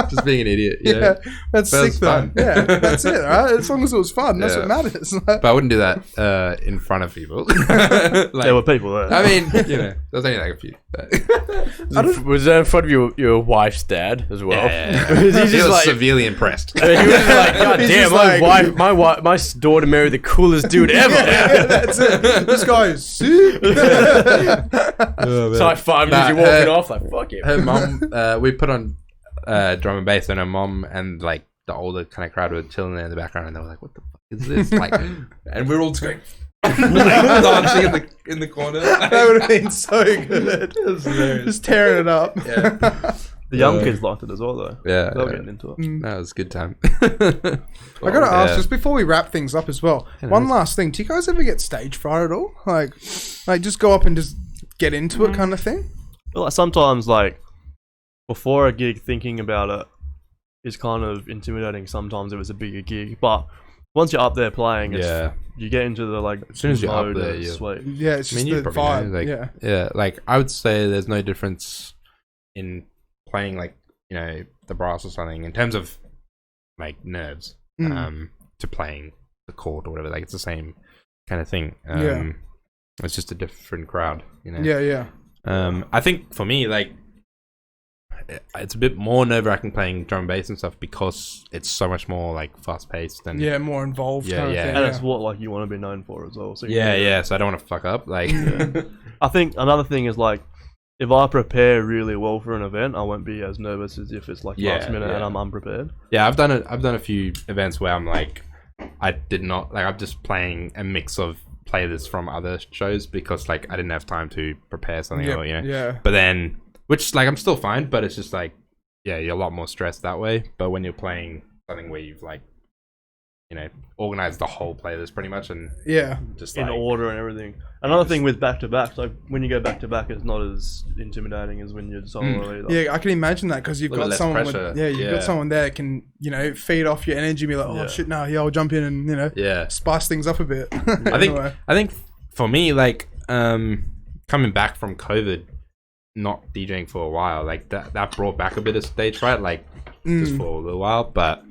S2: just being an idiot. You know?
S1: Yeah, that's
S2: But it
S1: sick
S2: was
S1: though.
S2: fun.
S1: Yeah, that's it, right? As long as it was fun, that's what
S2: Yeah.
S1: matters.
S2: But I wouldn't do that in front of people.
S4: There were
S2: Like,
S4: people there.
S2: I mean, you know, there's only like a few. But.
S3: Was that in front of your wife's dad as well?
S2: He's
S3: He's just like,
S2: severely impressed.
S3: he was just like, God
S1: He's
S3: damn,
S1: just like-
S3: my daughter married the coolest dude ever.
S1: Yeah, that's it. This guy is sick.
S3: So like 5 minutes, you're walking off, like, fuck it.
S2: Her mom, we put on drum and bass, and her mom and like the older kind of crowd were chilling there in the background, and they were like, "What the fuck is this?" Like, and we're all just going, like, dancing in the corner.
S1: That would have been so good. Just tearing it up.
S2: Yeah,
S4: The young kids liked it as well though.
S2: yeah,
S4: They were getting into it.
S2: that was a good time.
S1: I gotta ask, just before we wrap things up as well, one last thing. Do you guys ever get stage fright at all? Like just go up and just get into it kind of thing?
S4: But like sometimes like before a gig thinking about it is kind of intimidating sometimes if it's a bigger gig. But once you're up there playing, it's,
S2: Yeah.
S4: you get into the like
S2: As soon as you're up
S4: mode
S2: there,
S4: and it's
S2: you-
S4: sweet.
S1: Yeah, it's
S2: I
S1: just
S2: mean, you
S1: the
S2: probably know,
S1: vibe.
S2: like,
S1: Yeah.
S2: like I would say there's no difference in playing like, you know, the brass or something in terms of like nerves to playing the chord or whatever. Like it's the same kind of thing.
S1: Yeah.
S2: It's just a different crowd, you know.
S1: Yeah.
S2: I think for me, like, it's a bit more nerve-wracking playing drum and bass and stuff because it's so much more like fast-paced and
S1: Yeah, more involved
S2: Yeah,
S1: kind
S2: yeah.
S1: of thing.
S4: And it's what like you want to be known for as well. So you
S2: yeah,
S4: can-
S2: yeah. So I don't want to fuck up. Like,
S4: I think another thing is like if I prepare really well for an event, I won't be as nervous as if it's like
S2: Yeah,
S4: last minute and
S2: yeah.
S4: I'm unprepared.
S2: yeah, I've done a few events where I'm like, I did not like. I'm just playing a mix of playlists from other shows because like I didn't have time to prepare something.
S1: Yeah,
S2: Or, you know.
S1: yeah.
S2: But then, which like I'm still fine, but it's just like, yeah, you're a lot more stressed that way. But when you're playing something where you've like, you know, organized the whole playlist pretty much and
S1: Yeah.
S2: just
S4: In
S2: like,
S4: order and everything. Another thing with back to back, like when you go back to back, it's not as intimidating as when you're solo either.
S1: Yeah, I can imagine that because you've
S2: Little
S1: got
S2: less
S1: someone.
S2: pressure.
S1: You've got someone there that can feed off your energy. And be like, oh
S4: Yeah.
S1: shit, no, I'll jump in and
S2: yeah.
S1: spice things up a bit.
S2: I think for me, like, coming back from COVID, not DJing for a while, like that brought back a bit of stage fright, like just for a little while. But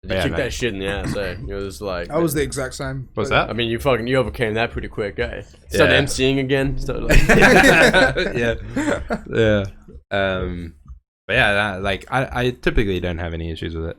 S3: You
S2: yeah,
S3: kicked
S2: man.
S3: that shit in the ass, eh? It was like...
S1: I was the exact same.
S2: What's that?
S3: I mean, you overcame that pretty quick, eh? Started
S2: Yeah.
S3: emceeing again. Started like...
S2: yeah. But yeah, like I typically don't have any issues with it.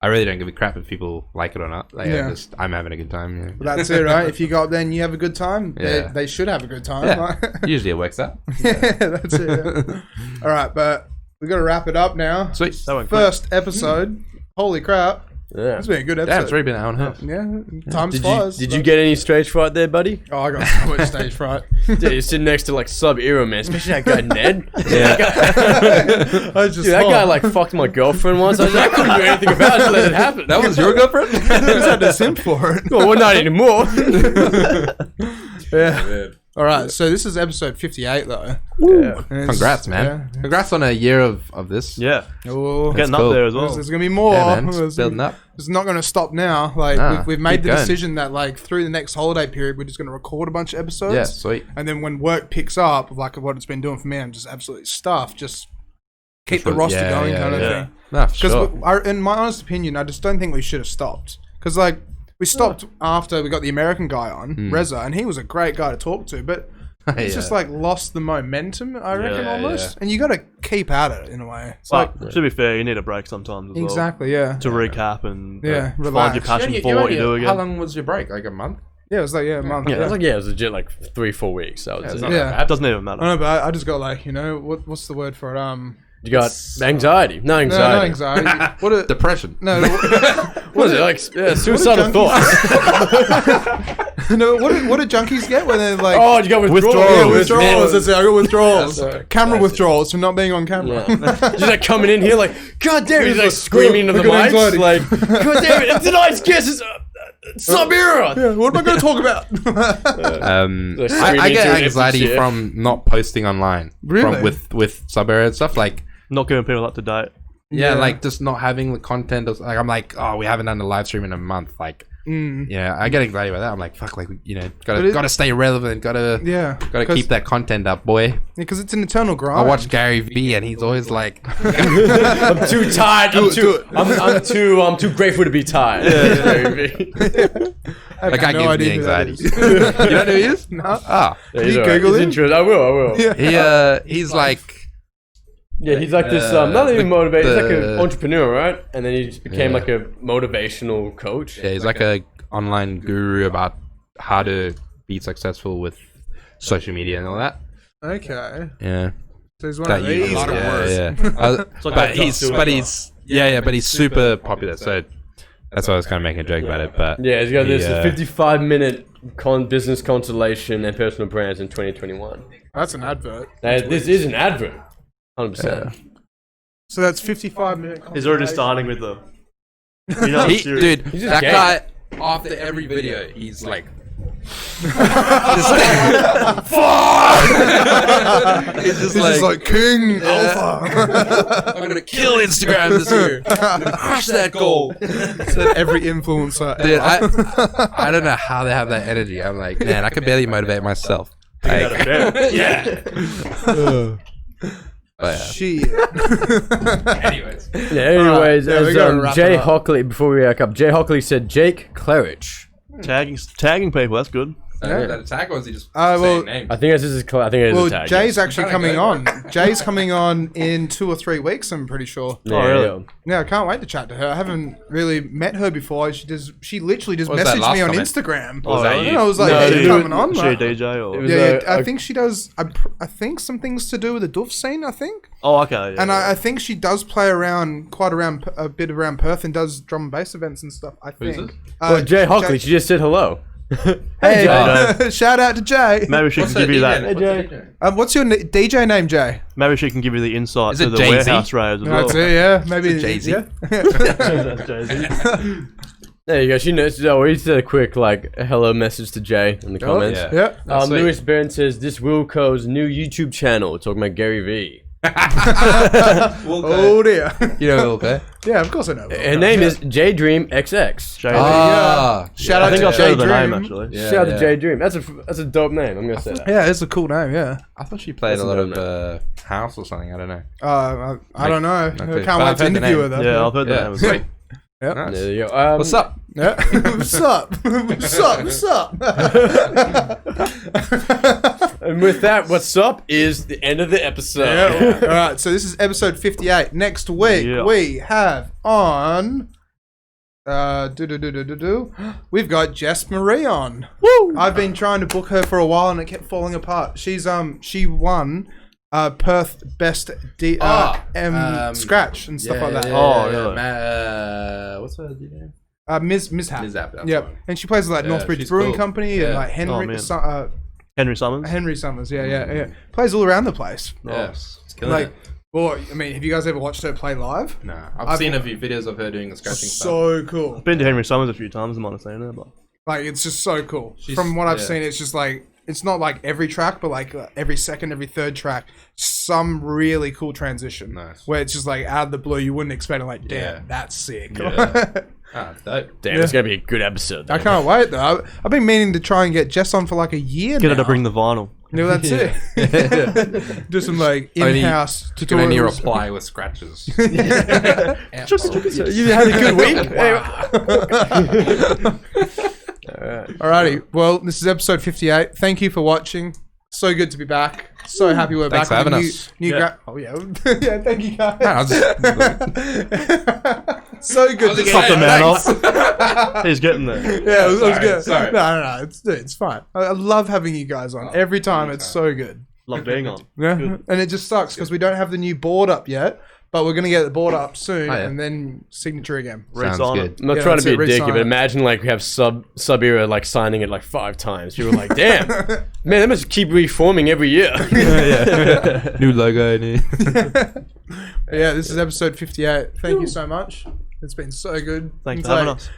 S2: I really don't give a crap if people like it or not. Like
S1: Yeah.
S2: I'm having a good time. Yeah.
S1: Well, that's it, right? If you go up there and you have a good time,
S2: Yeah.
S1: they should have a good time.
S2: Yeah.
S1: Right?
S2: Usually it works out.
S1: Yeah, that's it. Yeah. All right, but we got to wrap it up now.
S2: Sweet.
S4: That went quick.
S1: First episode. Holy crap.
S3: Yeah.
S1: It's been a good episode.
S2: Damn, it's already been an hour and a half.
S1: Yeah, time
S3: Did
S1: flies.
S3: you get any stage fright there, buddy?
S1: Oh, I got so much stage fright.
S3: Dude, you're sitting next to like Sub-Zero, man. Especially that guy Ned.
S1: I was just
S3: Dude, that guy like fucked my girlfriend once. I couldn't do anything about it. Just let it happen.
S2: That was your girlfriend?
S1: I just had to simp for it.
S3: Well, we're not anymore.
S1: Yeah. All right, so this is episode 58 though.
S4: Yeah.
S1: And it's-
S2: Congrats, man.
S1: yeah.
S2: Congrats on a year of this.
S4: Yeah.
S1: Oh,
S4: Getting
S2: cool.
S4: up there as well.
S1: there's gonna be more.
S2: Yeah, man. It's
S1: There's-
S2: building up.
S1: It's not gonna stop now. Like
S2: Nah,
S1: we've made
S2: keep
S1: the
S2: going.
S1: decision that like through the next holiday period, we're just gonna record a bunch of episodes.
S2: Yeah, sweet.
S1: And then when work picks up, like what it's been doing for me, I'm just absolutely stuffed. Just keep the
S2: Just-
S1: roster
S2: yeah,
S1: going,
S2: yeah,
S1: kind of
S4: yeah.
S1: thing.
S2: Nah, for
S1: Because
S2: sure.
S1: in my honest opinion, I just don't think we should have stopped. Because like we stopped after we got the American guy on Reza, and he was a great guy to talk to, but it's just like lost the momentum, I reckon,
S4: Yeah,
S1: almost. And you got to keep at it in a way. It's
S4: But
S1: like
S4: to be fair, you need a break sometimes as well.
S1: exactly, yeah,
S4: To recap and
S1: Yeah,
S4: find
S1: relax.
S4: your passion
S2: You
S4: for what
S2: only-
S4: you do again.
S2: How long was your break? Like a month?
S1: yeah. It was like a month.
S3: It
S1: Yeah,
S3: was like, it was legit like 3-4 weeks. That was
S2: it's
S3: it.
S2: not
S1: Yeah.
S2: that bad.
S4: Doesn't even matter.
S1: I know, but I just got like what's the word for it?
S3: You got anxiety. No
S1: No, not
S3: anxiety.
S1: anxiety. What a
S2: Depression.
S1: no.
S3: What is it? Like suicidal thoughts.
S1: No, what do junkies get when they're like?
S3: Oh, you got withdrawals.
S1: yeah,
S3: Yeah,
S1: withdrawals. That's it. I got withdrawals.
S3: That's right.
S1: Camera
S3: Classic.
S1: withdrawals from not being on camera.
S3: Yeah. Just like coming in here like, God damn it. He's like screaming into the
S1: Look at
S3: mics.
S1: anxiety.
S3: Like, God damn it. Tonight's guest is Samira.
S1: Yeah, what am I going to talk about?
S3: Like
S2: I
S3: screaming
S2: get
S3: into an empty
S2: anxiety
S3: chair.
S2: from not posting online.
S1: Really?
S2: From, with sub-area and stuff. Like,
S4: Not giving people up to date.
S2: yeah,
S1: Yeah.
S2: like just not having the content. Like, I'm like, oh, we haven't done a live stream in a month. Like, yeah, I get anxiety about that. I'm like, fuck, like, gotta stay relevant. Gotta
S1: Yeah,
S2: keep that content up, boy.
S1: because it's an eternal grind.
S2: I watch Gary V and he's always like,
S3: I'm too tired. I'm too grateful to be tired.
S2: that guy
S1: no
S2: gives me
S1: idea who that
S2: anxiety.
S1: is.
S2: You know who he is?
S1: No.
S2: Ah,
S3: Yeah,
S1: you
S3: alright.
S1: Google
S3: He's
S1: him?
S3: interesting. I will.
S1: Yeah.
S2: he's like,
S3: Yeah, he's like this, not even motivator, he's like
S2: the-
S3: an entrepreneur, right? And then he just became like a motivational coach.
S2: yeah, he's like a online guru about how to be successful with social media and all that.
S1: Okay,
S2: Yeah.
S1: so he's one
S2: That
S1: of
S2: you-
S1: these guys.
S2: yeah.
S4: like
S2: But
S4: a
S2: he's
S4: Justin
S2: but he's super popular. So that's why I was kind of making a joke about it. But
S3: Yeah, he's got this
S2: Yeah.
S3: 55-minute business consultation and personal brands in 2021.
S1: That's an advert.
S3: Now, this is an advert, 100%.
S1: So that's 55 minutes.
S4: He's already starting with the. You know,
S2: dude,
S3: He's just
S2: that
S3: gay.
S2: guy after every video, he's like. He's just
S1: He's like King Alpha.
S2: I'm gonna kill Instagram this year. I'm gonna crush that goal.
S1: So every influencer.
S2: Dude, I don't know how they have that energy. I'm like, man, I can barely motivate myself. Like,
S3: Yeah.
S2: but
S1: Shit.
S2: anyways,
S3: Yeah, anyways,
S1: Yeah, we
S3: as
S1: gotta wrap
S3: Jay
S1: it up.
S3: Hockley, before we wrap up, Jay Hockley said Jake Claridge.
S4: tagging people. That's good.
S2: that attack, or is he just
S1: well,
S2: saying names?
S3: I think that's his. I think it is
S1: Well,
S3: a tag.
S1: Jay's
S3: yes.
S1: actually
S2: Kinda
S1: coming
S2: go.
S1: on. Jay's coming on in 2 or 3 weeks, I'm pretty sure.
S3: Yeah,
S4: Oh, really?
S3: yeah.
S1: Yeah, I can't wait to chat to her. I haven't really met her before. She literally just
S2: What was that
S1: messaged
S2: last
S1: me on
S2: comment?
S1: Instagram.
S2: Was that
S1: And
S2: you?
S1: I was like,
S3: No,
S1: hey,
S3: dude.
S1: you coming on?
S4: Is she a
S1: Like,
S4: DJ or?
S3: It was-
S1: yeah,
S3: I-
S1: I think she does. I think some things to do with the Doof scene. I think,
S4: Oh, okay. Yeah,
S1: and I think she does play around a bit around Perth and does drum and bass events and stuff. I
S2: Who's
S1: think.
S2: this?
S3: Well, Jay Hockley, she just said hello.
S1: Hey,
S4: Jay.
S1: shout out to Jay.
S4: maybe she can give you that.
S1: What's your DJ name, Jay?
S4: Maybe she can give you the insight
S2: Is
S4: to
S2: it
S4: the
S2: Jay-Z?
S4: warehouse raves as well.
S1: That's it. Yeah, maybe
S2: Jay-Z?
S1: Yeah.
S4: That's Jay-Z.
S3: There you go. She knows. Oh, we said a quick hello message to Jay in the comments.
S2: yeah.
S1: Yeah.
S2: That's sweet.
S3: Lewis Byrne says this Wilco's new YouTube channel talking about Gary V.
S1: Oh dear.
S2: You know, okay.
S1: Yeah, of course I know.
S3: Her name is J Dream XX.
S4: Jay-Z.
S2: Ah,
S1: Shout
S4: I
S1: out
S4: think
S1: to
S4: I'll show
S1: Jay
S4: you the name
S1: Dream.
S4: actually.
S2: yeah,
S3: Shout out
S2: yeah.
S3: to J Dream. That's a dope name. I'm gonna say that.
S1: Yeah, it's a cool name. Yeah.
S2: I thought she played
S3: That's
S2: a lot
S3: a
S2: of
S3: dope
S2: house or something. I don't know.
S1: I don't know. I
S2: Okay.
S1: can't
S2: But
S1: wait
S2: I've
S1: to
S2: heard the
S1: interview her
S2: name.
S1: though.
S4: Yeah, I've heard the
S2: Yeah,
S4: name as well.
S2: sweet.
S1: Yep.
S2: Nice.
S3: There you go.
S2: What's up?
S1: Yeah. What's up? What's up? What's up?
S3: And with that, what's up is the end of the episode.
S1: Yeah. All right. So this is episode 58. Next week
S4: Yeah.
S1: we have on. We've got Jess Marie on. Woo! I've been trying to book her for a while and it kept falling apart. She won Perth Best Scratch and stuff like that.
S4: Oh, really?
S2: What's her name?
S1: Mishap.
S2: Mishap, that's
S1: Yep.
S2: right.
S1: And she plays with like
S2: Yeah,
S1: Northbridge
S2: she's
S1: Brewing
S2: cool.
S1: Company and
S2: Yeah.
S1: like
S4: Oh, man. Henry Summers.
S1: Henry Summers. Yeah. Plays all around the place.
S2: Yeah,
S4: Nice.
S2: it's killing
S1: Like,
S2: it.
S1: well, I mean, have you guys ever watched her play live?
S2: Nah, I've seen a few videos of her doing the scratching stuff.
S1: So cool.
S4: Been to Henry Summers a few times. I might have seen her, but
S1: Like, it's just so cool. From what I've seen, it's just like it's not like every track, but like every second, every third track, some really cool transition.
S2: Nice.
S1: Where it's just like out of the blue, you wouldn't expect it. Like, damn,
S2: Yeah.
S1: that's sick.
S2: Dope.
S3: Damn, it's gonna be a good episode.
S1: I can't wait though. I've been meaning to try and get Jess on for like a year
S4: Get her
S1: now.
S4: to bring the vinyl.
S1: You know, that's it. Do some like in-house
S2: You can only
S1: tutorials.
S2: reply with scratches.
S3: You had a good week.
S1: Alrighty, well, this is episode 58. Thank you for watching. So good to be back. So happy we're
S2: Thanks
S1: back.
S2: for
S1: with
S2: having
S1: a
S2: us.
S1: New
S4: Yeah.
S1: oh yeah, yeah. Thank you guys.
S2: I was
S1: So good to
S4: Stop
S1: get
S4: the man off. He's getting there.
S1: Yeah, it was good.
S2: sorry.
S1: No, it's fine. I love having you guys on every time. It's so good.
S4: Love being on.
S1: Yeah,
S4: Good.
S1: and it just sucks because we don't have the new board up yet, but we're gonna get the board up soon,
S2: Oh, yeah.
S1: and then signature again.
S2: Sounds
S4: Resign
S2: good.
S4: it.
S3: I'm not
S1: Yeah,
S3: trying to
S1: that's
S3: be
S1: it,
S3: a dick,
S1: re-sign
S3: but
S1: it.
S3: imagine like we have sub era like signing it like 5 times. People are like, damn, man, they must keep reforming every year.
S2: New logo.
S1: Yeah, this is episode 58. Thank you so much. It's been so good.
S4: Thanks
S1: It's
S4: for having
S1: like,
S4: us.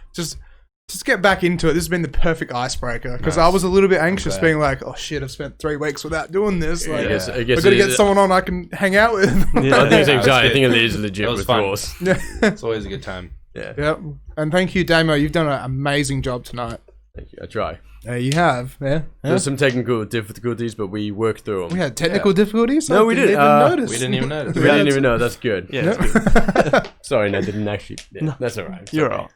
S1: Just get back into it. This has been the perfect icebreaker because I
S2: Nice.
S1: was a little bit anxious,
S2: glad.
S1: being like, "Oh shit, I've spent 3 weeks without doing this. Like,
S3: I guess
S1: I gotta
S3: it
S1: get
S3: is-
S1: someone on I can hang out with."
S4: Yeah.
S3: I think it's
S2: Yeah,
S3: anxiety. I
S2: that's
S3: think
S2: good.
S3: it is legit
S2: That was fun.
S3: withdrawals.
S1: Yeah.
S2: It's always a good time.
S1: Yeah. And thank you, Damo. You've done an amazing job tonight.
S3: Thank you. I try.
S1: Yeah, you have. Yeah.
S3: There's some technical difficulties, but we worked through them.
S1: We had technical difficulties.
S3: No,
S1: I
S3: we
S1: didn't
S3: did.
S1: even notice.
S2: We didn't even notice.
S3: We didn't even know. That's good.
S4: Yeah, it's good.
S3: Sorry, no, didn't actually. Yeah, that's all right.
S4: You're all right.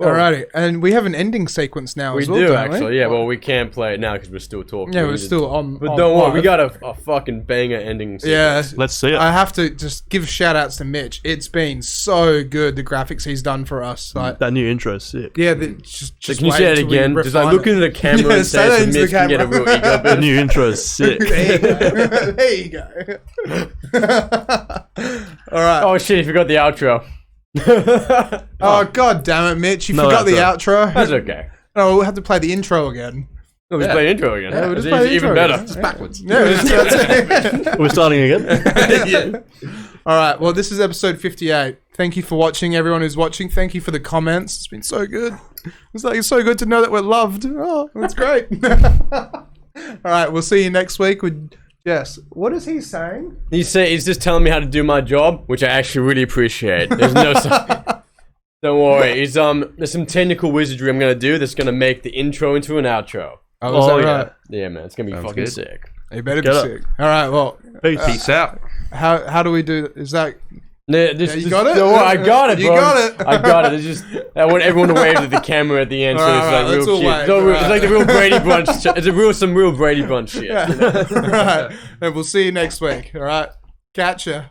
S1: Alrighty, and we have an ending sequence now
S3: We
S1: as well.
S3: do
S1: don't
S3: actually. Yeah, well, we can't play it now because we're still talking.
S1: Yeah,
S3: We
S1: we're
S3: need to-
S1: still on.
S3: But
S1: on
S3: don't worry,
S1: live.
S3: we got a fucking banger ending.
S1: Yeah,
S3: sequence.
S4: Let's see it.
S1: I have to just give shout outs to Mitch. It's been so good, the graphics he's done for us. Like,
S4: That new intro is sick.
S1: yeah, just
S3: Can you
S1: wait
S3: say it
S1: till we
S3: again? Just like
S1: refine
S3: look into the camera
S1: Yeah,
S3: and
S1: say
S3: say
S1: that
S3: so
S1: into the
S3: Mitch can get a real
S1: camera.
S3: ego
S4: The
S3: boost.
S4: new intro is sick.
S1: There you go. All right.
S3: Oh shit! You forgot the outro.
S1: Oh god damn it, Mitch! You
S4: No
S1: forgot the
S4: outro.
S1: outro.
S3: That's okay.
S1: No, we'll have to play the intro again.
S3: We'll just play the intro again.
S1: Yeah, we'll just
S3: It's
S1: play the
S3: even
S1: intro
S3: better.
S1: again.
S2: It's backwards.
S1: Yeah, that's it.
S4: We're starting again.
S1: All right. Well, this is episode 58. Thank you for watching, everyone who's watching. Thank you for the comments. It's been so good. It's so good to know that we're loved. Oh, that's great. All right. We'll see you next week with Jess. What is he saying?
S3: He's just telling me how to do my job, which I actually really appreciate. There's no. Don't worry. He's there's some technical wizardry I'm gonna do that's gonna make the intro into an outro.
S1: Oh, is
S4: Oh,
S1: that
S4: yeah.
S1: right?
S3: Yeah, man, it's gonna be
S2: Sounds
S3: fucking
S2: good.
S3: sick.
S1: You better be
S4: Get up.
S1: sick. All right. Well,
S2: Peace out.
S1: how do we do? Is that?
S3: Yeah,
S1: you got it?
S3: No, I got it,
S1: You
S3: bro.
S1: got it.
S3: I got it. It's just I want everyone to wave to the camera at the end, so
S1: Alright,
S3: it's like
S1: alright, let's
S3: real
S1: all
S3: cute.
S1: wave,
S3: It's, all real, it's
S1: alright.
S3: like the real Brady Bunch. It's some real Brady Bunch shit.
S1: Yeah. All right. And we'll see you next week. All right. Catch ya.